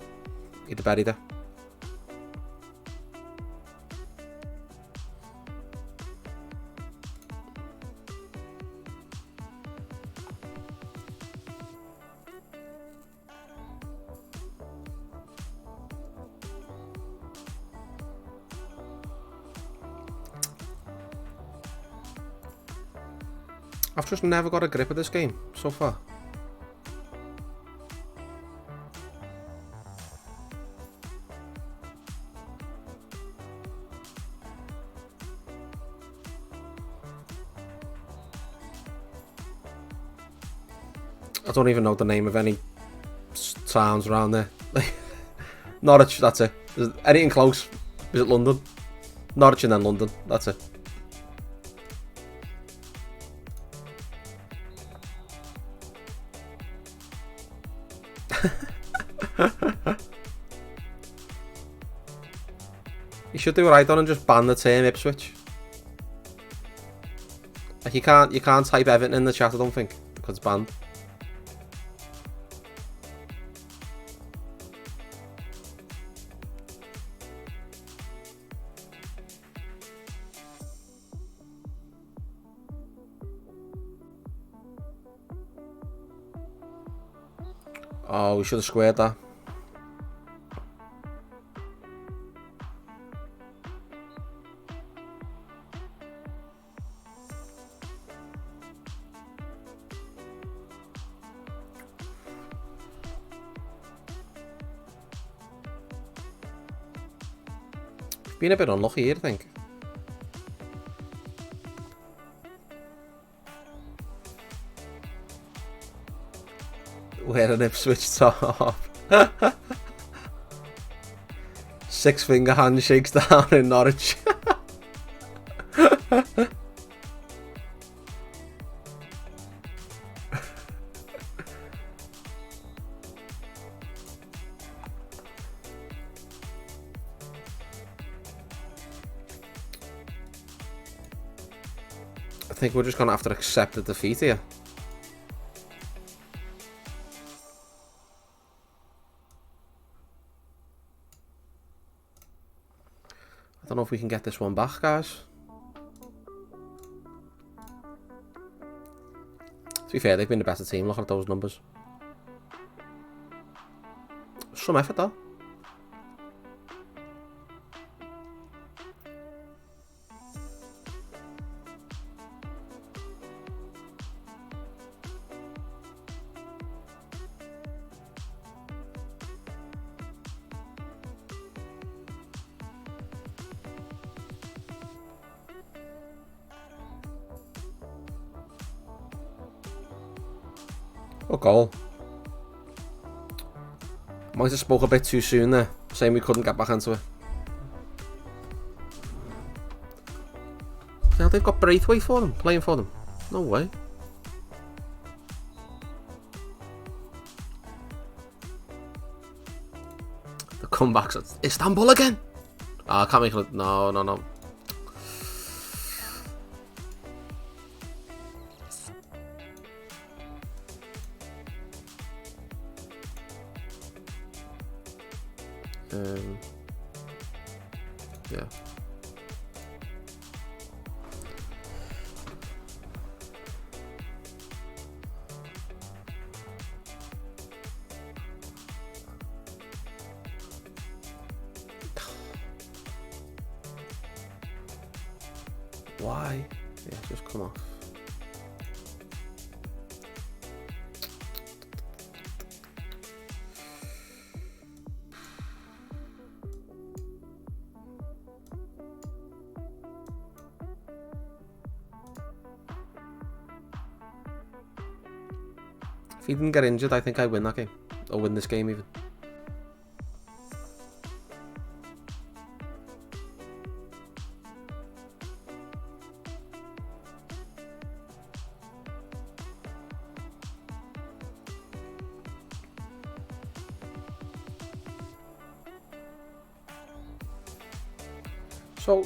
he'd have buried it. I've just never got a grip of this game so far. I don't even know the name of any towns around there. Norwich, that's it. Is anything close? Is it London? Norwich and then London, that's it. You should do what I done and just ban the term Ipswich. Like you can't type Everton in the chat, I don't think, because it's banned. Oh, we should have squared that. Been a bit unlucky here, I think. Wear an Ipswich top. 6 finger handshakes down in Norwich. I think we're just gonna have to accept the defeat here. I don't know if we can get this one back, guys. To be fair, they've been the better team. Look at those numbers. Some effort though. Oh, goal. Might have spoke a bit too soon there. saying we couldn't get back into it. Now they've got Braithwaite for them, playing for them. No way. The comebacks at Istanbul again. Oh, I can't make it. No. Yeah. Why? Yeah, just come off. If he didn't get injured, I think I win that game. Or win this game even. So,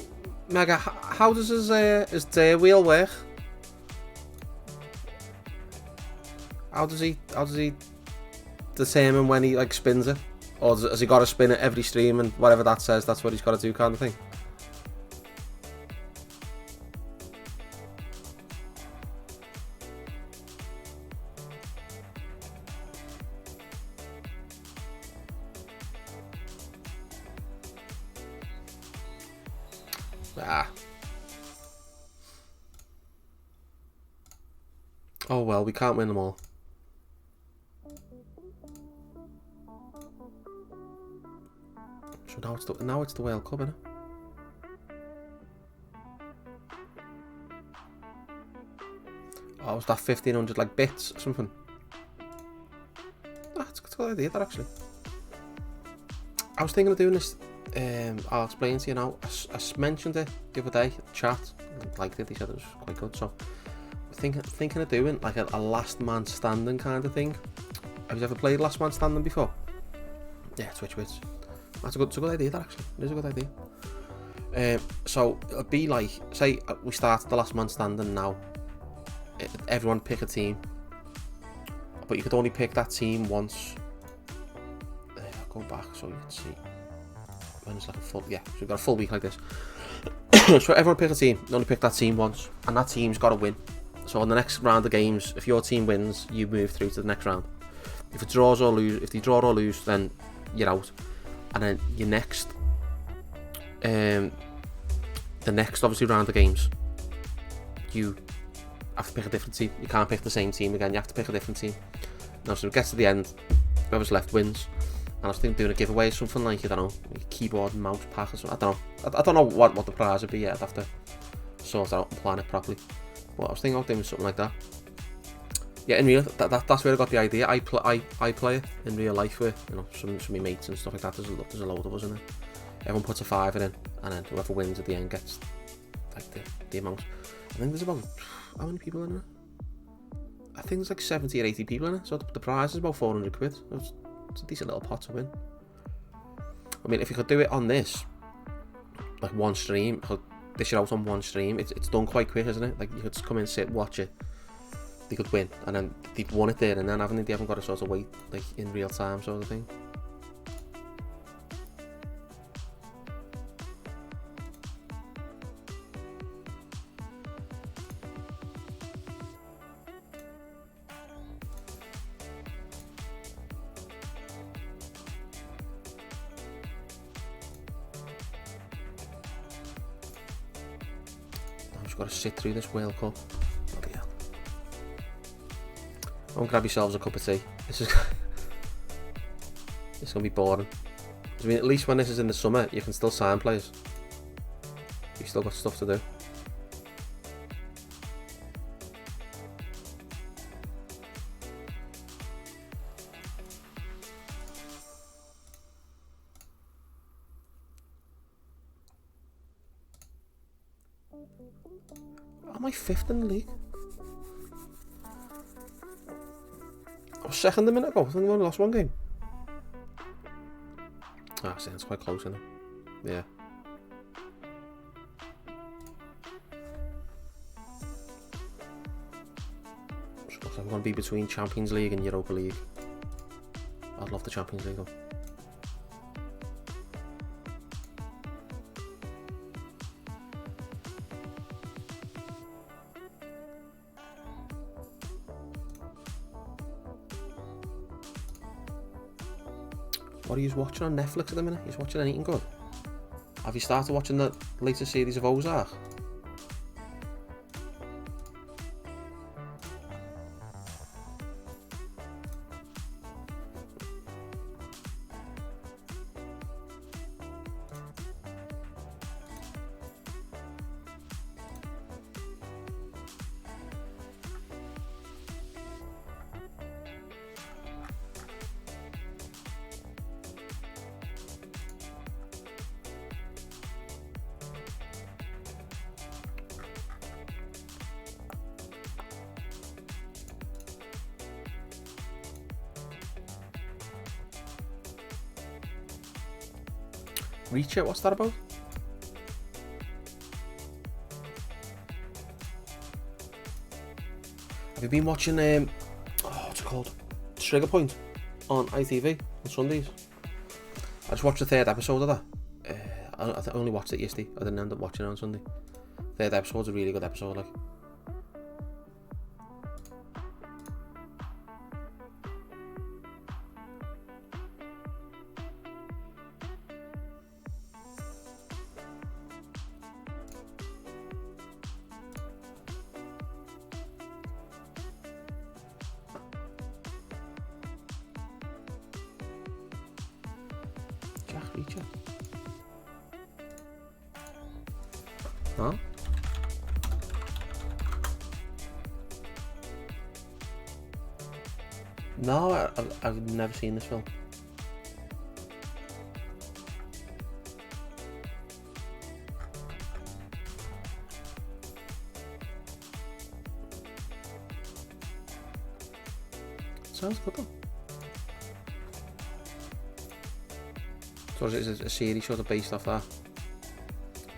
Mega, how does his gear wheel work? How does he determine when he like spins it, or has he got to spin it every stream and whatever that says, that's what he's got to do, kind of thing? Oh well, we can't win them all. So now it's the World Cup, isn't it? Oh, was that 1500 like bits or something? Ah, it's a good idea that actually. I was thinking of doing this. I'll explain to you now. I mentioned it the other day, chat, and liked it. He said it was quite good. So thinking of doing like a last man standing kind of thing. Have you ever played last man standing before? Yeah, Twitch bits. It's a good idea that actually. It is a good idea. So it'd be like, say we start the last man standing now. Everyone pick a team, but you could only pick that team once. I'll go back so you can see when it's like a full. Yeah, so we've got a full week like this. So everyone pick a team. You only pick that team once, and that team's got to win. So on the next round of games, if your team wins, you move through to the next round. If it draws or lose, if they draw or lose, then you're out. And then your next, the next obviously round of games, you have to pick a different team. You can't pick the same team again. You have to pick a different team. Now, so it gets to the end, whoever's left wins. And I was thinking of doing a giveaway, something like, I don't know, a keyboard and mouse pack or something. I don't know what the prize would be yet. I'd have to sort it out and plan it properly. But I was thinking of doing something like that. Yeah, in real, that's where I got the idea. I play it in real life with, you know, some of my mates and stuff like that. There's a load of us in it. Everyone puts a fiver in, and then whoever wins at the end gets like the amount. I think there's about, how many people in it? I think there's like 70 or 80 people in it. So the prize is about 400 quid. It's a decent little pot to win. I mean, if you could do it on this, like one stream, dish it out on one stream, it's done quite quick, isn't it? Like you could just come in, sit, watch it. They could win, and then they've won it there and then, haven't they? They haven't got to sort of wait like in real time sort of thing. I've just got to sit through this World Cup. Bloody hell. Go and grab yourselves a cup of tea. This is it's gonna be boring. I mean, at least when this is in the summer, you can still sign players. You've still got stuff to do. Am I 5th in the league? I was 2nd a minute ago. I think we only lost 1 game. Ah, see, it's quite close, isn't it? Yeah. So looks like we're going to be between Champions League and Europa League. I'd love the Champions League though. What are you watching on Netflix at the minute? You're watching anything good? Have you started watching the latest series of Ozark? Reach It, what's that about? Have you been watching, what's it called? Trigger Point on ITV on Sundays? I just watched the 3rd episode of that. I only watched it yesterday. I didn't end up watching it on Sunday. 3rd episode's a really good episode, like. Feature. Huh? No, I've never seen this film. Sounds good though. So is it a series sort of based off that?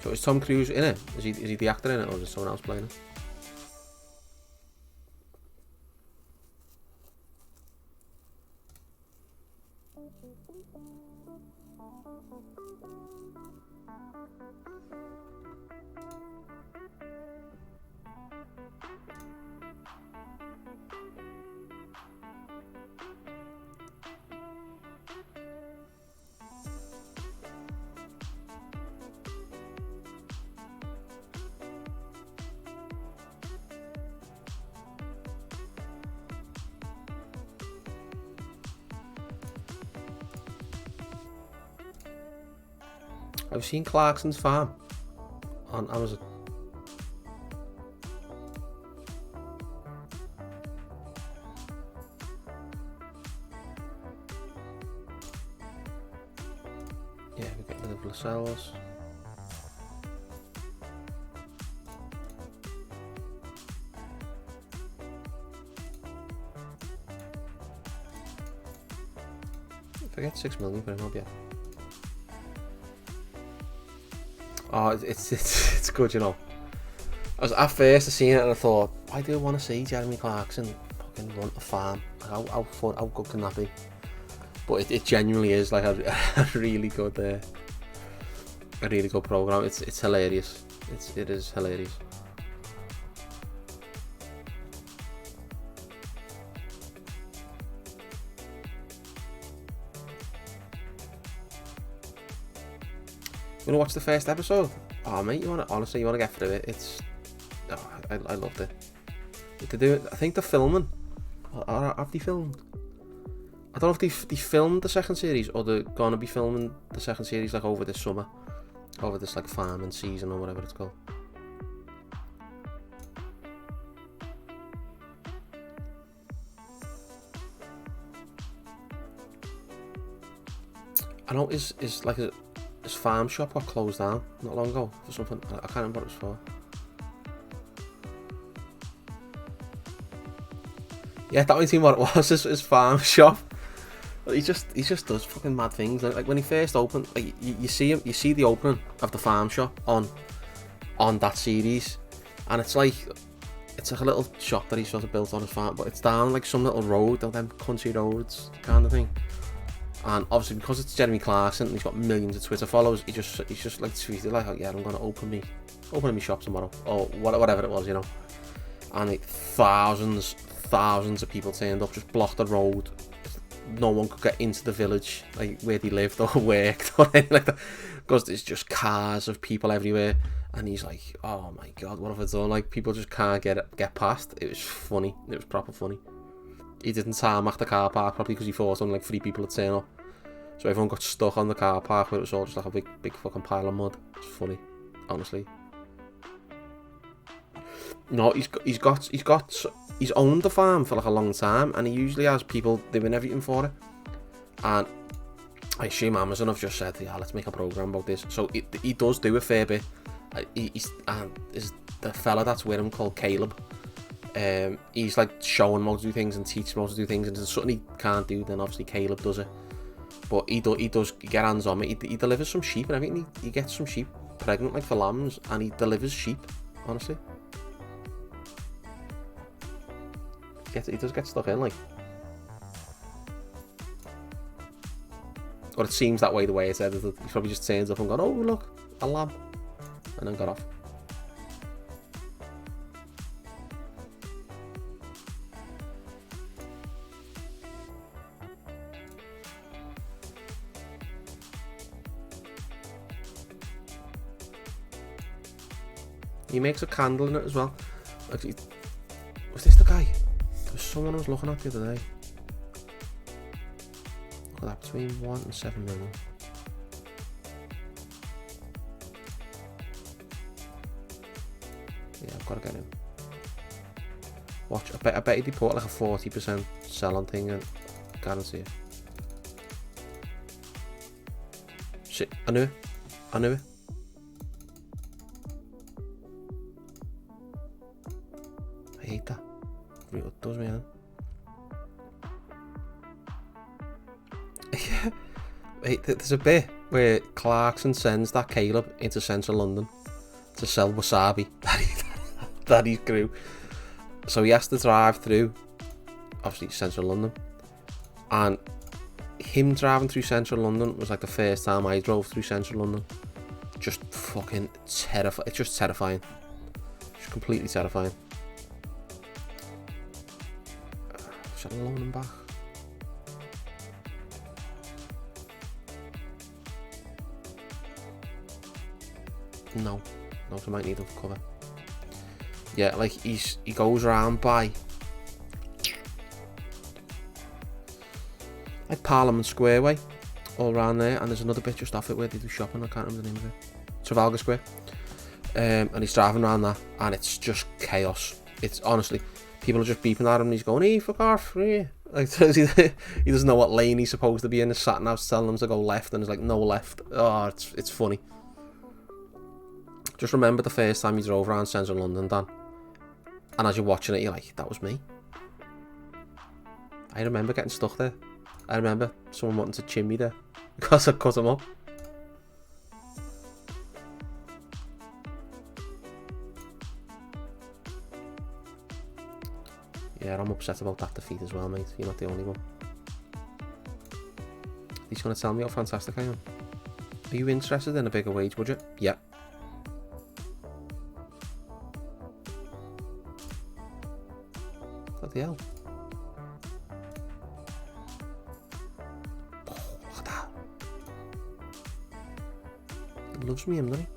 So is Tom Cruise in it? Is he the actor in it, or is someone else playing it? I've seen Clarkson's Farm on Amazon. Yeah, we get rid of Lascelles. If I get 6 million for him, I'll be happy. Oh, it's good, you know. At first I seen it and I thought, why do I want to see Jeremy Clarkson fucking run a farm? How good can that be? But it genuinely is like a really good program. It's hilarious. It is hilarious. You wanna watch the first episode? Oh mate, honestly you wanna get through it. I loved it. To do it, I think they're filming. Have they filmed? I don't know if they filmed the second series or they're gonna be filming the second series like over this summer, over this like farming season or whatever it's called. I know is like his farm shop got closed down not long ago for something. I can't remember what it was for. Yeah, that might seem what it was. His farm shop. He just does fucking mad things. Like when he first opened, like you see him, you see the opening of the farm shop on that series, and it's like a little shop that he sort of built on his farm, but it's down like some little road, or them country roads kind of thing. And obviously because it's Jeremy Clarkson and he's got millions of Twitter followers, he's just like tweeted like, oh, yeah, I'm gonna open my shop tomorrow, or whatever it was, you know. And like thousands of people turned up, just blocked the road. No one could get into the village, like where they lived or worked or anything like that, because there's just cars of people everywhere. And he's like, oh my god, what have I done? Like, people just can't get past. It was funny. It was proper funny. He didn't tarmac the car park probably because he thought only like 3 people would turn up, so everyone got stuck on the car park where it was all just like a big fucking pile of mud. It's funny, honestly. No, he's owned the farm for like a long time, and he usually has people doing everything for it. And I assume Amazon have just said, yeah, let's make a program about this. So he does do a fair bit. Is the fella that's with him called Caleb. He's like showing him how to do things and teaching him how to do things, and if there's something he can't do, then obviously Caleb does it. But he does get hands on it. He delivers some sheep and everything. He gets some sheep pregnant like for lambs, and he delivers sheep, honestly. He does get stuck in, like. Or it seems that way, the way it's edited. He probably just turns up and gone, oh look, a lamb, and then got off. He makes a candle in it as well. Actually, was this the guy? There was someone I was looking at the other day. Look at that, between 1 and 7 million. Yeah, I've got to get him. Watch, I bet he'd put like a 40% sell on thing, and guarantee it. Shit, I knew it. I hate that. It really does me in. Yeah. Wait, there's a bit where Clarkson sends that Caleb into central London to sell wasabi that he grew. So he has to drive through, obviously, central London. And him driving through central London was like the first time I drove through central London. Just fucking terrifying. It's just terrifying. Just completely terrifying. Should I loan him back? No, so I might need him for cover. Yeah, like he goes around by like Parliament Square way, all around there, and there's another bit just off it where they do shopping. I can't remember the name of it. Trafalgar Square. And he's driving around that, and it's just chaos. It's honestly, people are just beeping at him, and he's going, "Hey, fuck off!" Yeah. Like he doesn't know what lane he's supposed to be in. His sat nav's telling him to go left, and there's like no left. Oh, it's funny. Just remember the first time you drove around central London, Dan, and as you're watching it, you're like, that was me. I remember getting stuck there. I remember someone wanting to chin me there because I cut him up. Yeah, I'm upset about that defeat as well, mate. You're not the only one. He's going to tell me how fantastic I am. Are you interested in a bigger wage budget? Yeah. What the hell? Oh, look at that. He loves me, doesn't he?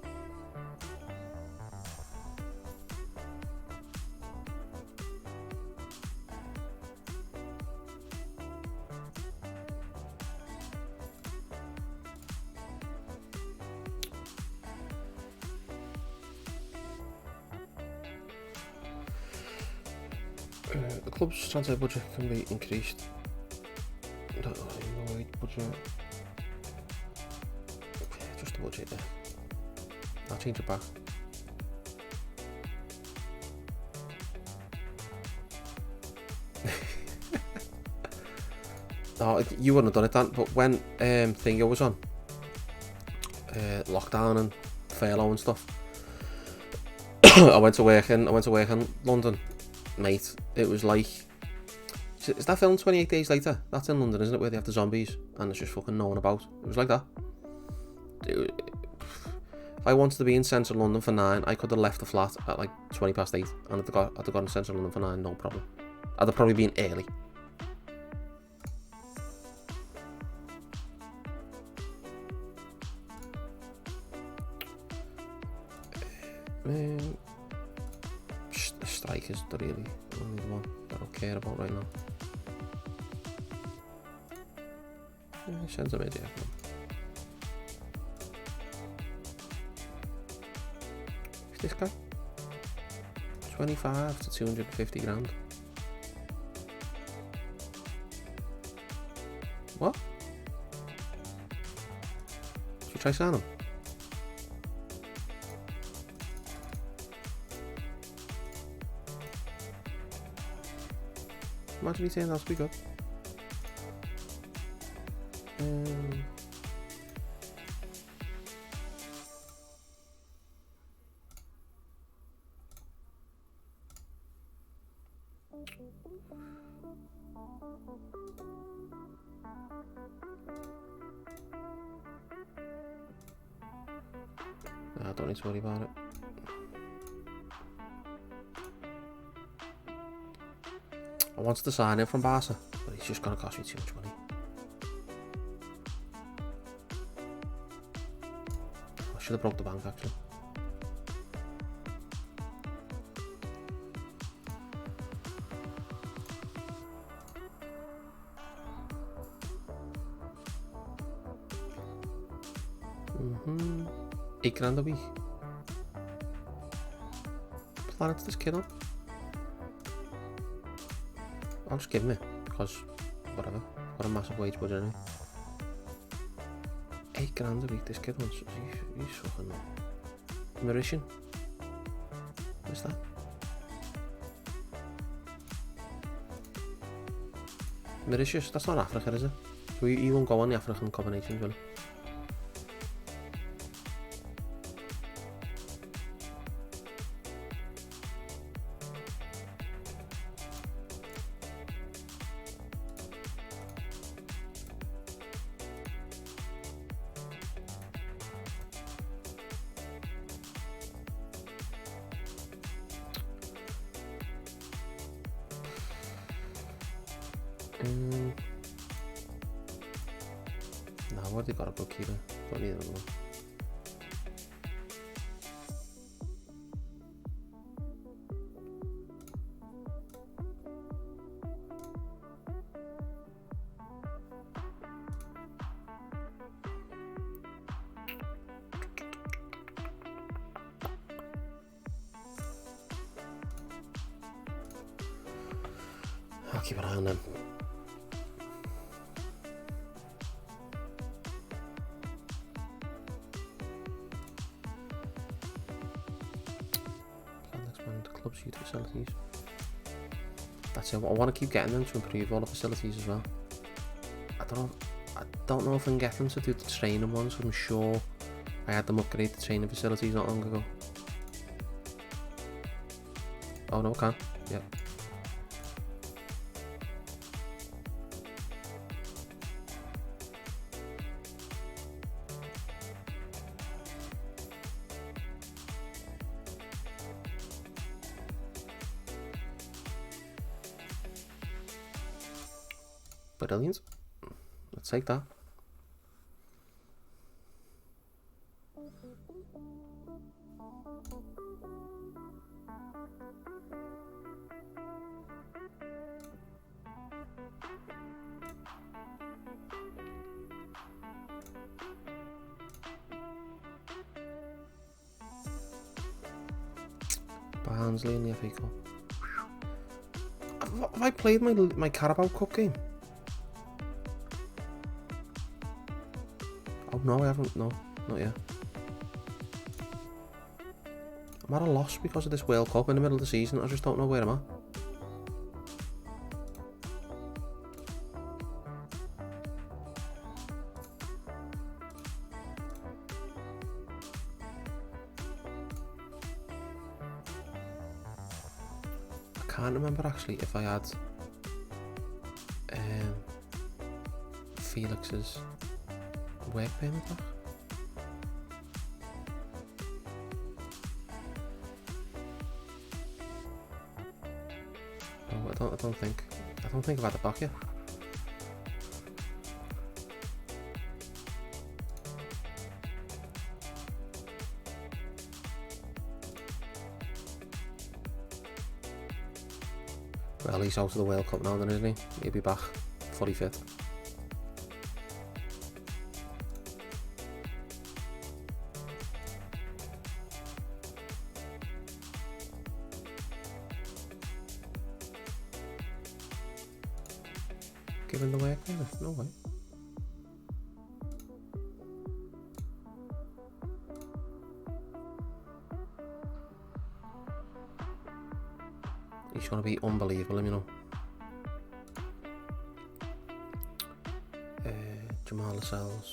The club's transfer budget can be increased. No wage budget. Okay, just the budget there. I'll change it back. Oh, you wouldn't have done it, Dan, but when Thingo was on, lockdown and furlough and stuff, I went to work in London, mate. It was like, is that film 28 Days Later? That's in London, isn't it? Where they have the zombies and there's just fucking no one about. It was like that. If I wanted to be in central London for 9, I could have left the flat at like 20 past 8 and I'd have got in central London for 9, no problem. I'd have probably been early. Strike is the really only one that I don't care about right now. Sends a mid, yeah. Who's this guy? 25 to 250 grand. What? Should we try signing him? Imagine he turns out to be good. I don't need to worry about it. I wanted to sign him from Barca, but he's just going to cost me too much money. I should have broke the bank actually. $8 grand a week. Planet this kid on. I'll just give him it, because whatever. Got a massive wage budget anyway. $8 grand a week this kid wants. He's fucking Mauritian. What's that? Mauritius, that's not Africa, is it? So he won't go on the African combinations, will he? No, I've already got a bookkeeper. Don't need another one. I'll keep an eye on them. Clubs youth facilities. That's it. I want to keep getting them to improve all the facilities as well. I don't know if I can get them to do the training ones. I'm sure I had them upgrade the training facilities not long ago. Oh no, I can. Yep. Brilliant. Let's take that. Barnsley in the FA Cup. Have I played my Carabao Cup game? Oh no, I haven't. No, not yet. I'm at a loss because of this World Cup in the middle of the season. I just don't know where I'm at. can't remember actually if I had Felix's work permit back. Oh, I don't think I've had it back yet. Well, he's out of the World Cup now then, isn't he? He'll be back fully fit. Given the work permit? No way. He's going to be unbelievable, you know. Jamal Lascelles.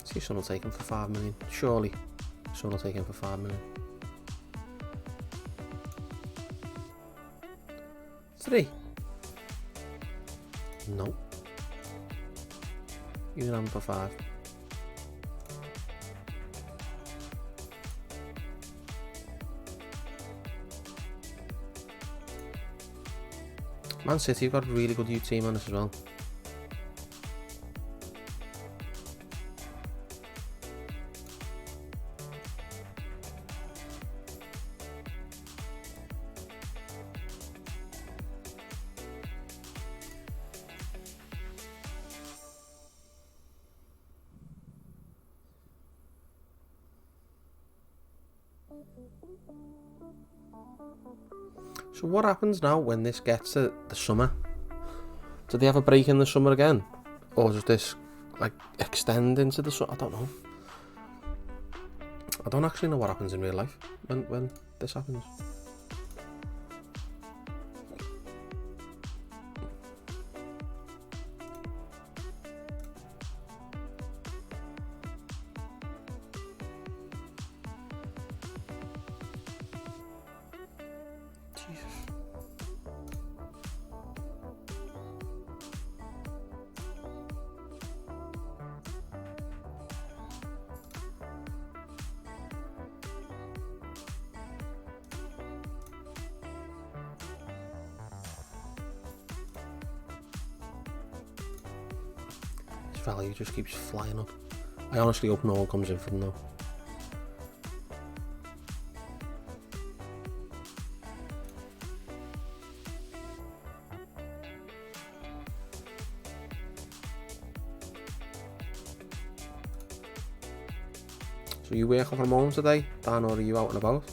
See if someone will take him for 5 million. Surely someone will take him for 5 million. 3. No. You can have him for 5. Man City have got a really good youth team on this as well. So what happens now when this gets to the summer? Do they have a break in the summer again? Or does this like extend into the summer? I don't know. I don't actually know what happens in real life when this happens. Value just keeps flying up. I honestly hope no one comes in for them though. So you working from home today, Dan, or are you out and about?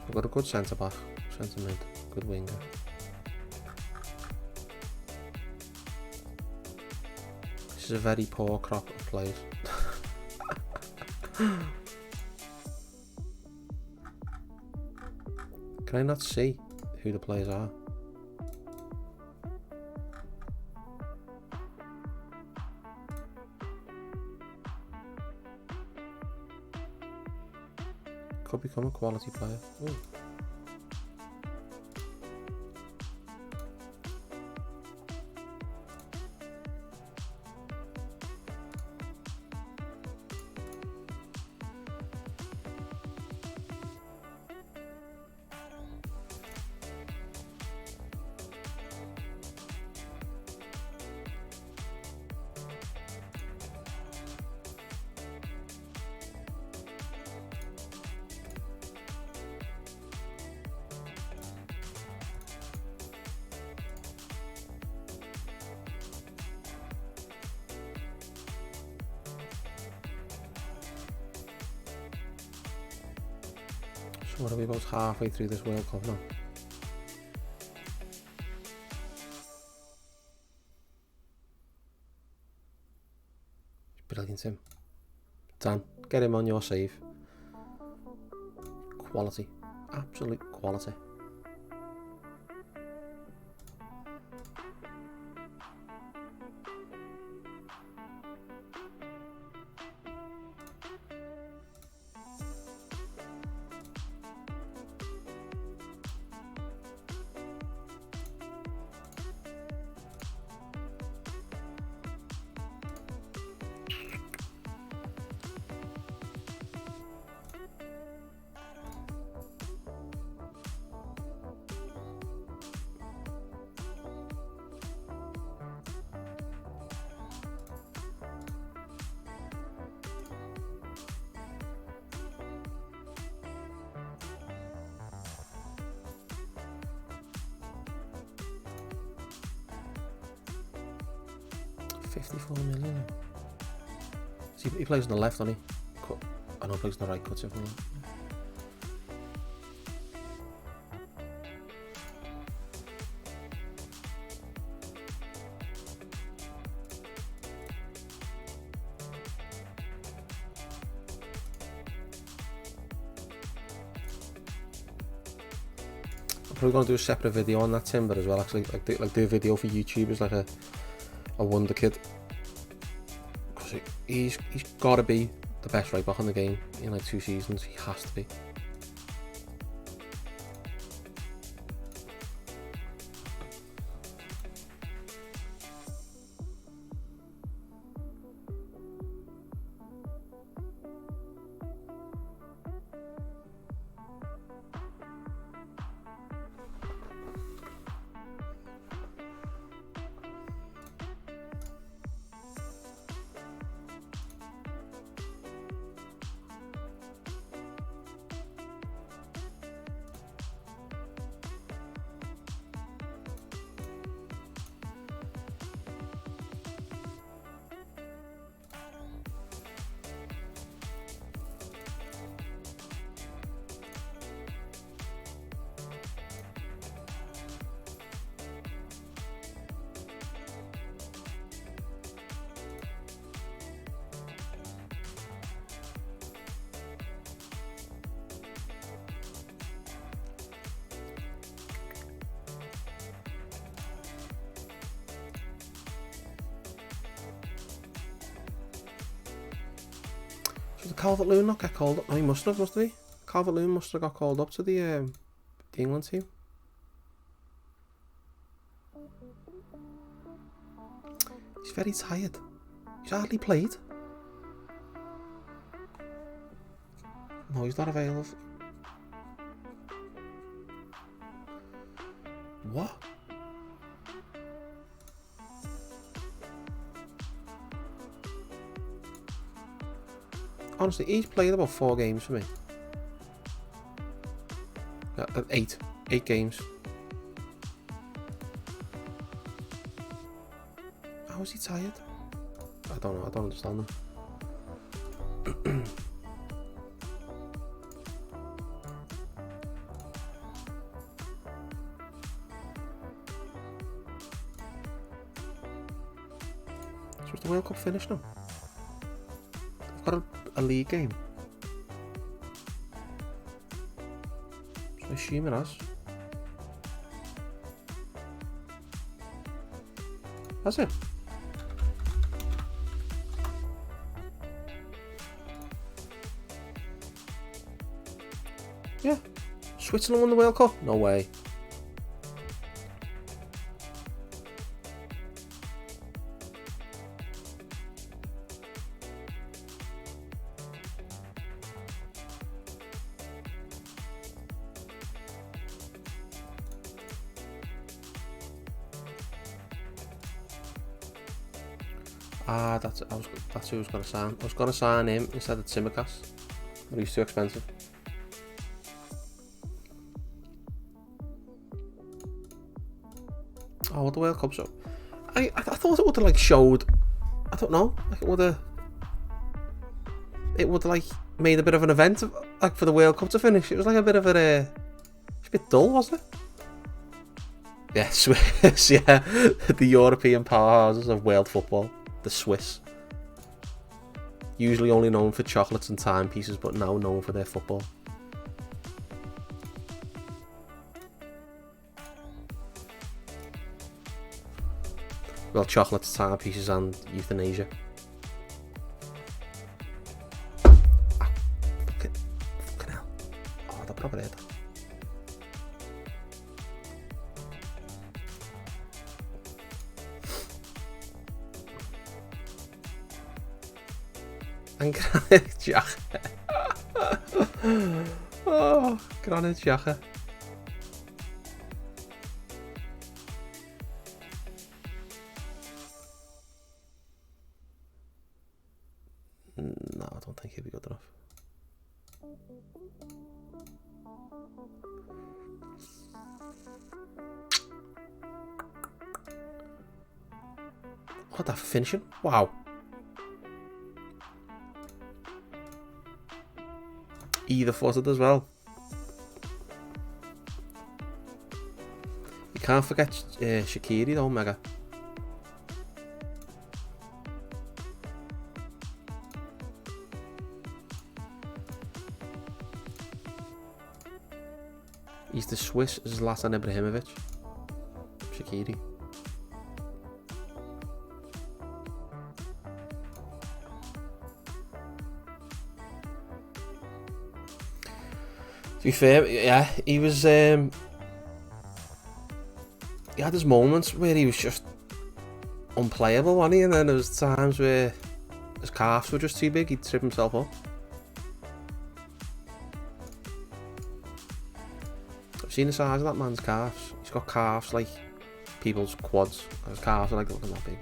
We've got a good centre back, centre mid, good winger. This is a very poor crop of players. Can I not see who the players are? Could become a quality player. Ooh. So what are we about halfway through this World Cup now? Brilliant, him. Dan, get him on your save. Quality. Absolute quality. $54 million. See, he plays on the left, doesn't he? Cut. I know he plays on the right, cuts it from there. I'm probably going to do a separate video on that Timber as well, actually, like do a video for YouTube as like a wonder kid, because he's got to be the best right back in the game in like 2 seasons. He has to be. Did Calvert-Lewin not get called up? No, he must have he? Calvert-Lewin must have got called up to the England team. He's very tired. He's hardly played. No, he's not available. What? Honestly, he's played about 4 games for me. 8 games. How is he tired? I don't know, I don't understand him. So is the World Cup finished now? They've got a league game. So I assume it has. Has it? Yeah. Switzerland won the World Cup? No way. Ah, that's who I was going to sign. I was going to sign him instead of Tsimikas, but he's too expensive. Oh, well, the World Cup's up. I thought it would have like showed. I don't know. Like it would have like made a bit of an event of, like for the World Cup to finish. It was like a bit of a bit dull, wasn't it? Yeah, Swiss. Yeah, the European powerhouses of world football. The Swiss, usually only known for chocolates and timepieces, but now known for their football. Well, chocolate timepieces and euthanasia. Ah, fucking hell. Oh, dat proper head. En granitjagen. Oh, granitjagen. No, I don't think he'll be good enough. What, that finishing? Wow. Either footed as well. You can't forget Shaqiri though, Mega. He's the Swiss Zlatan Ibrahimovic. Shaqiri. To be fair, yeah, he was. He had his moments where he was just unplayable, wasn't he? And then there was times where his calves were just too big. He'd trip himself up. I've seen the size of that man's calves. He's got calves like people's quads. His calves are like looking that big.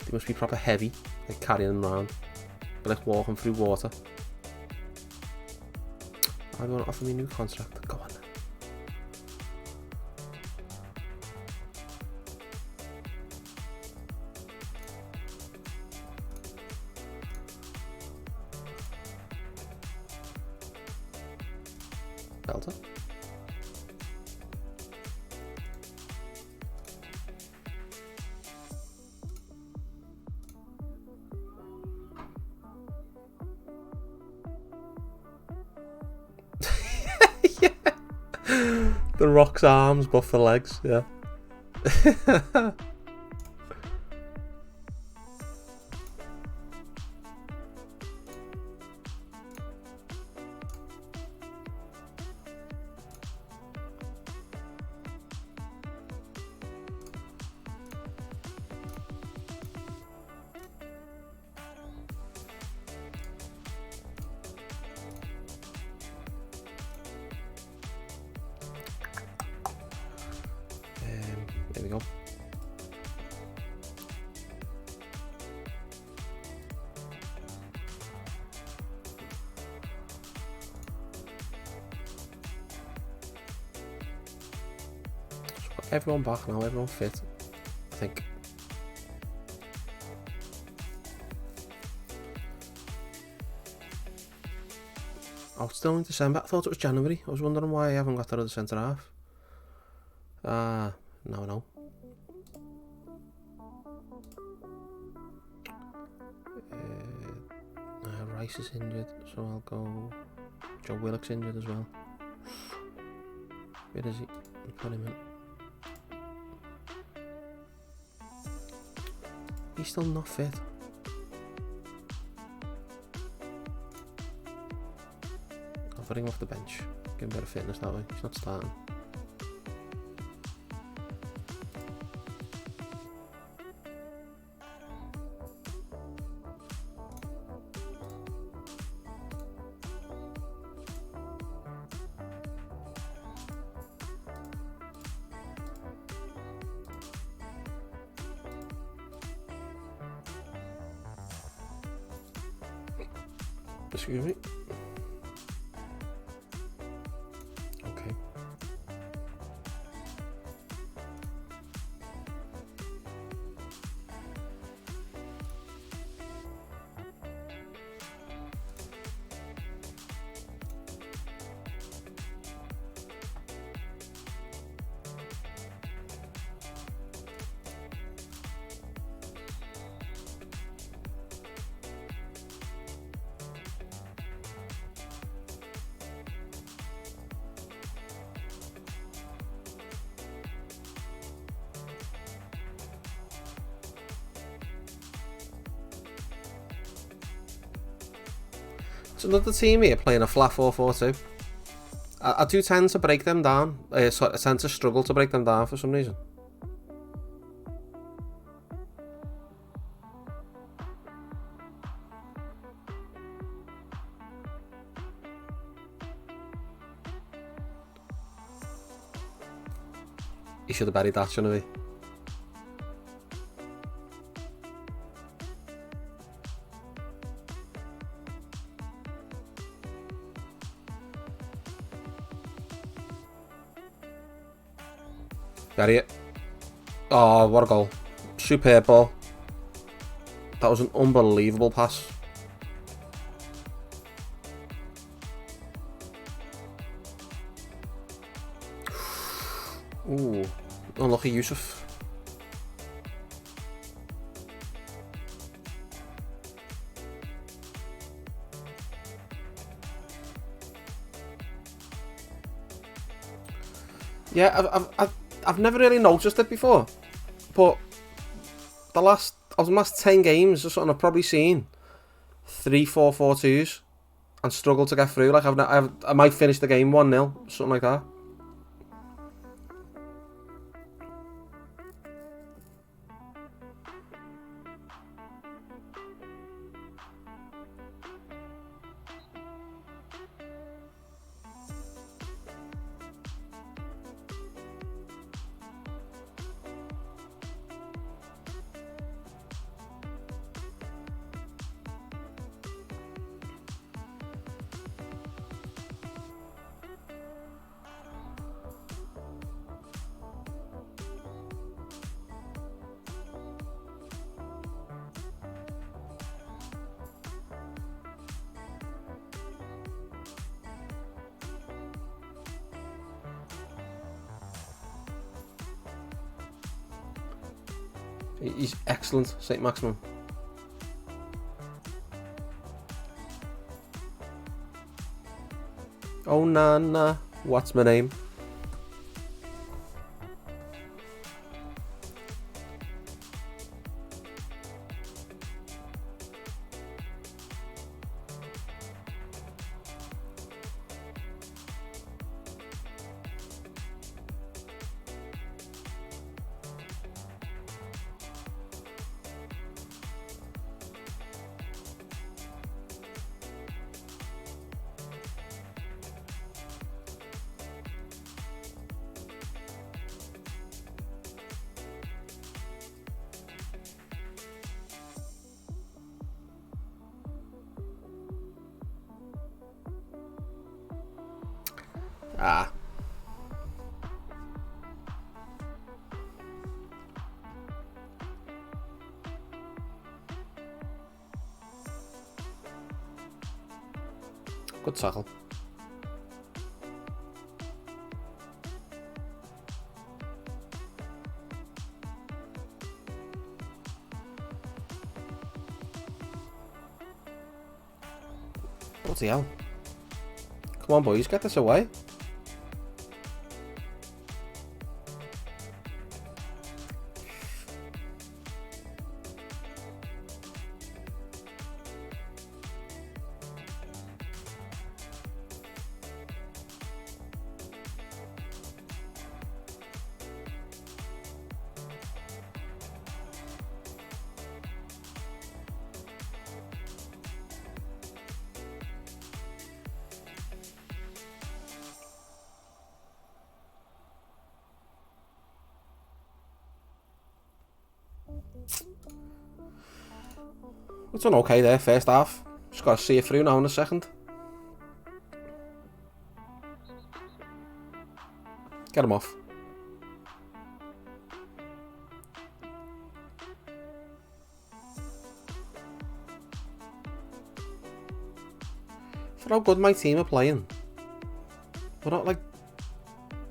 They must be proper heavy, like carrying them around, but like walking through water. I want to offer me a new contract. Go on. Belter. Yeah. The Rock's arms, but for legs, yeah. There we go. Everyone back now, everyone fit, I think. Oh, it's still in December. I thought it was January. I was wondering why I haven't got that other centre half. No. Rice is injured, so I'll go. Joe Willock's injured as well. Where is he? I'll put him in. He's still not fit. I'll put him off the bench. Give him better fitness that way. He's not starting. Excuse me. Okay. It's another team here playing a flat 4-4-2. I do tend to break them down. I tend to struggle to break them down for some reason. He should have buried that, shouldn't he? Bury it. Oh, what a goal. Superb ball. That was an unbelievable pass. Ooh, unlucky Yusuf. Yeah, I've never really noticed it before, but the last 10 games or something, I've probably seen 3 4-4-2s and struggled to get through. Like I might finish the game 1-0, something like that. He's excellent, St. Maximum. Oh, Nana, what's my name? Ah. Good tackle. Bloody hell. Come on, boys, get this away. It's done okay there, first half. Just got to see it through now in a second. Get him off. For how good my team are playing, we're not like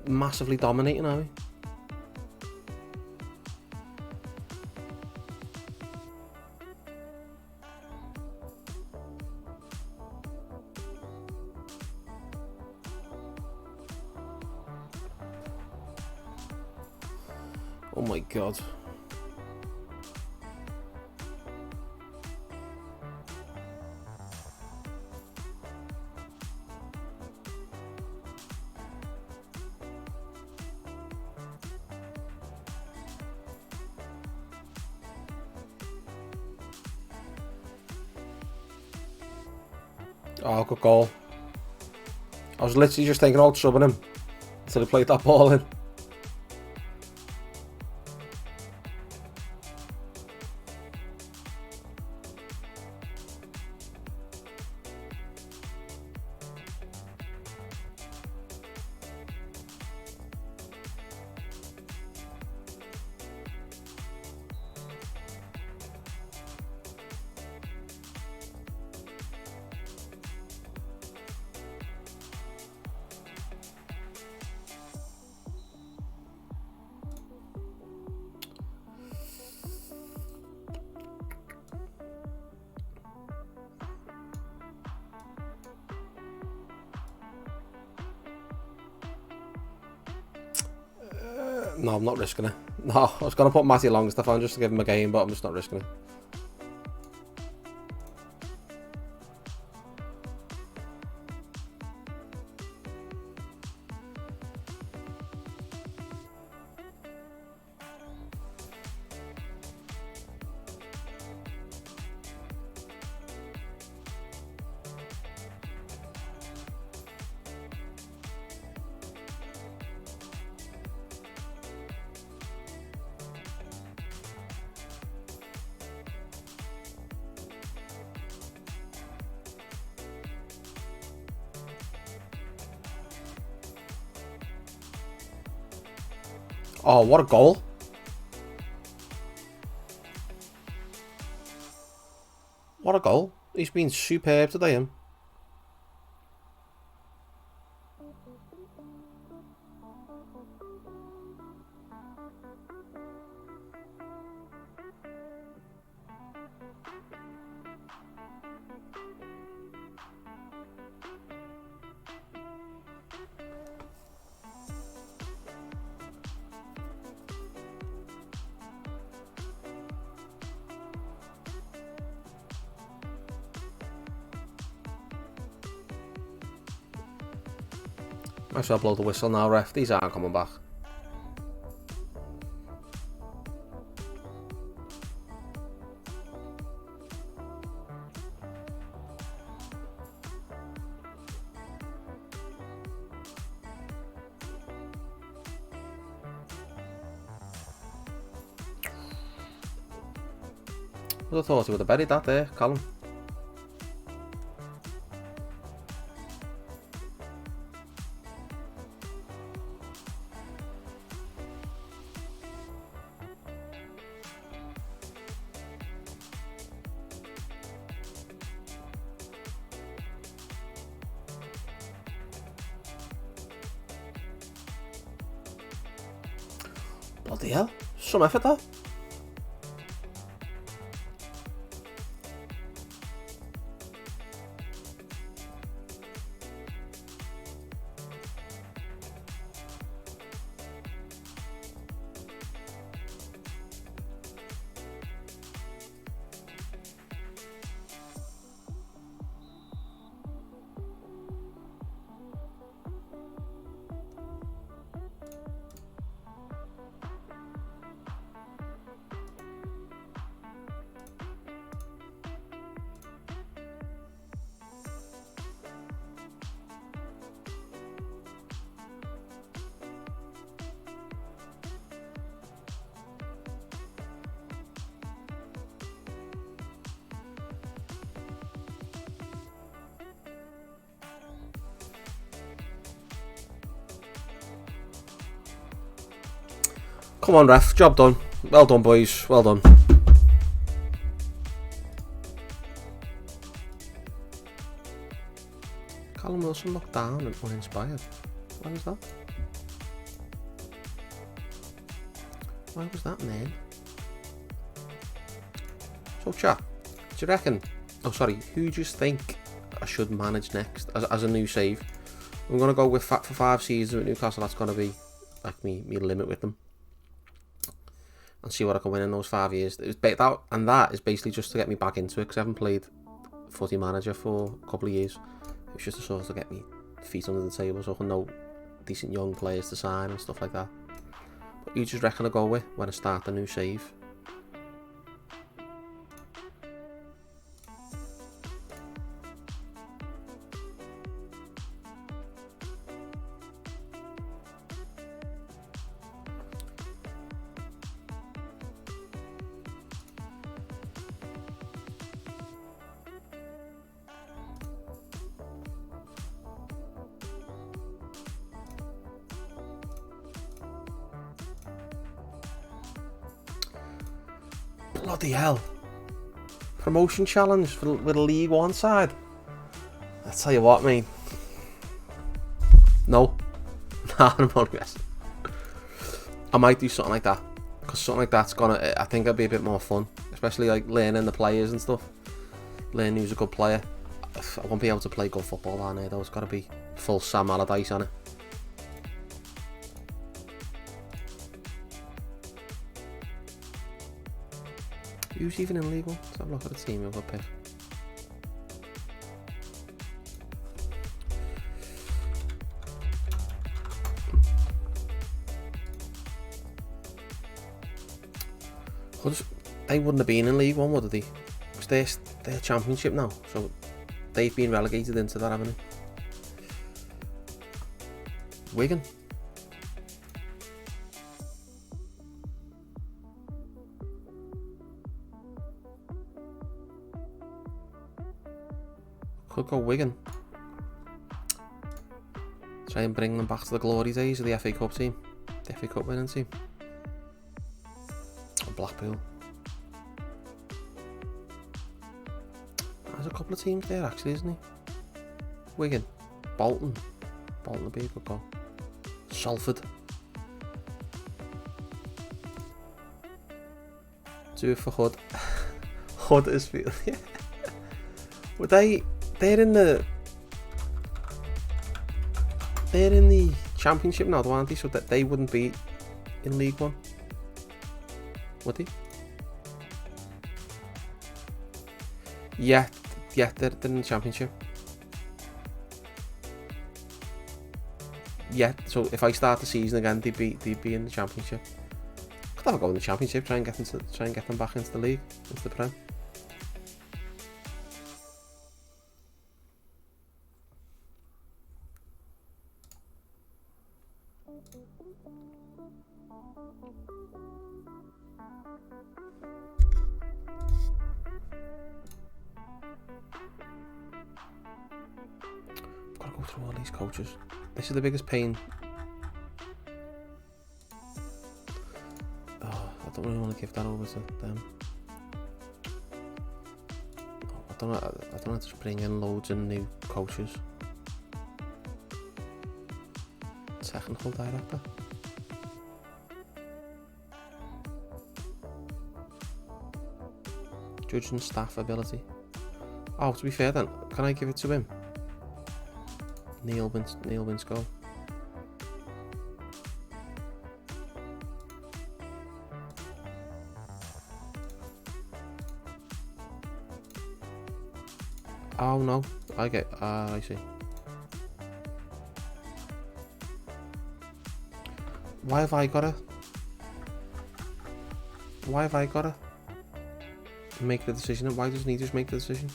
massively dominating, are we? Oh my god. Oh, good goal. I was literally just thinking about subbing him until he played that ball in. No, I'm not risking it. No, I was going to put Matty Longstaff on just to give him a game, but I'm just not risking it. Oh, what a goal. What a goal. He's been superb today, him. I shall blow the whistle now, ref. These aren't coming back. I thought he would have buried that there, Callum. Bloody hell, some effort there. Come on, ref. Job done. Well done, boys. Well done. Callum Wilson looked down and uninspired. Why was that? Why was that, man? So, chat, do you reckon... Oh, sorry. Who do you think I should manage next as a new save? I'm going to go with for 5 seasons with Newcastle. That's going to be like me limit with them. And see what I can win in those 5 years. That is basically just to get me back into it, because I haven't played footy manager for a couple of years. It's just to sort of get me feet under the table so I can know decent young players to sign and stuff like that. But you just reckon I go with when I start the new save? Bloody hell. Promotion challenge with a League One side. I tell you what, mate. No. Nah, I'm not guessing. I might do something like that. Because something like that's gonna, I think it'll be a bit more fun. Especially like learning the players and stuff. Learning who's a good player. I won't be able to play good football down here though. It's gotta be full Sam Allardyce on it. Who's even in League One? Let's have a look at the team we've got picked. They wouldn't have been in League One, would they? Because they're Championship now, so they've been relegated into that, haven't they? Wigan. Could go Wigan. Try and bring them back to the glory days of the FA Cup team. The FA Cup winning team. Or Blackpool. There's a couple of teams there actually, isn't he? Wigan. Bolton. Bolton would be a good goal. Salford. Do it for Hood. Hood is yeah. Would they're in the Championship now, though, aren't they? So that they wouldn't be in League One, would they? Yeah, they're in the Championship. Yeah, so if I start the season again, they'd be in the Championship. Could have a go in the Championship, try and get them back into the league, into the Prem. Gotta go through all these coaches. This is the biggest pain. Oh, I don't really want to give that over to them. I don't want to just bring in loads of new coaches. Technical director. Judge and staff ability. Oh, to be fair then, can I give it to him? Neil Winscoe. Oh no, I see. Why have I got to make the decision? Why doesn't he just make the decision?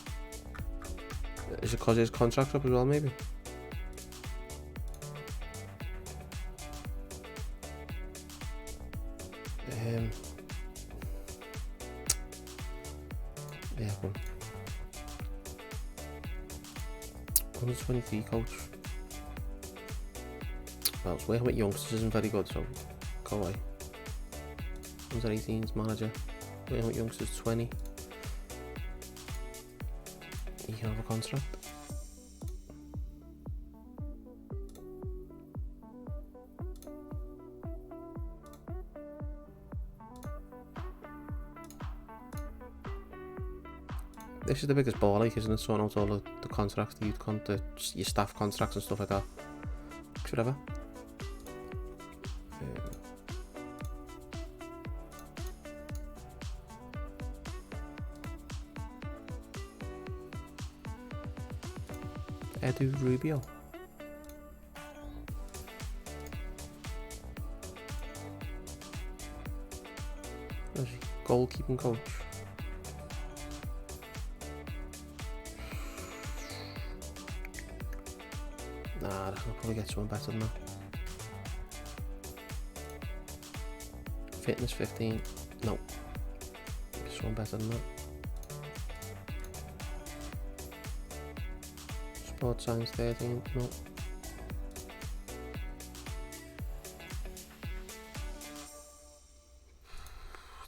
Is it because his contract's up as well, maybe? Yeah, go on. 123 coach. Well, it's working with youngsters isn't very good, so go away. Under 18's manager. Working with youngsters 20. You can have a contract. This is the biggest ball ache, isn't it? Sorting out all the contracts, your staff contracts and stuff like that. Whatever. Edu Rubio. Where's he? Goalkeeping coach. Nah, I can probably get someone better than that. Fitness 15. No. Get someone better than that. Sport science 13. No.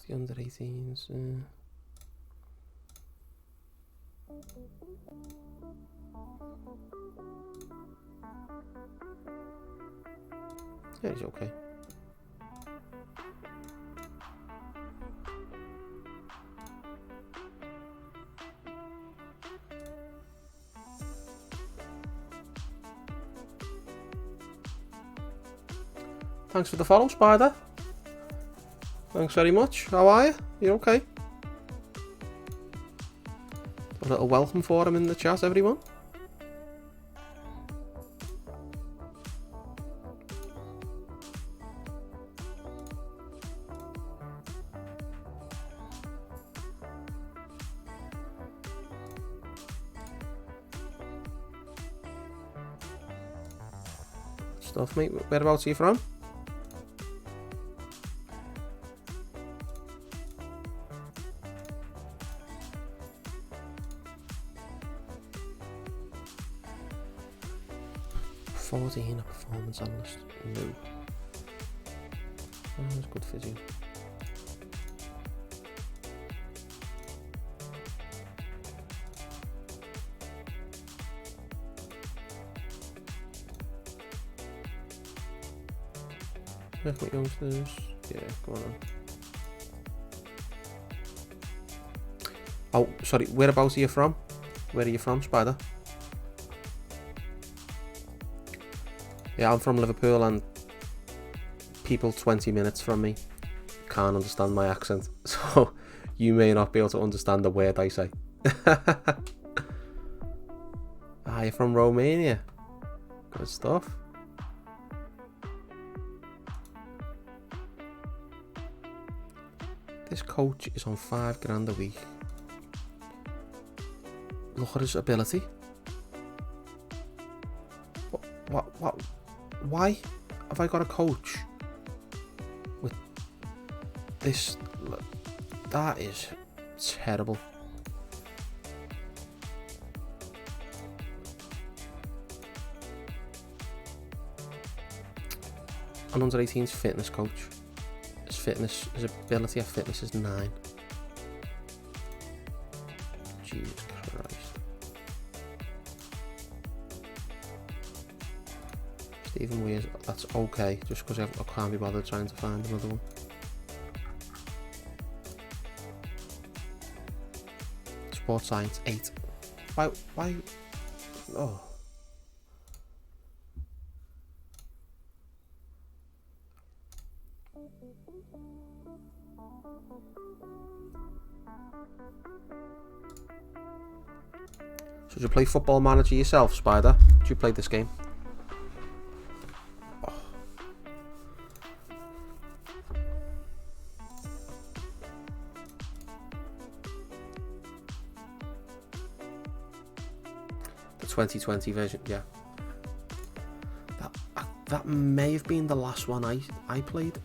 The under 18s. Yeah, he's okay. Thanks for the follow, Spider. Thanks very much. How are you? You okay? A little welcome for him in the chat, everyone. Stuff, mate. Whereabouts are you from? A performance analyst. No. Oh, that's good physio. Quick youngsters. Yeah, go on. Oh, sorry. Whereabouts are you from? Where are you from, Spider? Yeah, I'm from Liverpool, and people 20 minutes from me can't understand my accent, so you may not be able to understand the word I say. Ah, you're from Romania. Good stuff. This coach is on £5 a week. Look at his ability. What? Why have I got a coach with this? That is terrible. An under 18's fitness coach. His ability at fitness is 9. Jesus Christ. Even weird, that's okay, just because I can't be bothered trying to find another one. Sports science 8. Why? Oh. So do you play Football Manager yourself, Spider? Do you play this game? The 2020 version, yeah. That may have been the last one I played.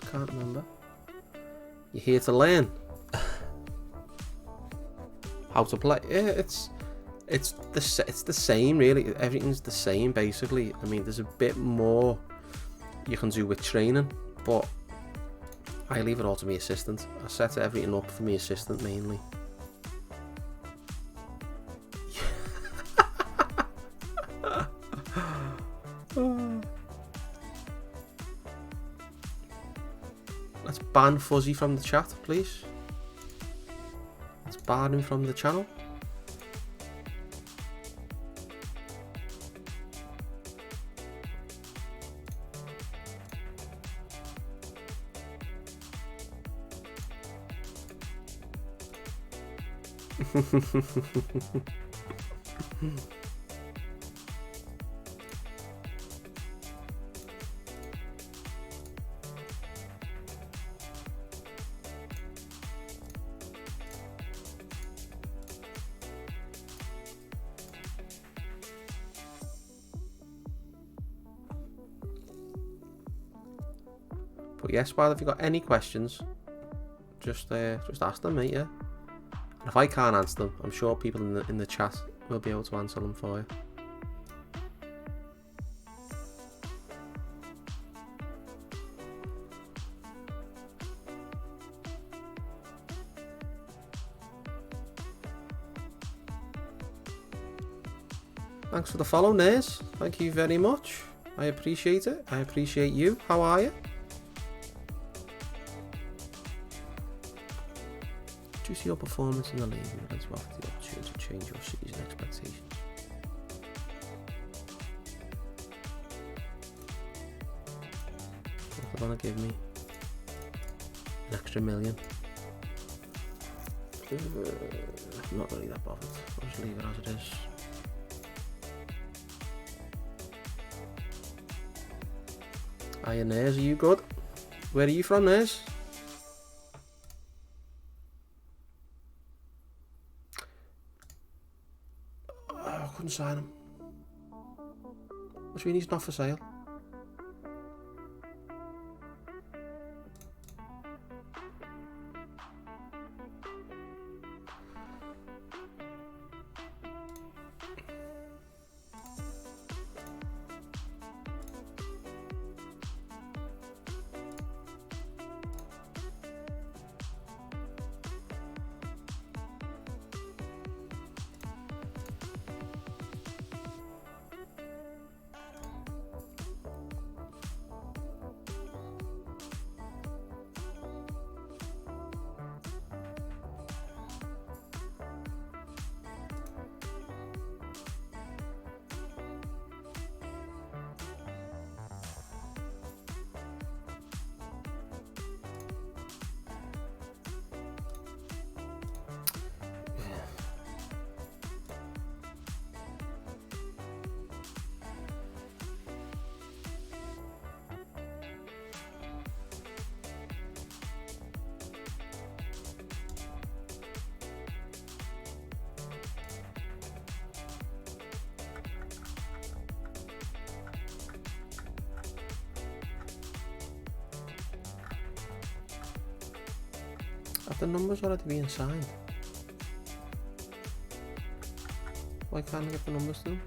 I can't remember. You're here to learn how to play. Yeah, it's the same really. Everything's the same basically. I mean, there's a bit more you can do with training, but I leave it all to my assistant. I set everything up for my assistant mainly. Let's ban Fuzzy from the chat, please. Let's ban him from the channel. But yes, Spider, if you've got any questions, just ask them, mate, yeah? And if I can't answer them, I'm sure people in the chat will be able to answer them for you. Thanks for the follow, Nays. Thank you very much. I appreciate it. I appreciate you. How are you? Due to your performance in the league, we would like to offer the opportunity to change your season expectations. What they're gonna give me? An extra $1 million. I'm not really that bothered. I'll just leave it as it is. Hiya Nez, are you good? Where are you from, Nez? Oh, I couldn't sign him. Which means he's not for sale. Have the numbers already been signed? Why can't I get the numbers to them?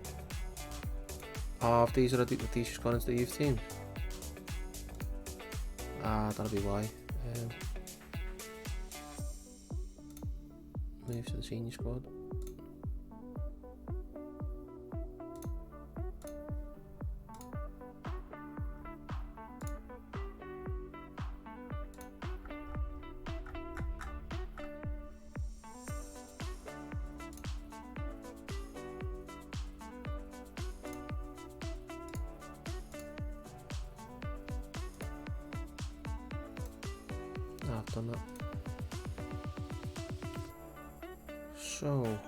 Oh, if these just gone into the youth team. Ah, that'll be why. Move to the senior squad. I've done that. So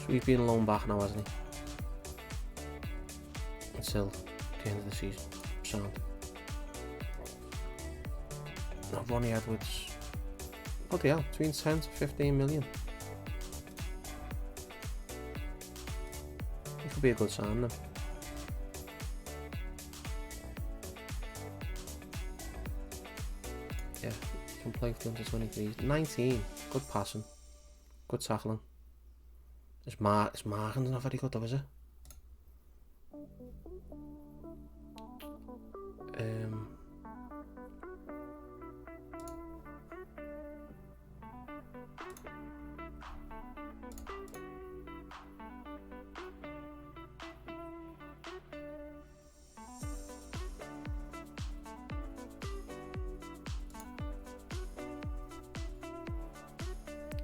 we've been loaned back now, hasn't he? Until the end of the season. Sound. Now Ronnie Edwards. Bloody hell, between 10 to 15 million. It could be a good sign then. Yeah, you can play for the under 23s. 19, good passing, good tackling. His marking's not very good though, is it?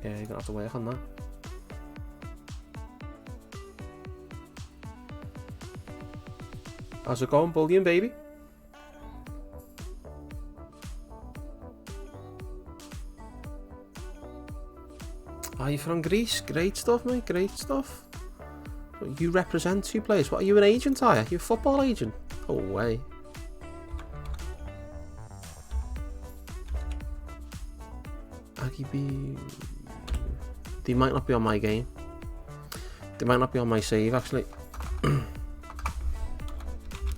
Yeah, you're gonna have to work on that. How's it going, Bullion baby? Are you from Greece? Great stuff, mate, great stuff. You represent 2 players. What, are you an agent, are you? You're a football agent? Oh, way. Aggie B. They might not be on my game. They might not be on my save, actually. I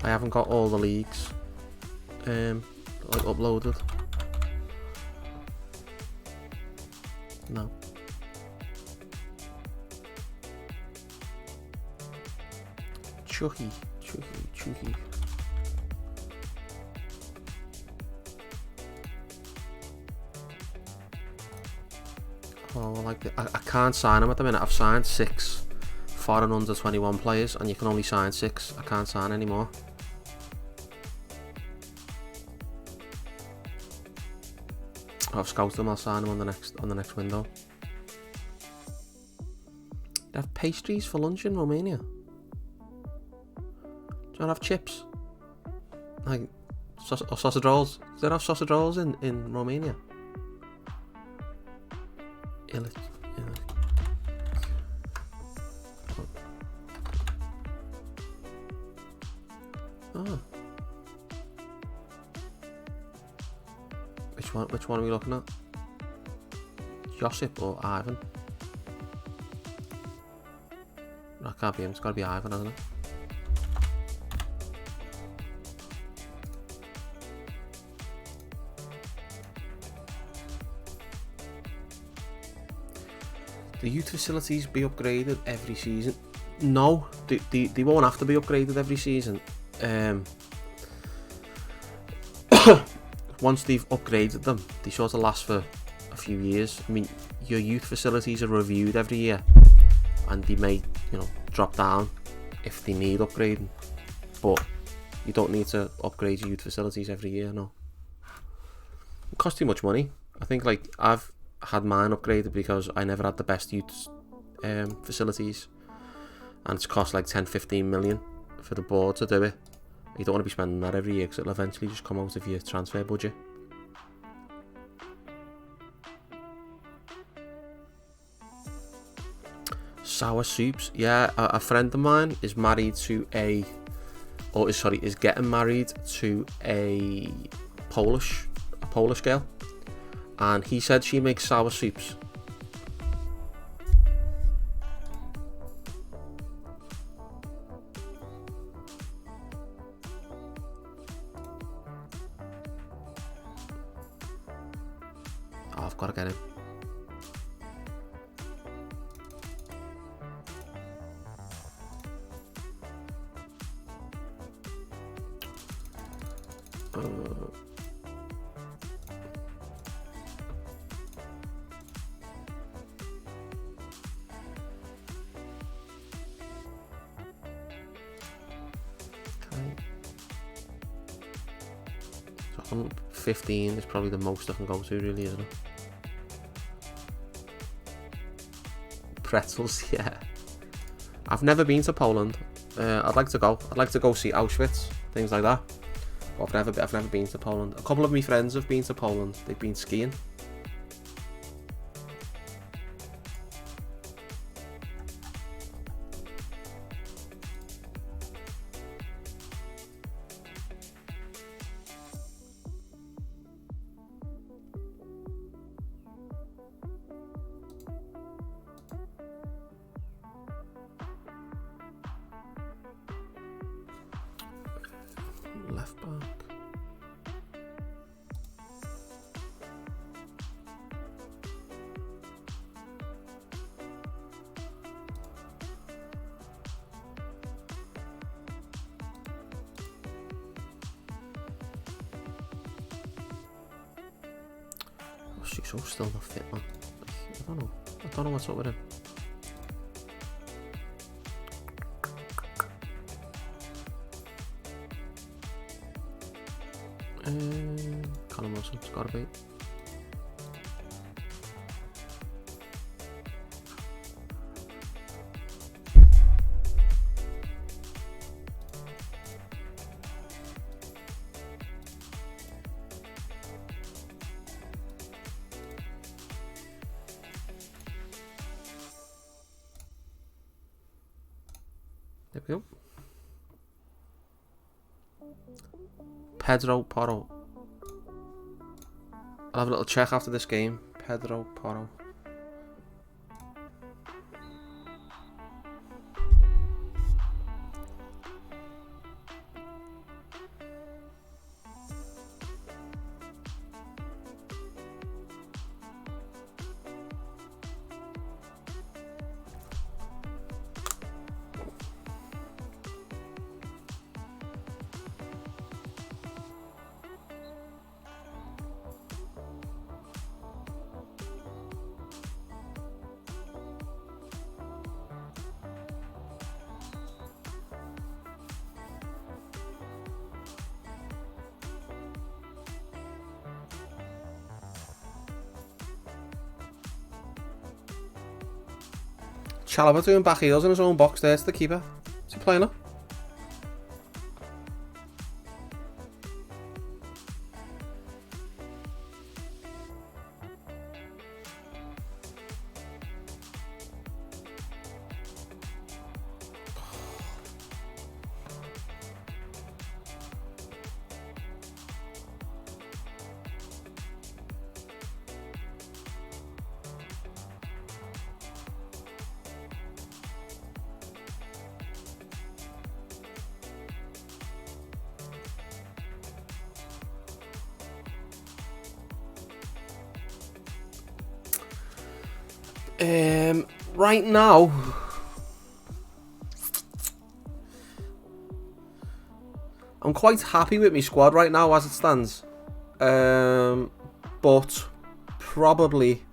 haven't got all the leagues like uploaded. No. Chucky. Oh, like I can't sign them at the minute. I've signed 6 for and under 21 players, and you can only sign 6. I can't sign anymore. I've scouted them. I'll sign them on the next window. They have pastries for lunch in Romania. Do you not have chips? Like or sausage rolls? Do they have sausage rolls in Romania? Oh. Which one are we looking at? Josip or Ivan? That can't be him, it's gotta be Ivan, hasn't it? The youth facilities be upgraded every season? No, they won't have to be upgraded every season. Once they've upgraded them, they sort of last for a few years. I mean, your youth facilities are reviewed every year, and they may, drop down if they need upgrading. But you don't need to upgrade your youth facilities every year, no. It costs too much money. I think, like, I've had mine upgraded because I never had the best youth facilities, and it's cost like 10-15 million for the board to do it. You don't want to be spending that every year because it'll eventually just come out of your transfer budget. Sour soups, yeah. A friend of mine is married to is getting married to a Polish girl, and he said she makes sour soups. Oh, I've got to get him. So 15 is probably the most I can go to, really, isn't it? Pretzels, yeah. I've never been to Poland. I'd like to go. I'd like to go see Auschwitz, things like that. But I've never been to Poland. A couple of my friends have been to Poland. They've been skiing. Left back. Oh, she's so still not fit, man. I don't know what's up with him. Callum Wilson, it's gotta be. There we go. Pedro Porro. I'll have a little check after this game. Pedro Porro. Chalobah doing back heels in his own box there to the keeper. Is he playing up? Right now, I'm quite happy with my squad right now as it stands. But probably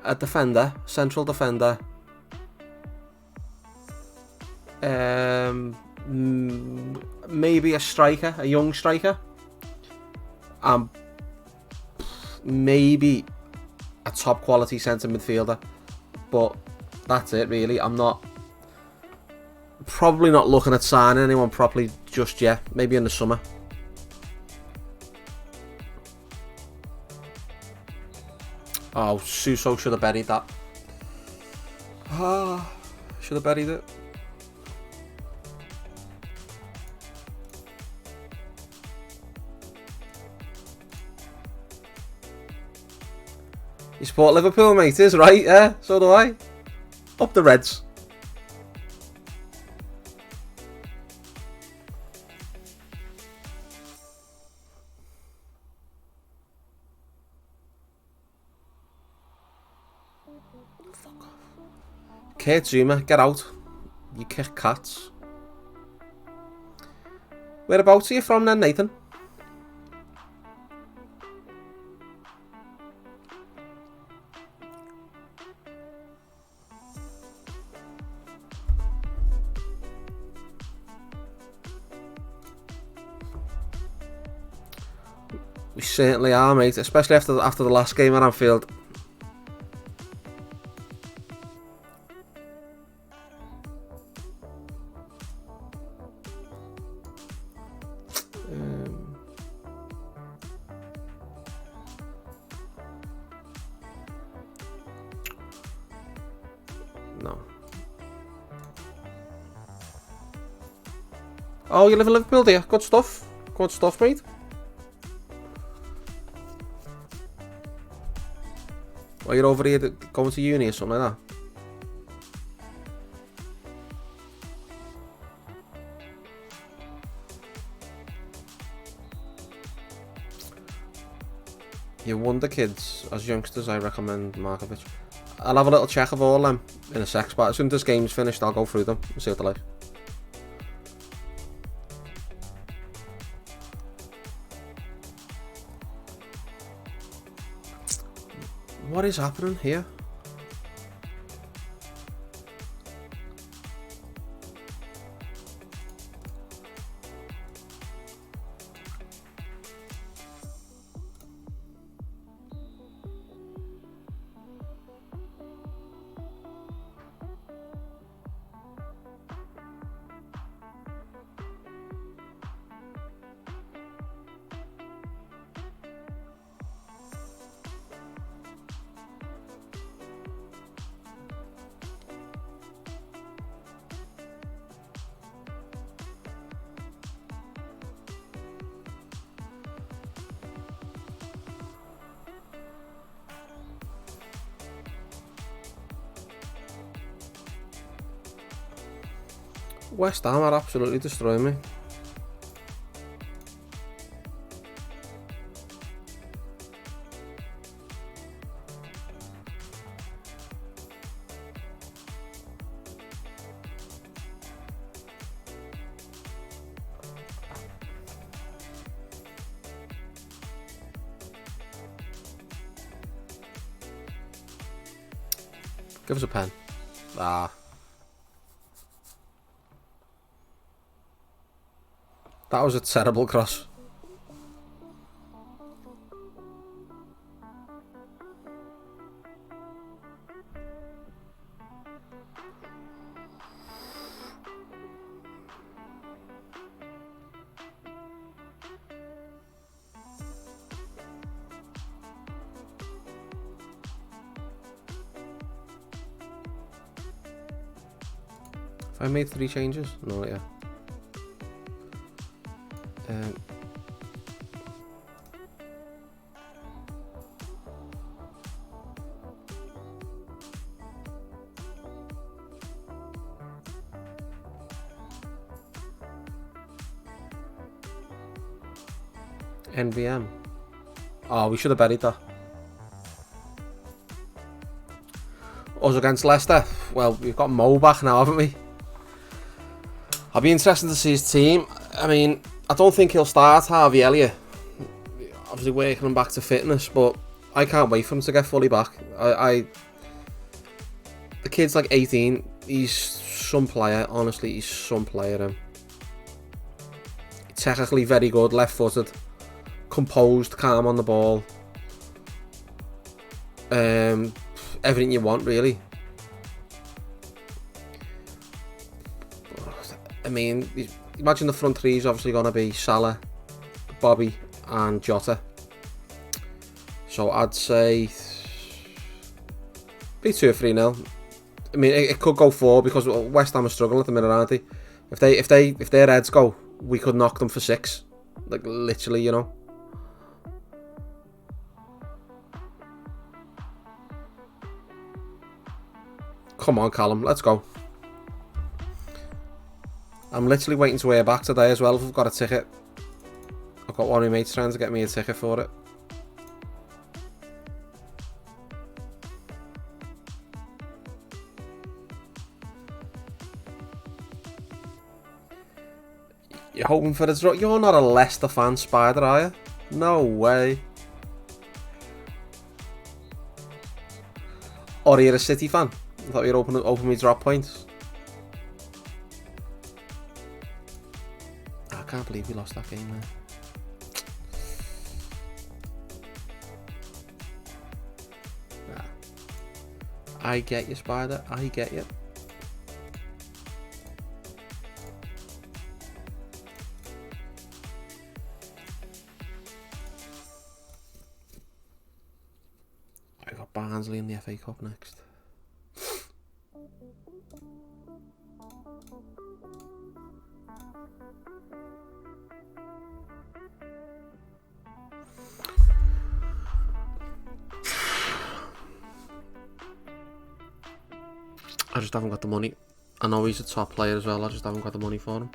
a defender, central defender. Maybe a striker, a young striker. Maybe a top quality centre midfielder, but that's it really. I'm probably not looking at signing anyone properly just yet. Maybe in the summer. Oh, Suso should have buried that. Should have buried it. You support Liverpool, mate, is right, yeah? So do I. Up the Reds. Fuck off. Kurt Zuma, get out. You kick cats. Whereabouts are you from then, Nathan? We certainly are, mate. Especially after the last game at Anfield. No. Oh, you live in Liverpool, do you? Good stuff. Good stuff, mate. Or you're over here going to uni or something like that? You wonder kids, as youngsters, I recommend Markovic. I'll have a little check of all them in a sec, but as soon as this game's finished, I'll go through them and see what they're like. What is happening here? West Ham are absolutely destroying me. Give us a pen. Ah. That was a terrible cross. I made 3 changes? No, yeah. NVM. Oh, we should have buried that. Us against Leicester. Well, we've got Mo back now, haven't we? I'll be interested to see his team. I mean, I don't think he'll start Harvey Elliott. Obviously working him back to fitness, but I can't wait for him to get fully back. The kid's like 18. He's some player. Honestly, he's some player. Technically very good, left-footed, composed, calm on the ball. Everything you want, really. I mean, imagine the front three is obviously going to be Salah, Bobby and Jota. So I'd say be 2 or 3-0. I mean, it could go 4 because West Ham are struggling at the minute, aren't they? If their heads go, we could knock them for 6. Like literally, you know. Come on, Callum, let's go. I'm literally waiting to hear back today as well if I've got a ticket. I've got one of my mates trying to get me a ticket for it. You're hoping for a draw? You're not a Leicester fan, Spider, are you? No way. Or you're a City fan? I thought you'd open me drop points. I can't believe we lost that game, man. Nah. I get you, Spider. I get you. I got Barnsley in the FA Cup next. I just haven't got the money. I know he's a top player as well, I just haven't got the money for him.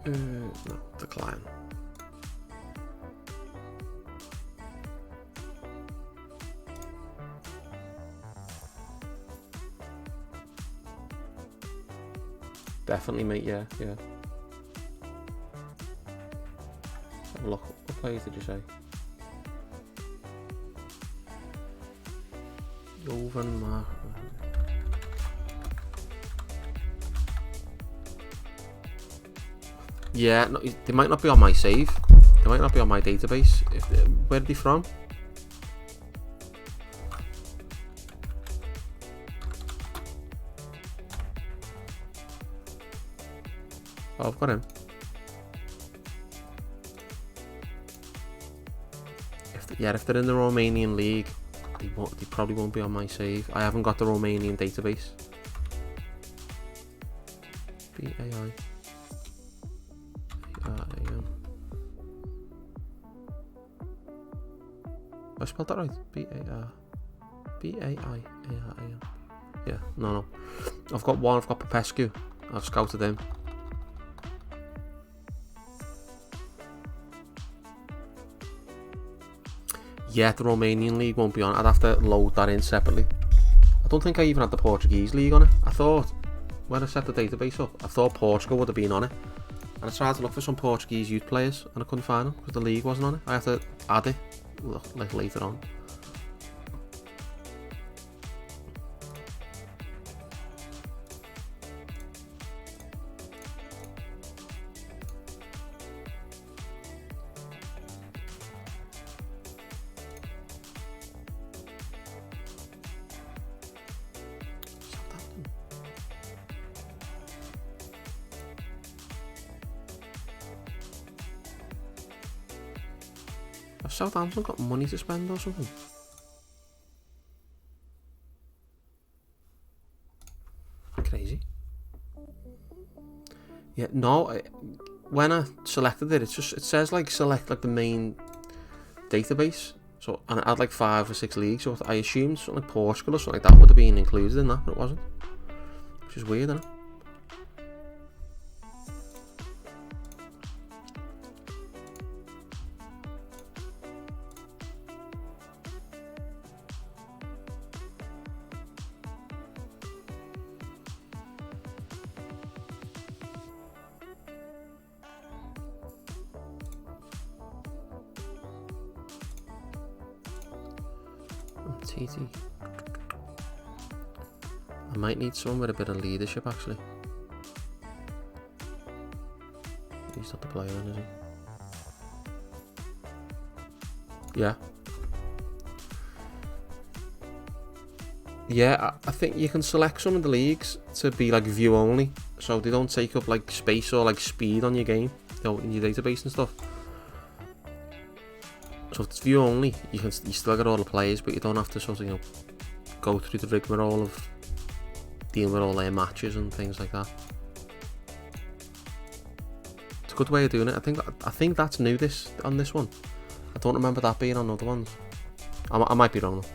No, decline. Definitely, mate. Yeah. Have a look. What players did you say? Jovan Mar. Yeah, no, they might not be on my save. They might not be on my database. Where are they from? Oh, I've got him. If they're in the Romanian league, they probably won't be on my save. I haven't got the Romanian database. BAI. I spelled that right. B-A-I-A-R-A-M. Yeah, no. I've got Popescu. I've scouted him. Yeah, the Romanian league won't be on. I'd have to load that in separately. I don't think I even had the Portuguese league on it. I thought, when I set the database up, I thought Portugal would have been on it. And I tried to look for some Portuguese youth players and I couldn't find them because the league wasn't on it. I have to add it like later on. Have Southampton got money to spend or something? Crazy. Yeah, no. When I selected it, it says like select like the main database. So and it had like 5 or 6 leagues. So I assumed something like Portugal or something like that would have been included in that, but it wasn't. Which is weird, isn't it? TT. I might need someone with a bit of leadership actually. He's not the player then, is he? Yeah. Yeah, I think you can select some of the leagues to be like view only, so they don't take up like space or like speed on your game, in your database and stuff. So if it's view only, you still get all the players, but you don't have to sort of go through the rigmarole of dealing with all their matches and things like that. It's a good way of doing it. I think that's new on this one. I don't remember that being on other ones. I might be wrong though.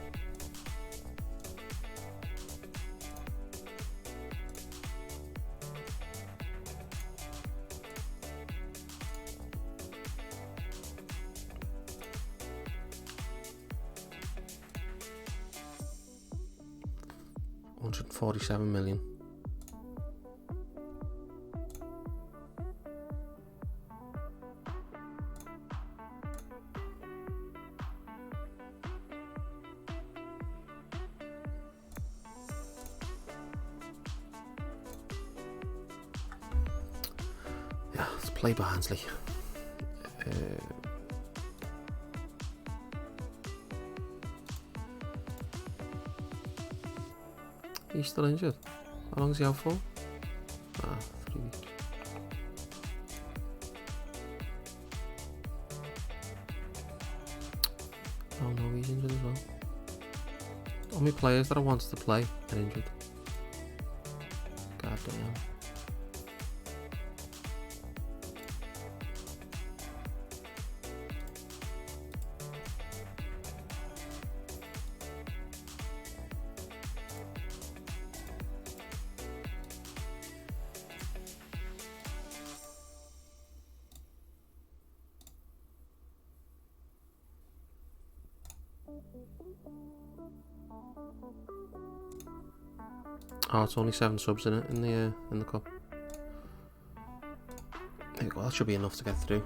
$147 million. Yeah, let's play Barnsley. He's still injured. How long is he out for? 3 weeks. Oh no, he's injured as well. All my players that I wanted to play are injured. God damn. Oh, it's only 7 subs in it in the cup. There you go, that should be enough to get through.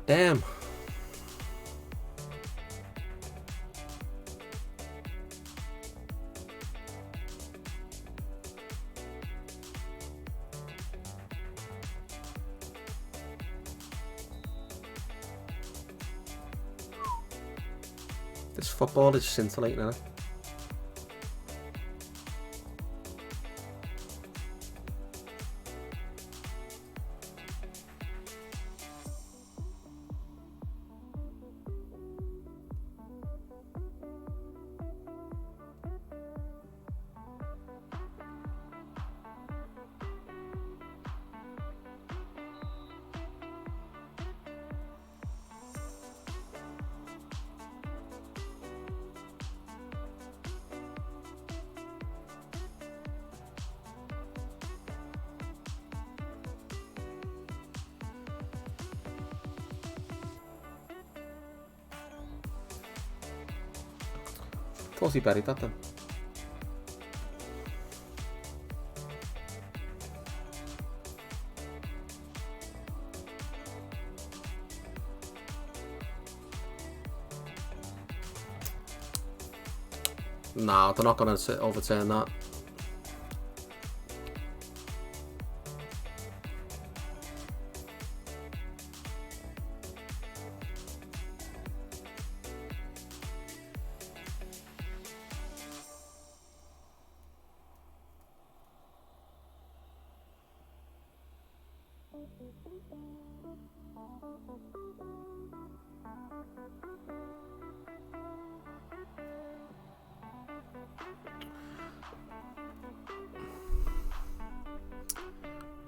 Damn. This football is scintillating, isn't it? Thought he buried that then. No, they're not going to overturn that.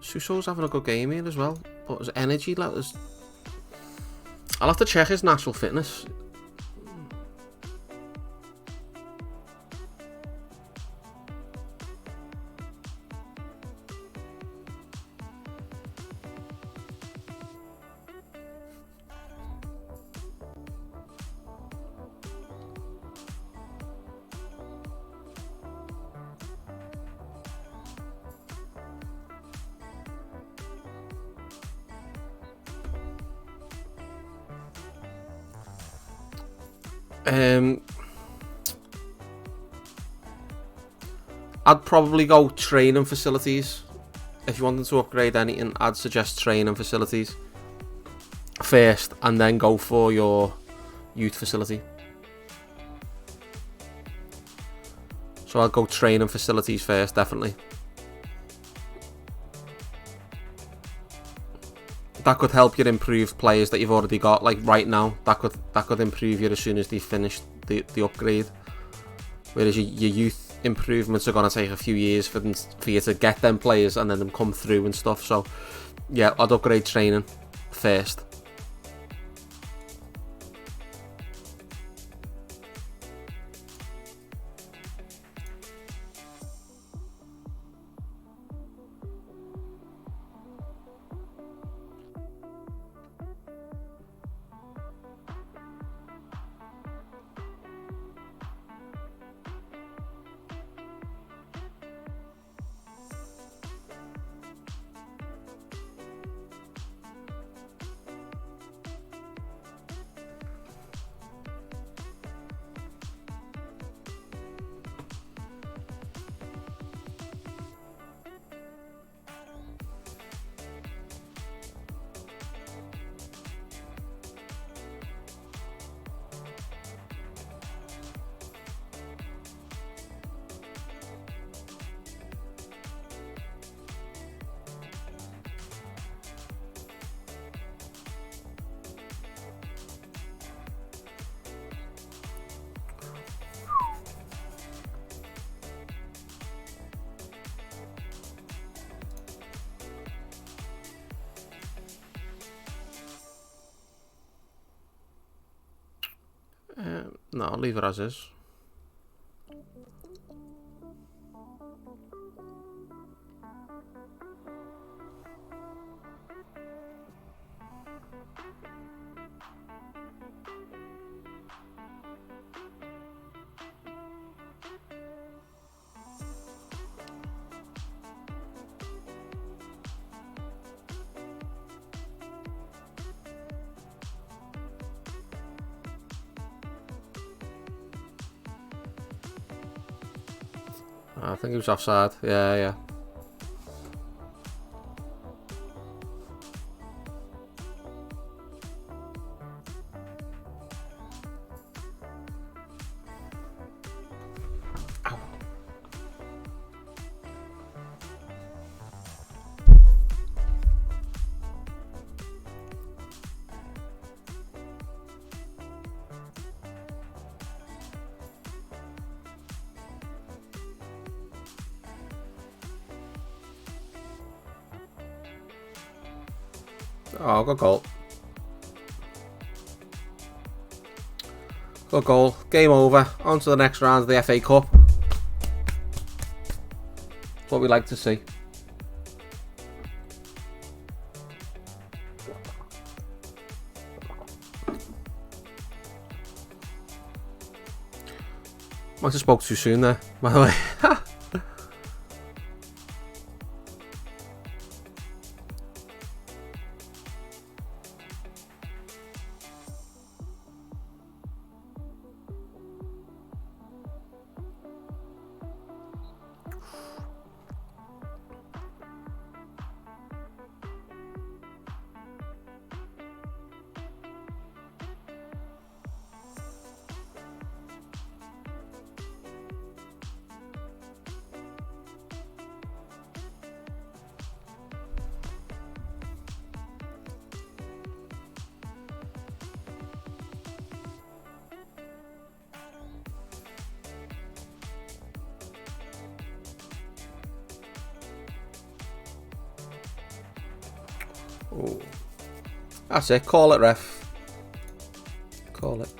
Suso's having a good game here as well, but his energy levels. I'll have to check his natural fitness. I'd probably go training facilities. If you wanted to upgrade anything, I'd suggest training facilities first and then go for your youth facility. So I'd go training facilities first, definitely. That could help you improve players that you've already got, like right now. That could improve you as soon as they finish the upgrade. Whereas your youth improvements are going to take a few years for you to get them players and then them come through and stuff. So yeah, I'd upgrade training first. No, I'll leave it as is. I think he was offside. Yeah. Oh, good goal. Good goal. Game over. On to the next round of the FA Cup. That's what we like to see. Might have spoke too soon there, by the way. Oh. That's it, call it, ref. Call it.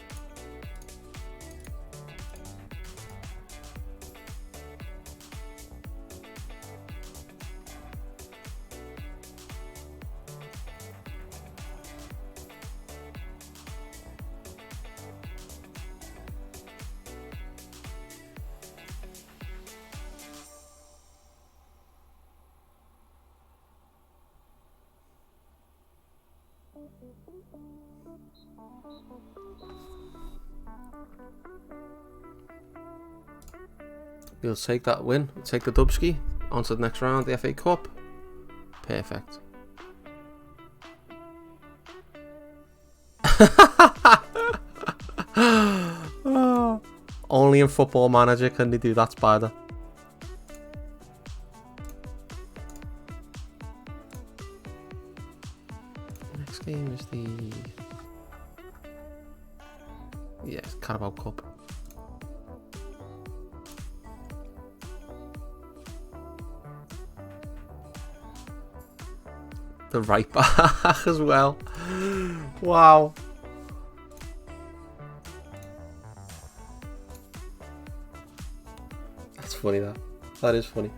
We'll take that win. We'll take the Dubski on to the next round, the FA Cup. Perfect. Oh, only in Football Manager can they do that, Spider. Next game is the Carabao Cup. The right back as well. Wow. That's funny, that. That is funny.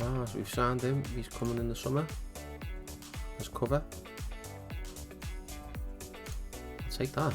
Ah, so we've signed him. He's coming in the summer as cover. I'll take that.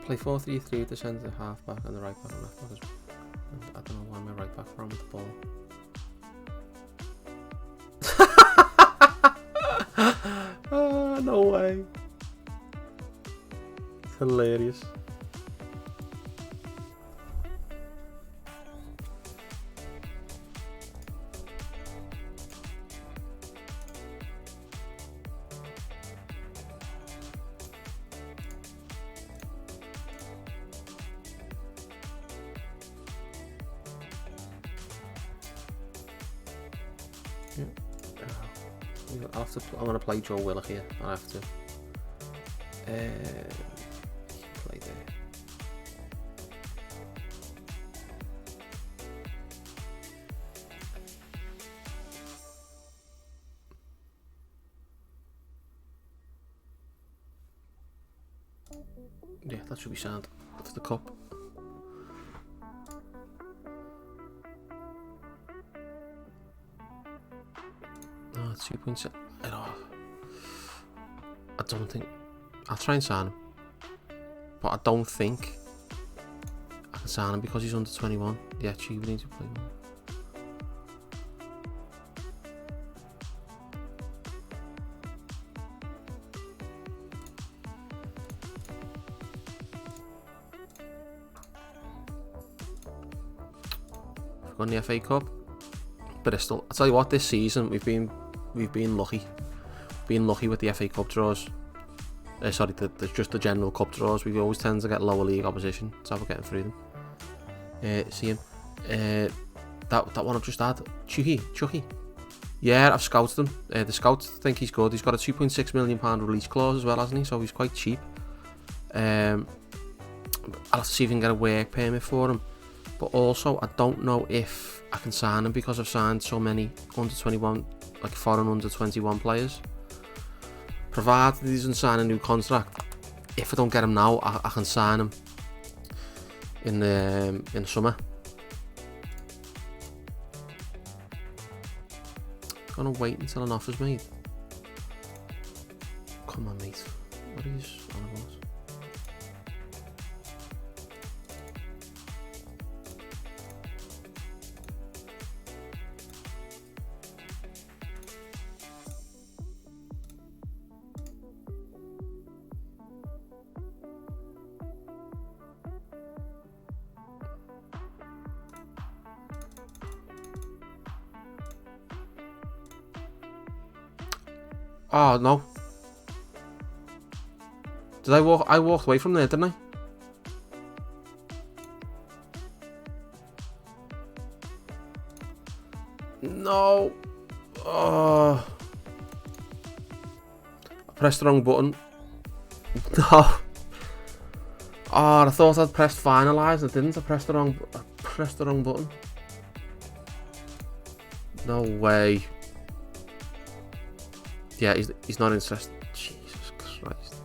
Play 4-3-3 with the centre half back and the right back and left back. I don't know why my right back ran with the ball. Oh, no way. It's hilarious. Yeah. I'll have to. I'm gonna play Joe Willock here. I have to. Play there. Yeah, that should be sound for the cup. Oh, 2.7. I don't think. I'll try and sign him, but I don't think I can sign him because he's under 21. Yeah, we need to play more. We've won the FA Cup, Bristol. I tell you what, this season we've been lucky. Being lucky with the FA Cup draws. Sorry, just the general cup draws. We always tend to get lower league opposition. So we're getting through them. See him. That one I've just had. Chucky. Yeah, I've scouted him. The scouts think he's good. He's got a £2.6 million release clause as well, hasn't he? So he's quite cheap. I'll have to see if we can get a work permit for him. But also, I don't know if I can sign him because I've signed so many under 21, like foreign under 21 players. Provided he doesn't sign a new contract, if I don't get him now, I can sign him in the summer. Gonna wait until an offer's made. Come on, mate. What are you on about? Oh no! Did I walk? I walked away from there, didn't I? No! Oh! I pressed the wrong button. No! Oh, I thought I'd pressed finalise. I didn't. I pressed the wrong button. No way. Yeah, he's not interested. Jesus Christ.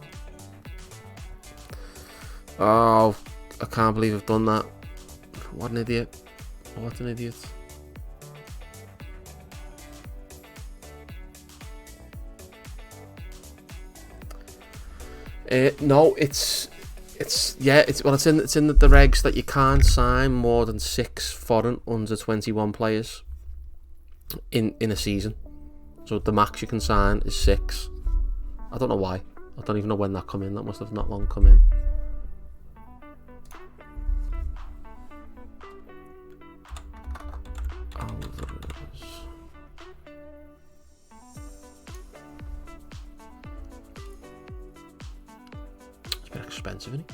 Oh, I can't believe I've done that. What an idiot. What an idiot. No, it's in the regs that you can't sign more than 6 foreign under 21 players in a season. So the max you can sign is 6. I don't know why. I don't even know when that come in. That must have not long come in. It's a bit expensive, isn't it?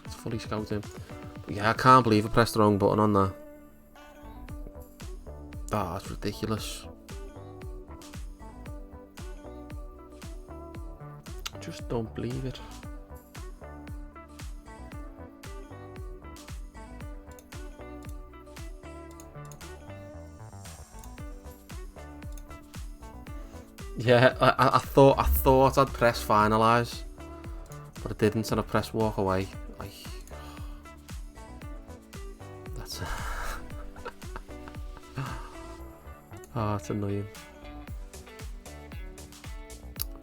It's fully scouting. Yeah, I can't believe I pressed the wrong button on that. Oh, that's ridiculous. I just don't believe it. Yeah, I thought I'd press finalise, but I didn't, and I pressed walk away. Oh, it's annoying.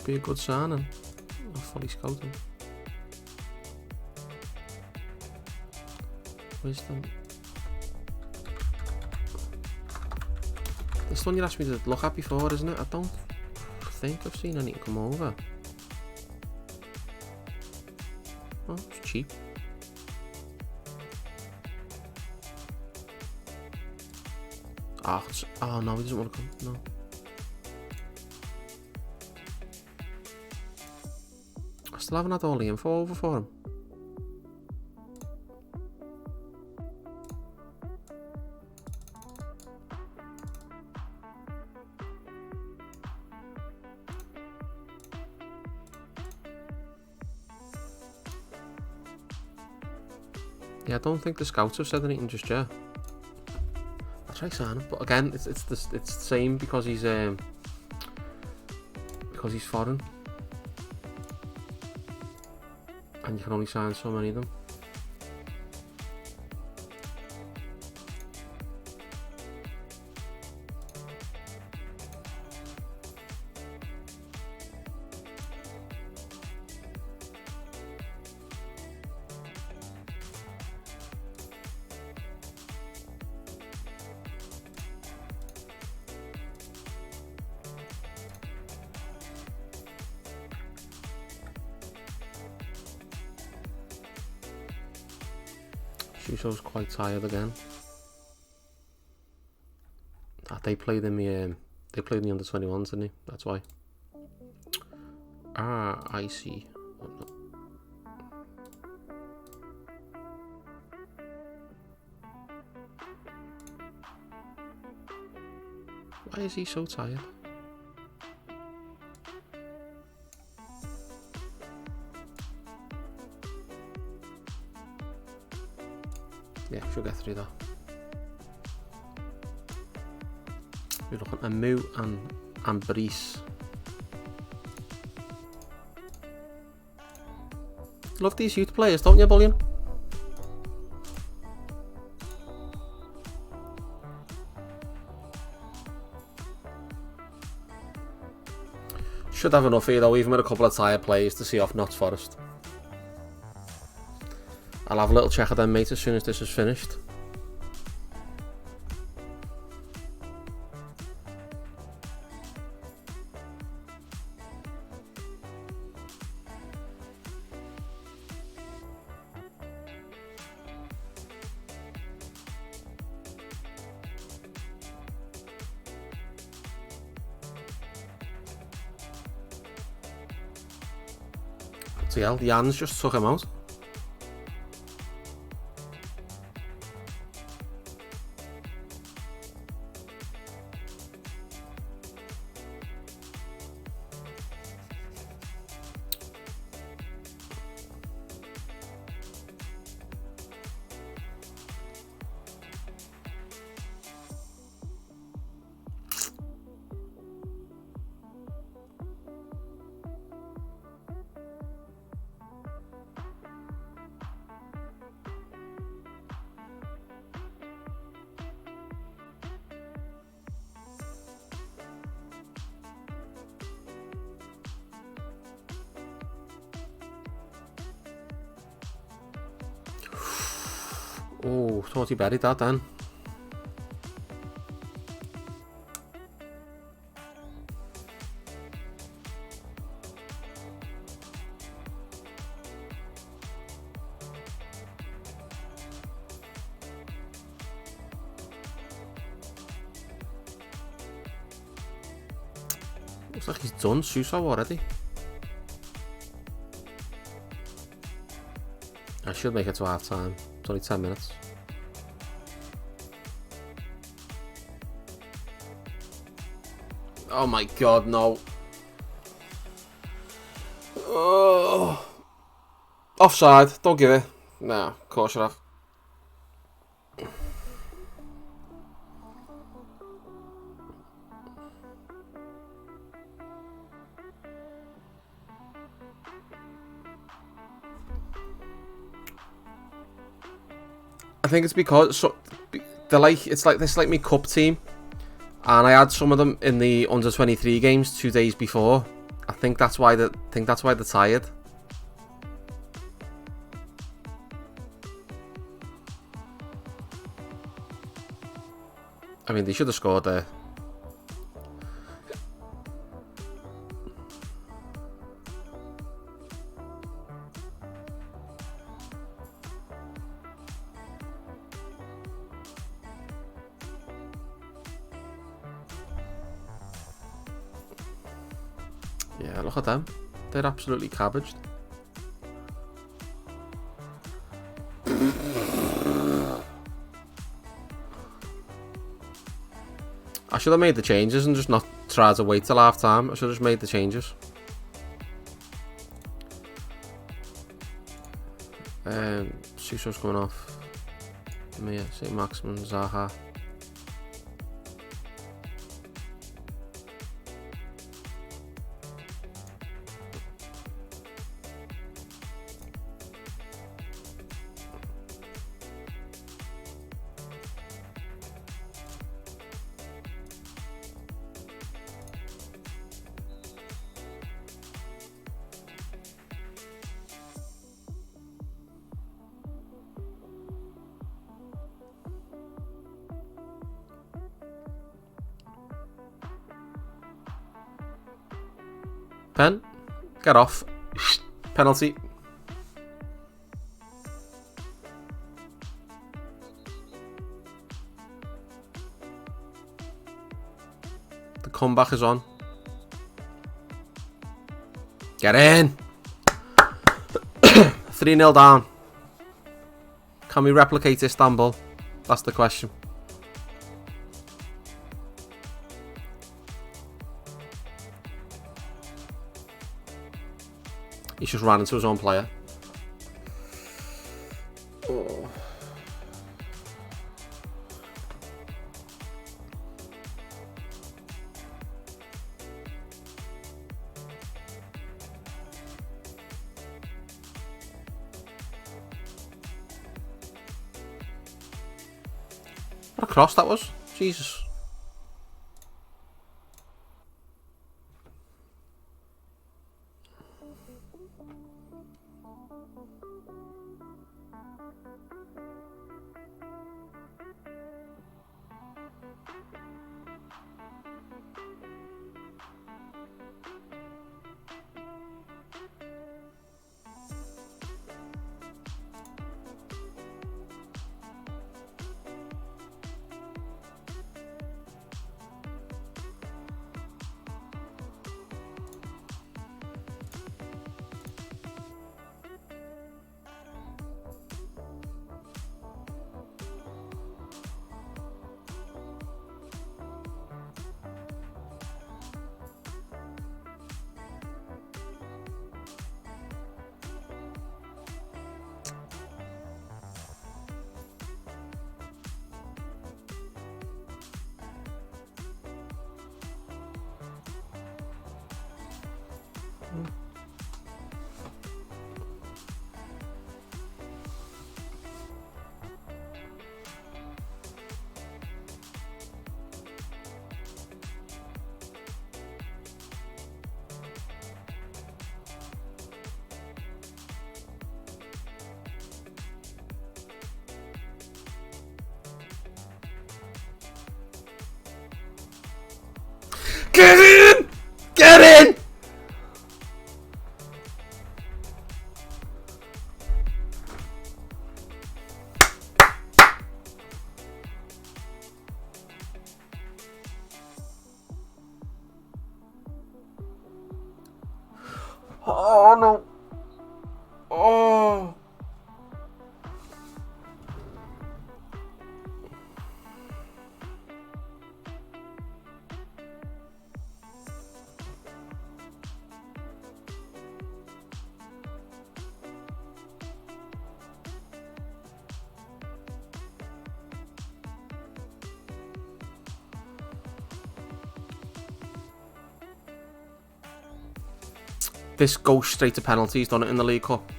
Be a good signing. I'll fully scout him. Wisdom. This one you asked me to look at before, isn't it? I don't think I've seen anything come over. Oh, it's cheap. Oh no, he doesn't want to come. No. I still haven't had all the info over for him. Yeah, I don't think the scouts have said anything just yet. I'll try signing him, but again, it's the same because he's foreign, and you can only sign so many of them. Shuso's quite tired again. They played in the under 21s, didn't they? That's why. Ah, I see. Oh, no. Why is he so tired? Yeah, she'll get through that. We're looking at Moo and Brice. Love these youth players, don't you, Bullion? Should have enough here though, even with a couple of tired players to see off Notts Forest. I'll have a little check of them, mate, as soon as this is finished. So yeah, Jan's just took him out. Oh, thought he buried that then. Looks like he's done Suso already. I should make it to half time. It's only 10 minutes. Oh my god, no. Oh. Offside, don't give it. Nah, of course you have. I think it's because they're like it's like me cup team, and I had some of them in the under 23 games 2 days before. I think that's why they're tired. I mean, they should have scored there. Yeah, look at them. They're absolutely cabbaged. I should have made the changes and just not tried to wait till half time. I should have just made the changes. Suso's coming off. Mia, St. Maximin, Zaha. Pen, get off. Penalty. comeback is on. Get in! 3-0 down. Can we replicate Istanbul? That's the question. He's just ran into his own player. Oh. What a cross that was. Jesus. Get in! Get in! Oh no. Oh. This goes straight to penalties, done it in the League Cup.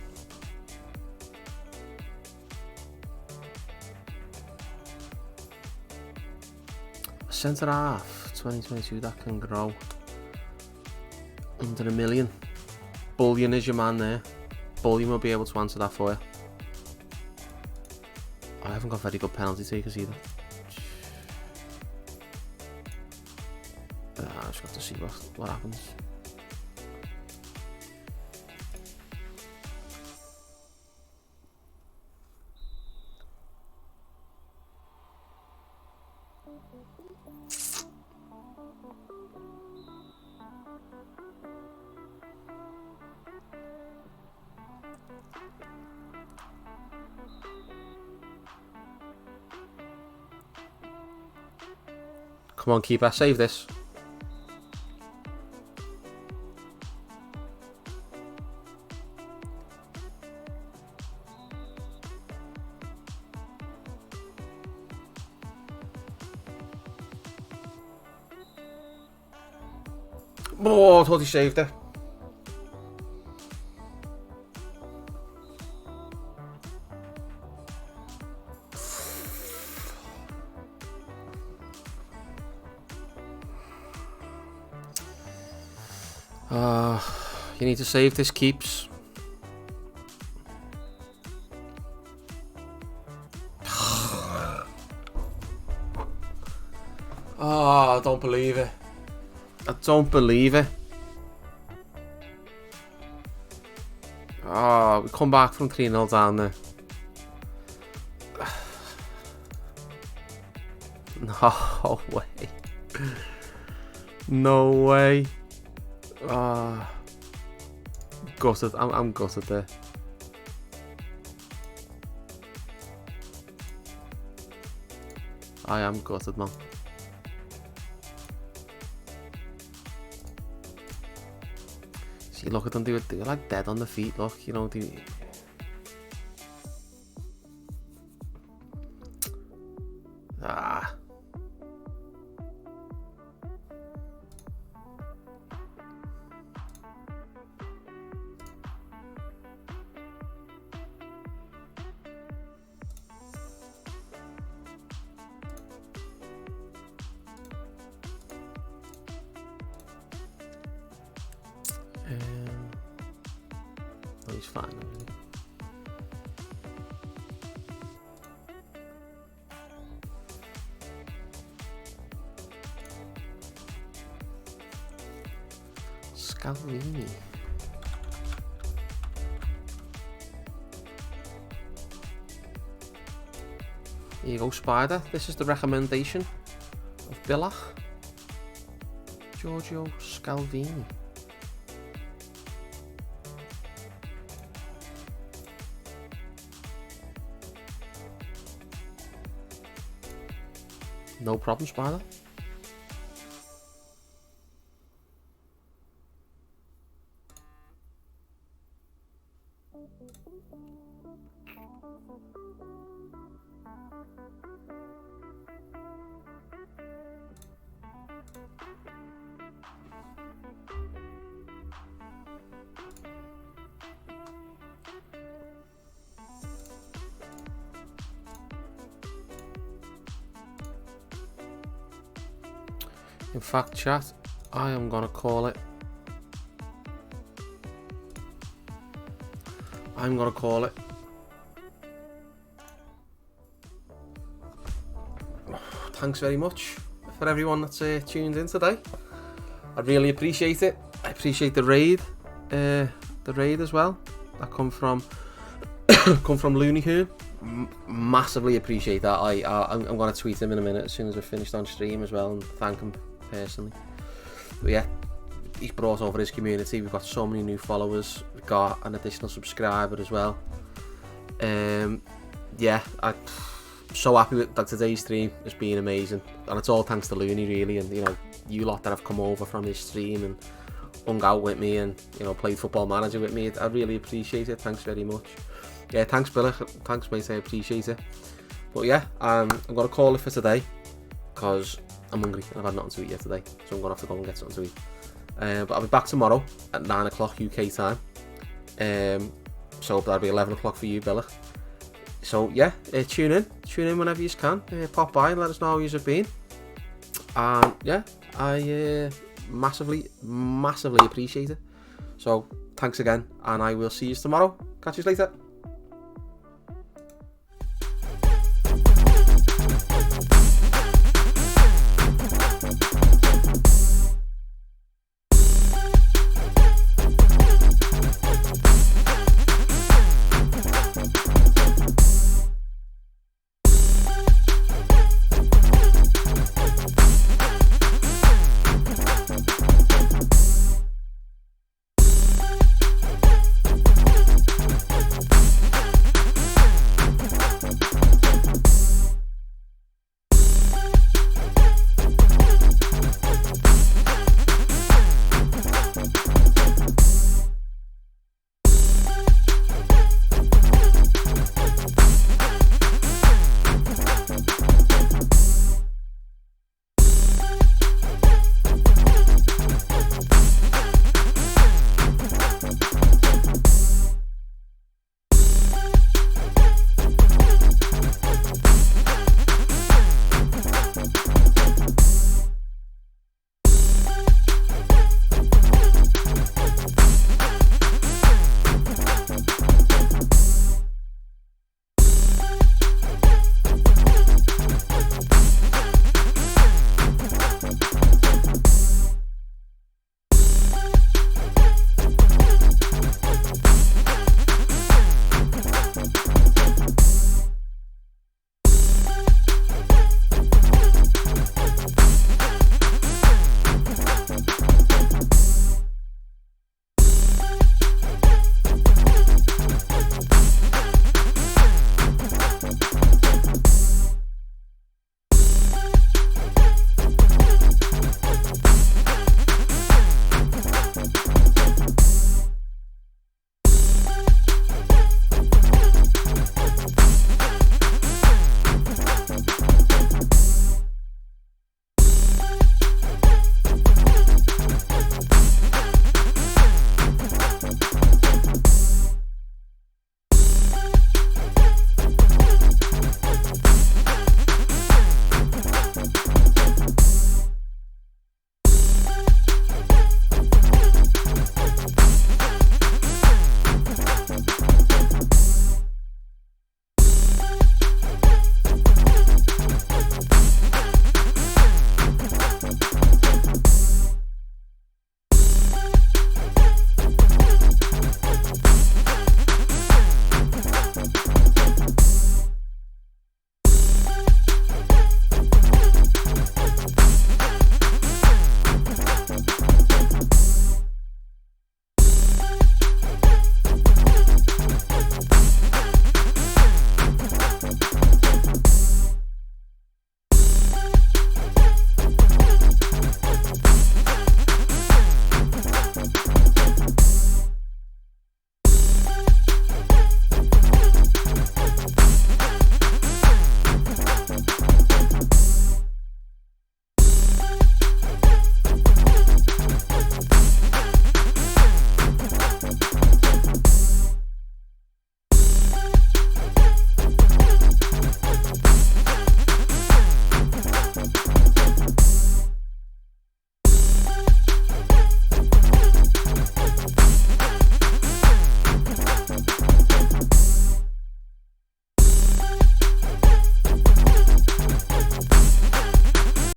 Centre half, 2022, that can grow. Under $1 million. Bullion is your man there. Bullion will be able to answer that for you. I haven't got very good penalty takers either. I just got to see what happens. Come on, keeper, save this. Oh, I thought he saved it. You need to save this, keeps. Oh, I don't believe it. I don't believe it. Oh, we come back from 3-0 down there. No way. No way. Gutted. I'm gutted there. I am gutted, man. See, look at them. They're like dead on the feet. Look, you know. Oh, he's fine. Scalvini. Here you go, Spider. This is the recommendation of Billach. Giorgio Scalvini. No problem, Spider. In fact, chat, I am gonna call it. I'm gonna call it. Thanks very much for everyone that's tuned in today. I really appreciate it. I appreciate the raid as well. That come from Looney Hoon. Massively appreciate that. I'm gonna tweet him in a minute as soon as we're finished on stream as well and thank him personally. But yeah, he's brought over his community. We've got so many new followers. We've got an additional subscriber as well. Yeah, I'm so happy with that. Today's stream has been amazing, and it's all thanks to Looney really, and you know, you lot that have come over from his stream and hung out with me and, you know, played Football Manager with me. I really appreciate it. Thanks very much. Yeah, thanks Billy. Thanks mate, I appreciate it. But yeah, I'm gonna call it for today because I'm hungry and I've had nothing to eat yet today, so I'm gonna have to go and get something to eat. But I'll be back tomorrow at 9 o'clock UK time. So that'll be 11 o'clock for you, Billy. So yeah, tune in whenever you can. Pop by and let us know how you've been. And yeah, I massively appreciate it. So thanks again, and I will see you tomorrow. Catch you later.